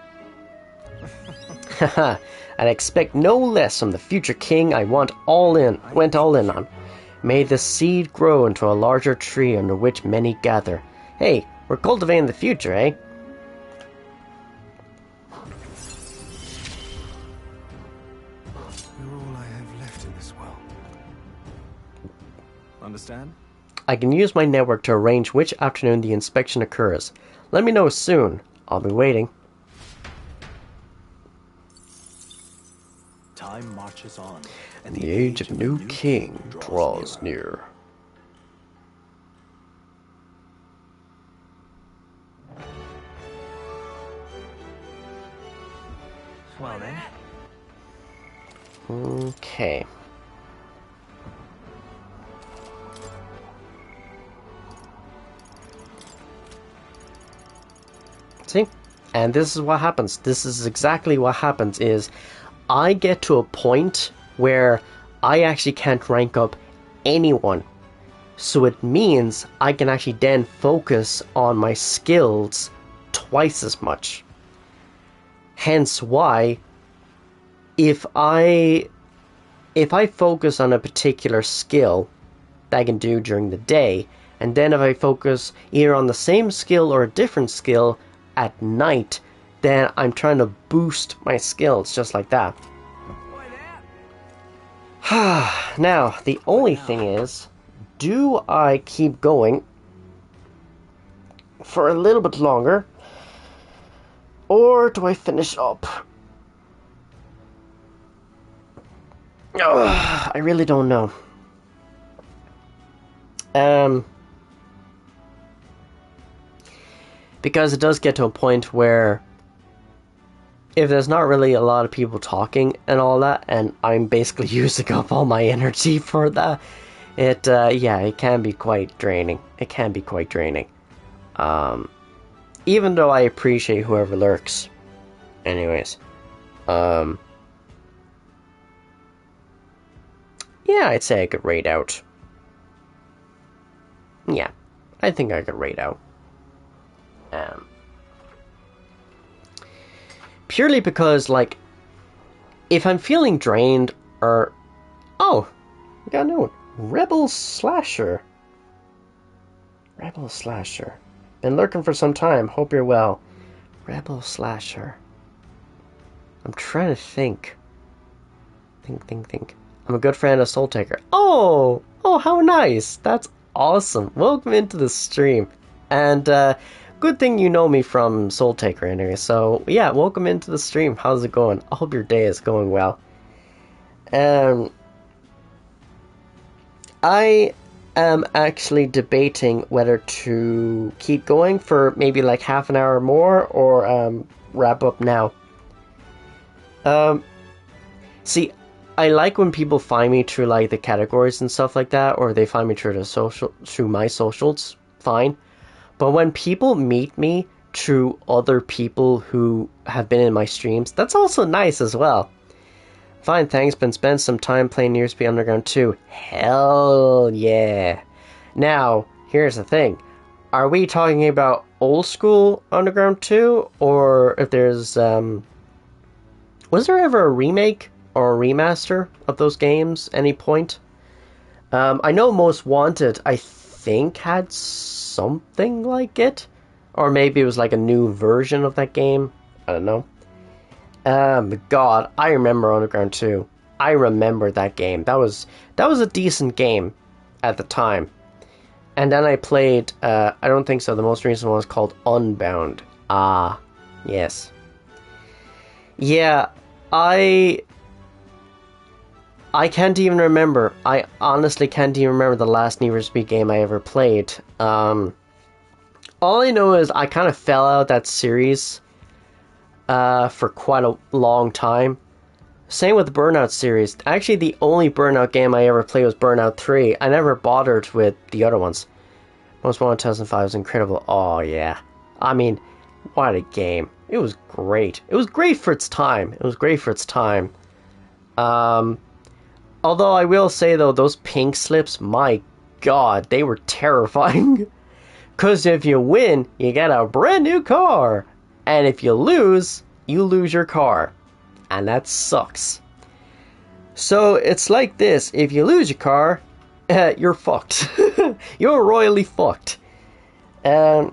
Haha, I'd expect no less from the future king I went all in on. May the seed grow into a larger tree under which many gather. Hey, we're cultivating the future, eh? You're all I have left in this world. Understand? I can use my network to arrange which afternoon the inspection occurs. Let me know soon. I'll be waiting. Time marches on, and The age of new king draws near. Well then. Okay. See? And this is what happens. This is exactly what happens is I get to a point where I actually can't rank up anyone. So it means I can actually then focus on my skills twice as much. Hence why if I focus on a particular skill that I can do during the day, and then if I focus either on the same skill or a different skill at night, then I'm trying to boost my skills just like that. Now, the only thing is, do I keep going for a little bit longer, or do I finish up? I really don't know. Because it does get to a point where if there's not really a lot of people talking and all that, and I'm basically using up all my energy for that, it can be quite draining. It can be quite draining. Even though I appreciate whoever lurks. Anyways. Yeah, I'd say I could rate out. Yeah, I think I could rate out. Purely because, like, if I'm feeling drained or... Oh, we got a new one. Rebel Slasher. Rebel Slasher. Been lurking for some time. Hope you're well. Rebel Slasher. I'm trying to think. Think. I'm a good friend of Soul Taker. Oh, how nice. That's awesome. Welcome into the stream. And, good thing you know me from Soul Taker anyway. So, yeah, welcome into the stream. How's it going? I hope your day is going well. I am actually debating whether to keep going for maybe like half an hour more or wrap up now. See, I like when people find me through like the categories and stuff like that, or they find me through my socials, fine. But when people meet me through other people who have been in my streams, that's also nice as well. Fine, thanks. Been spent some time playing Near Speed Underground 2. Hell yeah. Now, here's the thing. Are we talking about old school Underground 2? Or if there's, was there ever a remake or a remaster of those games? Any point? I know Most Wanted, I think, had something like it. Or maybe it was like a new version of that game. I don't know. God, I remember Underground 2. I remember that game. That was a decent game at the time. And then I played, I don't think so, the most recent one was called Unbound. Ah, yes. Yeah, I can't even remember. I honestly can't even remember the last Need for Speed game I ever played. All I know is I kind of fell out of that series for quite a long time. Same with the Burnout series. Actually, the only Burnout game I ever played was Burnout 3. I never bothered with the other ones. Most Wanted 2005 was incredible. Oh, yeah. I mean, what a game. It was great. It was great for its time. Although I will say, though, those pink slips, my God, they were terrifying. Because if you win, you get a brand new car. And if you lose your car. And that sucks. So it's like this. If you lose your car, you're fucked. You're royally fucked. I'll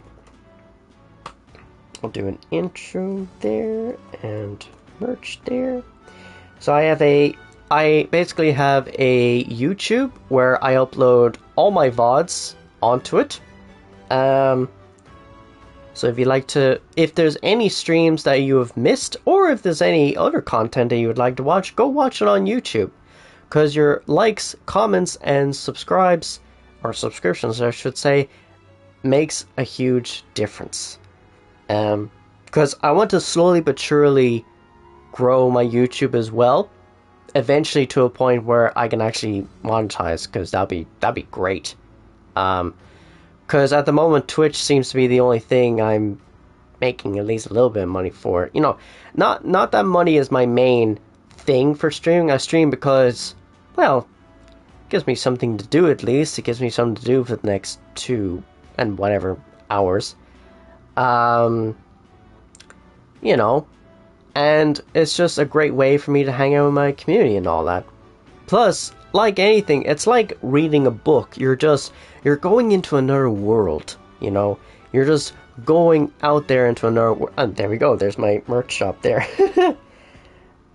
do an intro there and merch there. So I basically have a YouTube where I upload all my VODs onto it. So if there's any streams that you have missed, or if there's any other content that you would like to watch, go watch it on YouTube. Because your likes, comments, and subscribes, or subscriptions I should say, makes a huge difference. Because I want to slowly but surely grow my YouTube as well. Eventually to a point where I can actually monetize, because that'd be great. Because at the moment, Twitch seems to be the only thing I'm making at least a little bit of money for. You know, not that money is my main thing for streaming. I stream because, well, it gives me something to do at least. It gives me something to do for the next 2 and whatever hours. You know, and it's just a great way for me to hang out with my community and all that. Plus, like anything, it's like reading a book. You're going into another world, you know? You're just going out there into another world. There we go, there's my merch shop there.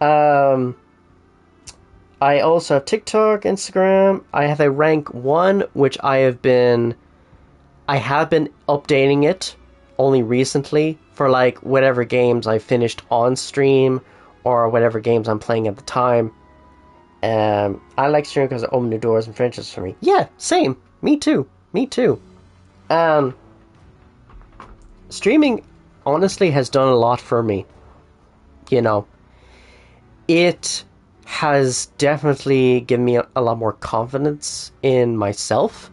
I also have TikTok, Instagram. I have a rank 1, which I have been updating it only recently for like whatever games I finished on stream or whatever games I'm playing at the time. I like streaming because it opened new doors and friendships for me. Yeah, same. Me too. Streaming honestly has done a lot for me. You know, it has definitely given me a lot more confidence in myself.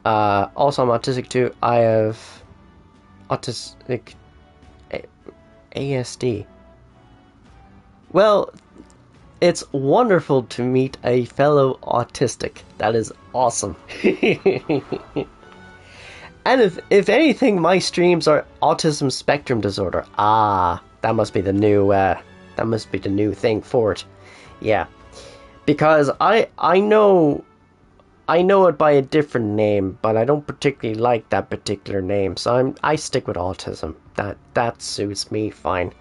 Also, I'm autistic too. I have autistic ASD. Well, it's wonderful to meet a fellow autistic. That is awesome. And if anything, my streams are autism spectrum disorder. Ah, that must be the new thing for it. Yeah, because I know it by a different name, but I don't particularly like that particular name, so I stick with autism. That suits me fine.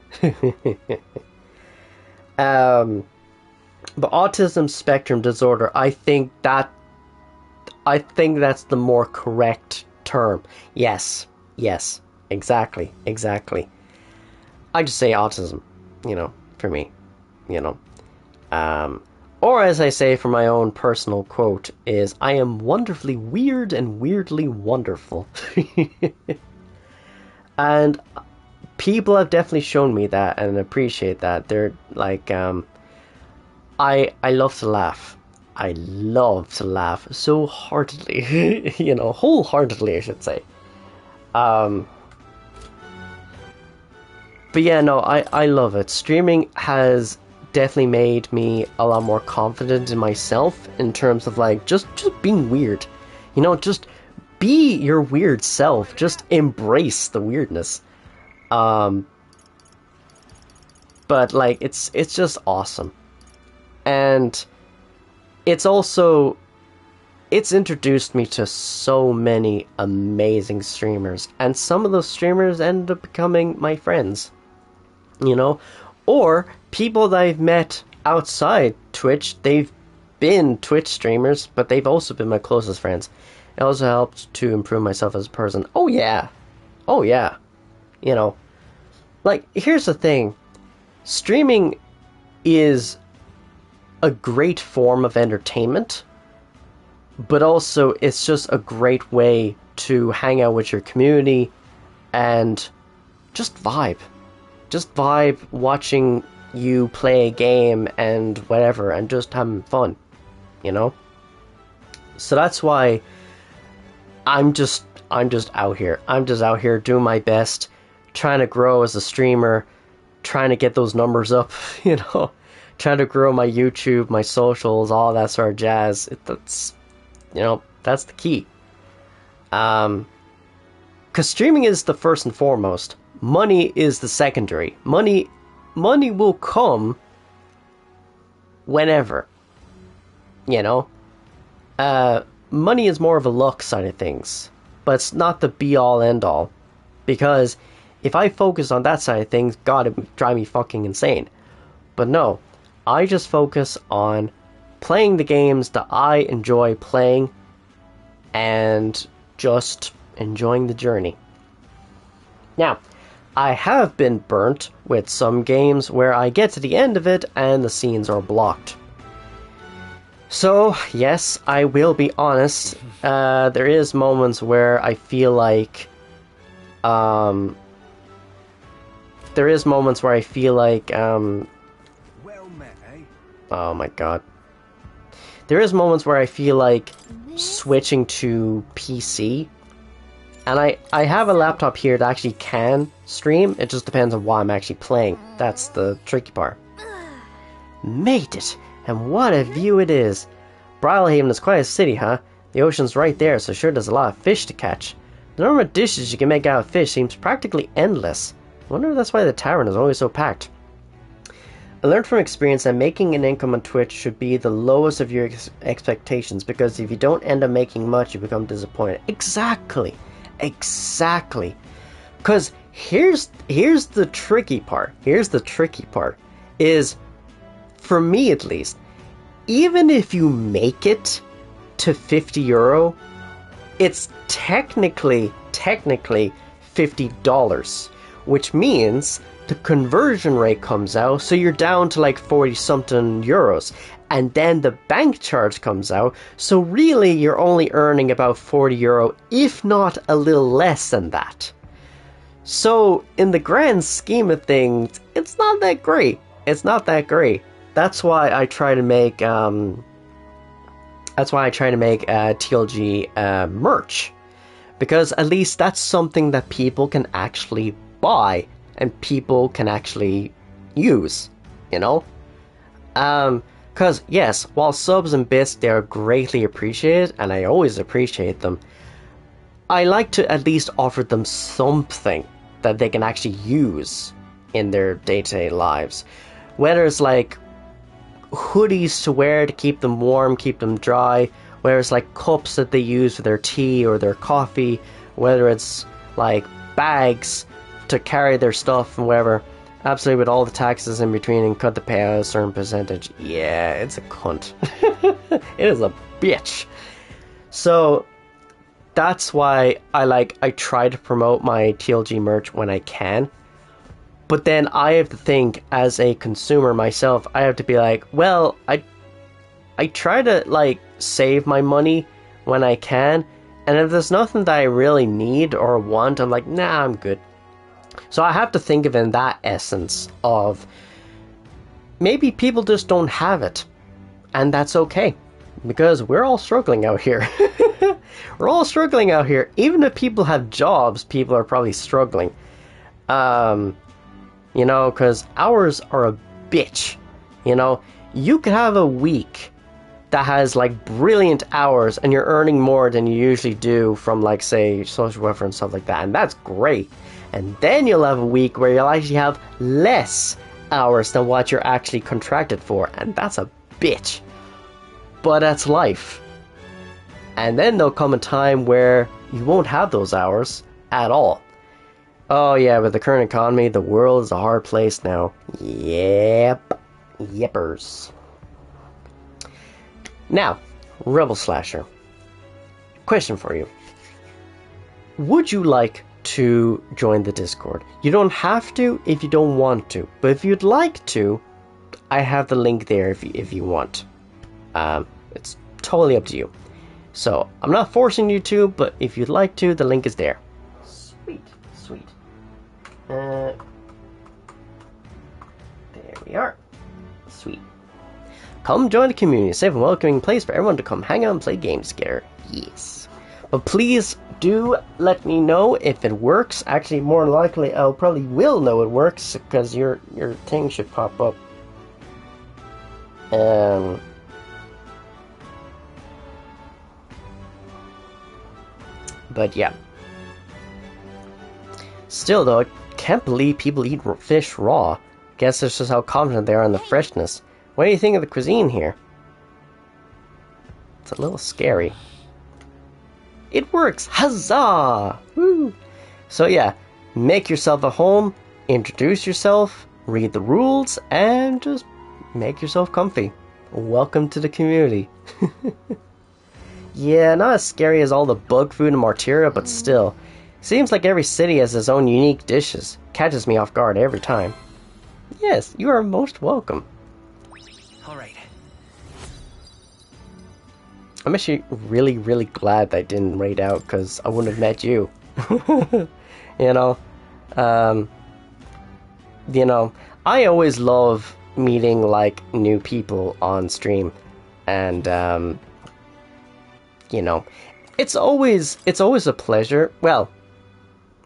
But autism spectrum disorder, I think that's the more correct term. Yes, exactly. I just say autism, for me, or as I say for my own personal quote is, I am wonderfully weird and weirdly wonderful. And people have definitely shown me that and appreciate that. They're like, I love to laugh. I love to laugh so heartedly, wholeheartedly, I should say. But yeah, no, I love it. Streaming has definitely made me a lot more confident in myself in terms of like just being weird. Just be your weird self. Just embrace the weirdness. But like it's just awesome. And it's introduced me to so many amazing streamers, and some of those streamers ended up becoming my friends, or people that I've met outside Twitch. They've been Twitch streamers, but they've also been my closest friends. It also helped to improve myself as a person. Oh yeah, like here's the thing, streaming is a great form of entertainment, but also it's just a great way to hang out with your community and just vibe watching you play a game and whatever, and just having fun, so that's why I'm just out here doing my best, trying to grow as a streamer, trying to get those numbers up, trying to grow my YouTube, my socials, all that sort of jazz. That's the key. Because streaming is the first and foremost. Money is the secondary. Money will come whenever. Money is more of a luck side of things, but it's not the be-all, end-all. Because if I focus on that side of things, God, it would drive me fucking insane. But no, I just focus on playing the games that I enjoy playing and just enjoying the journey. Now, I have been burnt with some games where I get to the end of it and the scenes are blocked. So, yes, I will be honest, there is moments where I feel like, oh my god. There is moments where I feel like switching to PC, and I have a laptop here that actually can stream. It just depends on what I'm actually playing. That's the tricky part. Made it! And what a view it is! Bridlehaven is quite a city, huh? The ocean's right there, so sure there's a lot of fish to catch. The number of dishes you can make out of fish seems practically endless. I wonder if that's why the tavern is always so packed. I learned from experience that making an income on Twitch should be the lowest of your expectations, because if you don't end up making much, you become disappointed. Exactly. Because here's the tricky part. Is, for me at least, even if you make it to €50, it's technically $50, which means the conversion rate comes out, so you're down to like 40 something euros, and then the bank charge comes out, so really you're only earning about €40, if not a little less than that. So in the grand scheme of things, it's not that great. That's why I try to make TLG merch, because at least that's something that people can actually buy and people can actually use, Because, yes, while subs and bits, they are greatly appreciated, and I always appreciate them, I like to at least offer them something that they can actually use in their day-to-day lives. Whether it's like hoodies to wear to keep them warm, keep them dry, whether it's like cups that they use for their tea or their coffee, whether it's like bags to carry their stuff and whatever. Absolutely, with all the taxes in between and cut the pay out a certain percentage. Yeah, it's a cunt. It is a bitch. So that's why I try to promote my TLG merch when I can. But then I have to think, as a consumer myself, I have to be like, well, I try to like save my money when I can, and if there's nothing that I really need or want, I'm like, nah, I'm good. So I have to think of it in that essence of maybe people just don't have it, and that's okay, because we're all struggling out here. We're all struggling out here. Even if people have jobs, people are probably struggling. You know, because hours are a bitch. You know, you could have a week that has like brilliant hours and you're earning more than you usually do from like, say, social welfare and stuff like that, and that's great. And then you'll have a week where you'll actually have less hours than what you're actually contracted for, and that's a bitch. But that's life. And then there'll come a time where you won't have those hours at all. Oh yeah, with the current economy, the world is a hard place now. Yep. Yippers. Now, Rebel Slasher. Question for you. Would you like to join the Discord? You don't have to if you don't want to, but if you'd like to, I have the link there if you want. It's totally up to you. So, I'm not forcing you to, but if you'd like to, the link is there. Sweet, sweet. There we are. Sweet. Come join the community, a safe and welcoming place for everyone to come hang out and play games together. Yes. But please do let me know if it works. Actually, more than likely, I'll probably will know it works, because your thing should pop up. But yeah. Still though, I can't believe people eat fish raw. Guess that's just how confident they are in the freshness. What do you think of the cuisine here? It's a little scary. It works! Huzzah! Woo! So yeah, make yourself at home, introduce yourself, read the rules, and just make yourself comfy. Welcome to the community. Yeah, not as scary as all the bug food in Martyria, but still. Seems like every city has its own unique dishes. Catches me off guard every time. Yes, you are most welcome. Alright. I'm actually really, really glad that I didn't raid out, because I wouldn't have met you. You know? I always love meeting, like, new people on stream. And, it's always a pleasure. Well,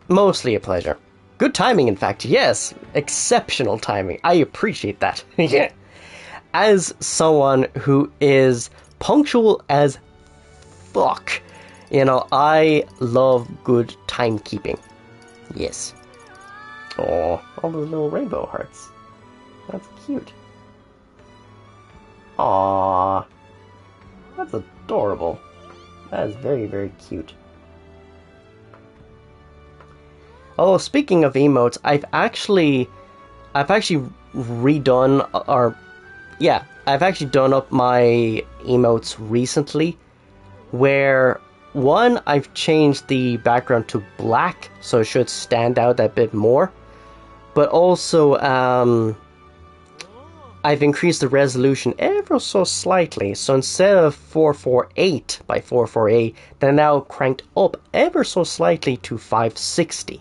mostly a pleasure. Good timing, in fact. Yes, exceptional timing. I appreciate that. Yeah. As someone who is punctual as fuck, I love good timekeeping. Yes. Oh, all those little rainbow hearts. That's cute. Aww. That's adorable. That is very, very cute. Oh, speaking of emotes, I've actually redone, I've actually done up my emotes recently, where, one, I've changed the background to black, so it should stand out a bit more, but also, I've increased the resolution ever so slightly, so instead of 448 by 448, they're now cranked up ever so slightly to 560.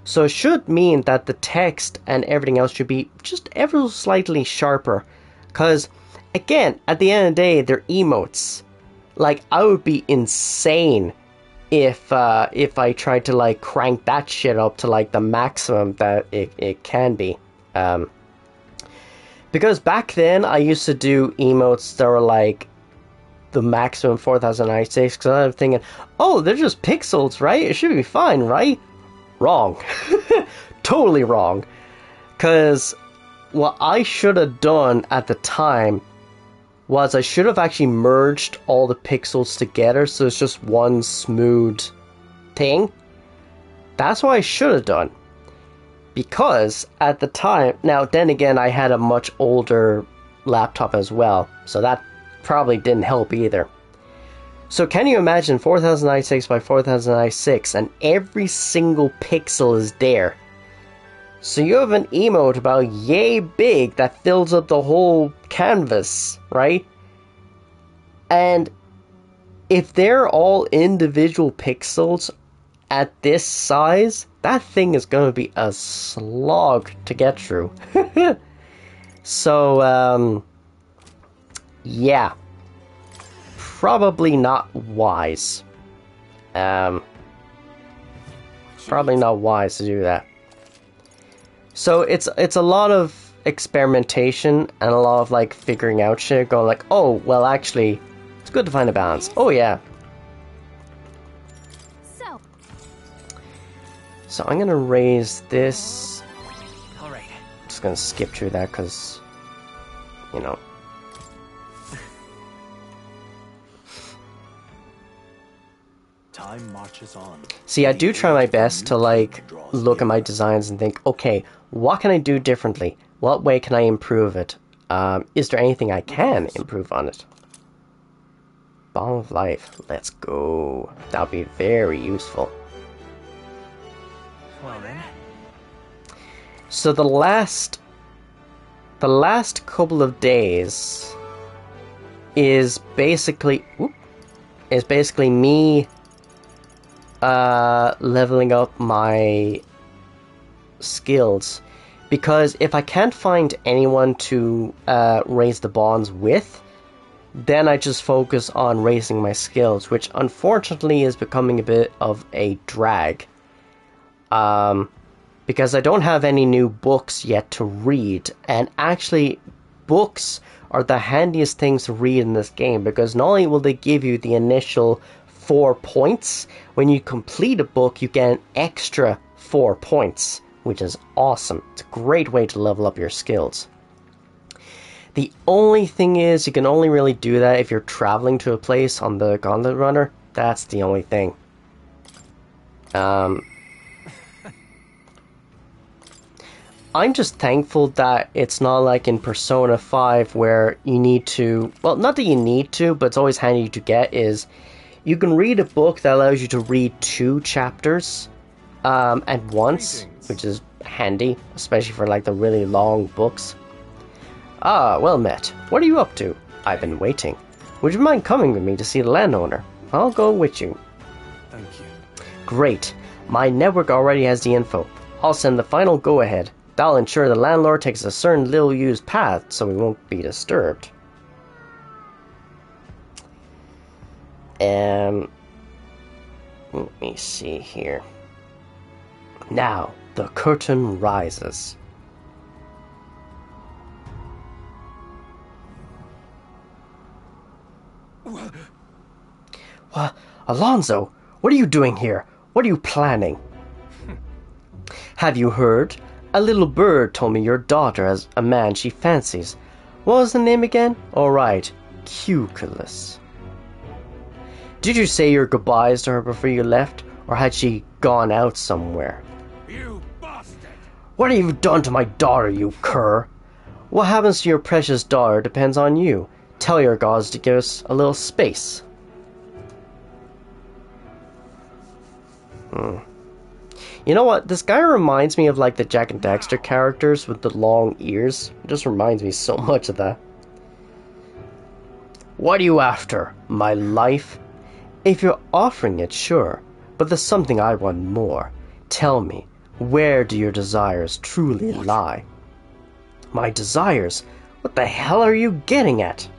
So it should mean that the text and everything else should be just ever so slightly sharper. Because, again, at the end of the day, they're emotes. Like, I would be insane if I tried to, like, crank that shit up to, like, the maximum that it can be. Because back then, I used to do emotes that were like the maximum 4096, because I'm thinking, oh, they're just pixels, right? It should be fine, right? Wrong. Totally wrong. Because what I should have done at the time was I should have actually merged all the pixels together so it's just one smooth thing. That's what I should have done. Because at the time, now then again, I had a much older laptop as well, so that probably didn't help either. So can you imagine 4096 by 4096 and every single pixel is there? So you have an emote about yay big that fills up the whole canvas, right? And if they're all individual pixels at this size, that thing is going to be a slog to get through. So, yeah. Probably not wise. Probably not wise to do that. So it's a lot of experimentation and a lot of like figuring out shit, going like, oh, well actually, it's good to find a balance. Oh yeah. So I'm gonna raise this. Alright. Just gonna skip through that because, you know. Time marches on. See, I do try my best to like look at my designs and think, okay, what can I do differently? What way can I improve it? Is there anything I can improve on it? Bomb of Life. Let's go. That'll be very useful. Well then. So the last couple of days is basically me leveling up my skills, because if I can't find anyone to raise the bonds with, then I just focus on raising my skills, which unfortunately is becoming a bit of a drag. Because I don't have any new books yet to read, and actually books are the handiest things to read in this game, because not only will they give you the initial 4 points, when you complete a book you get an extra 4 points, which is awesome. It's a great way to level up your skills. The only thing is, you can only really do that if you're traveling to a place on the Gauntlet Runner. That's the only thing. I'm just thankful that it's not like in Persona 5 where you need to, well, not that you need to, but it's always handy to get, is you can read a book that allows you to read 2 chapters at once, which is handy, especially for like the really long books. Ah, well met. What are you up to? I've been waiting. Would you mind coming with me to see the landowner? I'll go with you. Thank you. Great. My network already has the info. I'll send the final go-ahead. That'll ensure the landlord takes a certain little used path so we won't be disturbed. Let me see here. Now, the curtain rises. What? Alonso, what are you doing here? What are you planning? Have you heard? A little bird told me your daughter has a man she fancies. What was the name again? All right, Cuculus. Did you say your goodbyes to her before you left, or had she gone out somewhere? You bastard! What have you done to my daughter, you cur? What happens to your precious daughter depends on you. Tell your gods to give us a little space. You know what? This guy reminds me of like the Jack and Daxter characters with the long ears. It just reminds me so much of that. What are you after? My life? If you're offering it, sure. But there's something I want more. Tell me, where do your desires truly lie? My desires? What the hell are you getting at?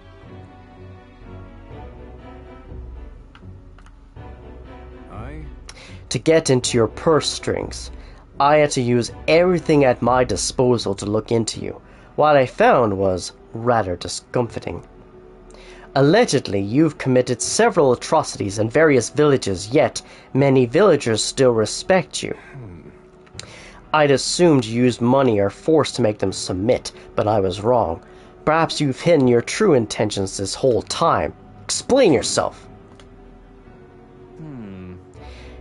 To get into your purse strings, I had to use everything at my disposal to look into you. What I found was rather discomforting. Allegedly, you've committed several atrocities in various villages, yet many villagers still respect you. I'd assumed you used money or force to make them submit, but I was wrong. Perhaps you've hidden your true intentions this whole time. Explain yourself.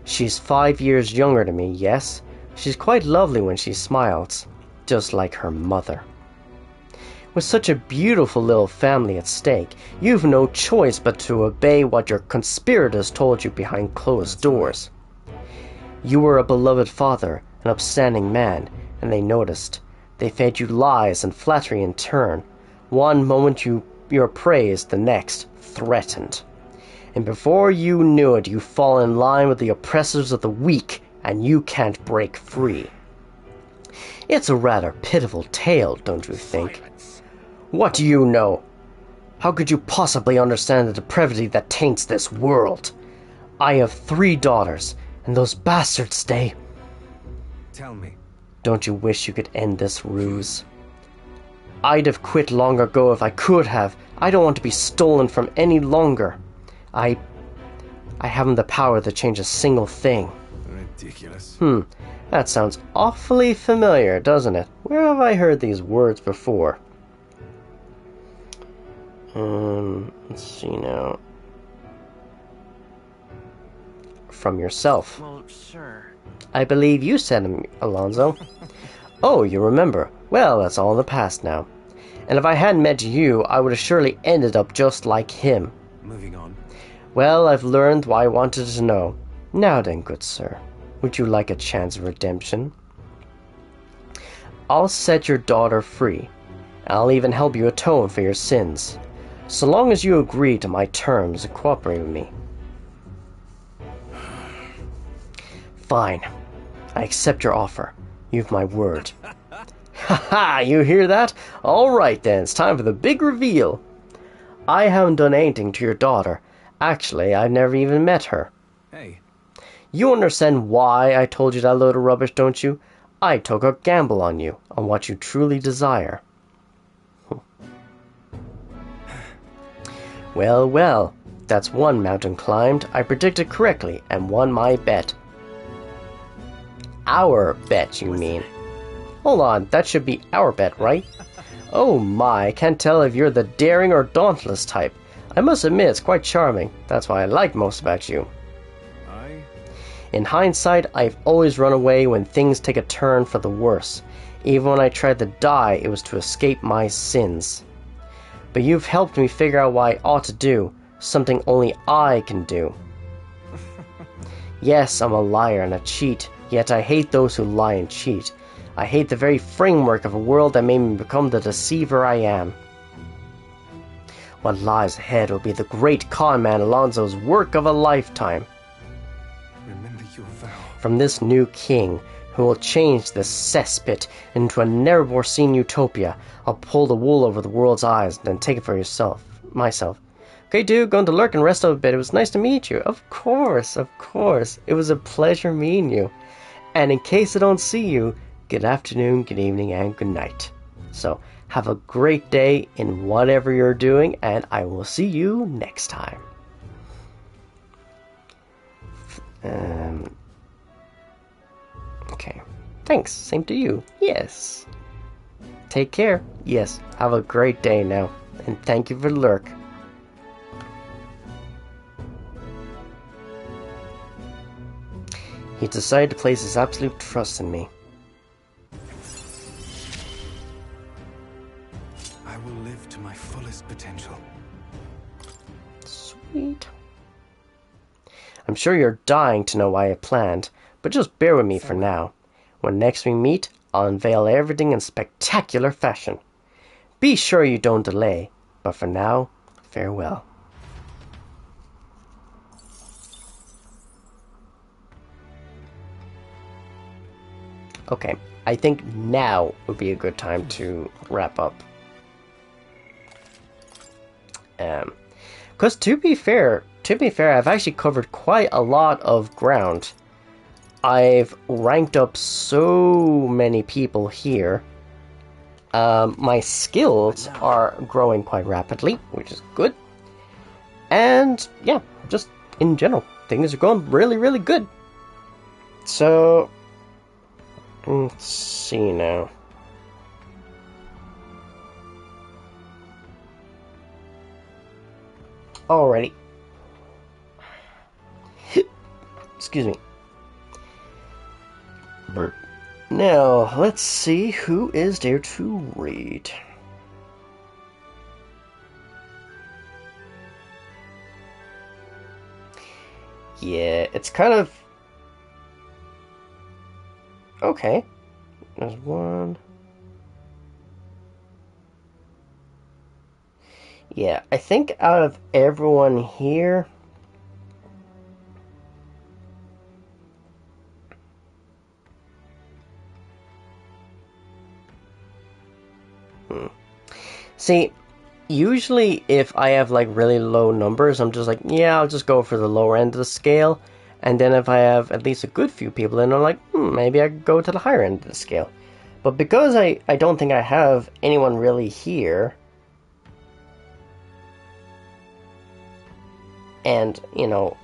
She's 5 years younger than me, yes. She's quite lovely when she smiles, just like her mother. With such a beautiful little family at stake, you've no choice but to obey what your conspirators told you behind closed doors. You were a beloved father, an upstanding man, and they noticed. They fed you lies and flattery in turn. One moment you're praised, the next threatened. And before you knew it, you fall in line with the oppressors of the weak, and you can't break free. It's a rather pitiful tale, don't you think? What do you know? How could you possibly understand the depravity that taints this world? I have 3 daughters, and those bastards Tell me. Don't you wish you could end this ruse? I'd have quit long ago if I could have. I don't want to be stolen from any longer. I haven't the power to change a single thing. Ridiculous. That sounds awfully familiar, doesn't it? Where have I heard these words before? Let's see now. From yourself. Well, sure. I believe you said him, Alonso. Oh, you remember. Well, that's all in the past now. And if I hadn't met you, I would have surely ended up just like him. Moving on. Well, I've learned what I wanted to know. Now then, good sir, would you like a chance of redemption? I'll set your daughter free. I'll even help you atone for your sins. So long as you agree to my terms and cooperate with me. Fine. I accept your offer. You've my word. Haha, you hear that? Alright then, it's time for the big reveal. I haven't done anything to your daughter. Actually, I've never even met her. Hey. You understand why I told you that load of rubbish, don't you? I took a gamble on you, on what you truly desire. Well, well, that's one mountain climbed. I predicted correctly and won my bet. Our bet, you mean? Hold on, that should be our bet, right? Oh my, I can't tell if you're the daring or dauntless type. I must admit, it's quite charming. That's what I like most about you. In hindsight, I've always run away when things take a turn for the worse. Even when I tried to die, it was to escape my sins. But you've helped me figure out what I ought to do, something only I can do. Yes, I'm a liar and a cheat, yet I hate those who lie and cheat. I hate the very framework of a world that made me become the deceiver I am. What lies ahead will be the great conman Alonso's work of a lifetime. Remember your vow. From this new king, who will change this cesspit into a never-before-seen utopia, I'll pull the wool over the world's eyes and then take it for myself. Okay, dude, going to lurk and rest up a bit. It was nice to meet you. Of course, of course. It was a pleasure meeting you. And in case I don't see you, good afternoon, good evening, and good night. So, have a great day in whatever you're doing, and I will see you next time. Okay. Thanks. Same to you. Yes. Take care. Yes. Have a great day now. And thank you for the lurk. He decided to place his absolute trust in me. I will live to my fullest potential. Sweet. I'm sure you're dying to know why I planned, but just bear with me for now. When next we meet, I'll unveil everything in spectacular fashion. Be sure you don't delay, but for now, farewell. Okay, I think now would be a good time to wrap up. Because to be fair, I've actually covered quite a lot of ground. I've ranked up so many people here. My skills are growing quite rapidly, which is good. And yeah, just in general, things are going really, really good. So, let's see now. Alrighty. Excuse me. Burp. Now, let's see who is there to read. Yeah, it's kind of... Okay. There's one. Yeah, I think out of everyone here... See, usually if I have like really low numbers, I'm just like, yeah, I'll just go for the lower end of the scale. And then if I have at least a good few people, then I'm like, maybe I could go to the higher end of the scale. But because I don't think I have anyone really here, and, you know,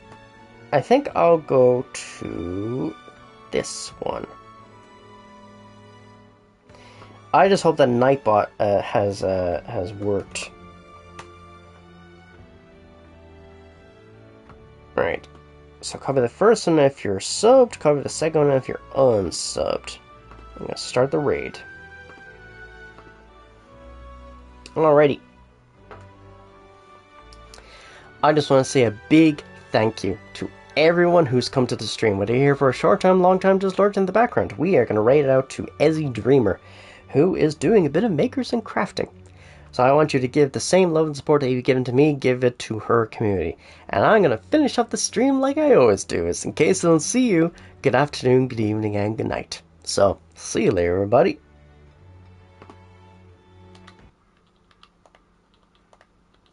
I think I'll go to this one. I just hope that Nightbot has worked. Alright. So cover the first one if you're subbed, cover the second one if you're unsubbed. I'm gonna start the raid. Alrighty. I just want to say a big thank you to everyone who's come to the stream. Whether you're here for a short time, long time, just lurked in the background. We are going to raid it out to Ezzy Dreamer, who is doing a bit of makers and crafting. So I want you to give the same love and support that you've given to me, give it to her community. And I'm going to finish up the stream like I always do. Is in case I don't see you, good afternoon, good evening, and good night. So, see you later, everybody.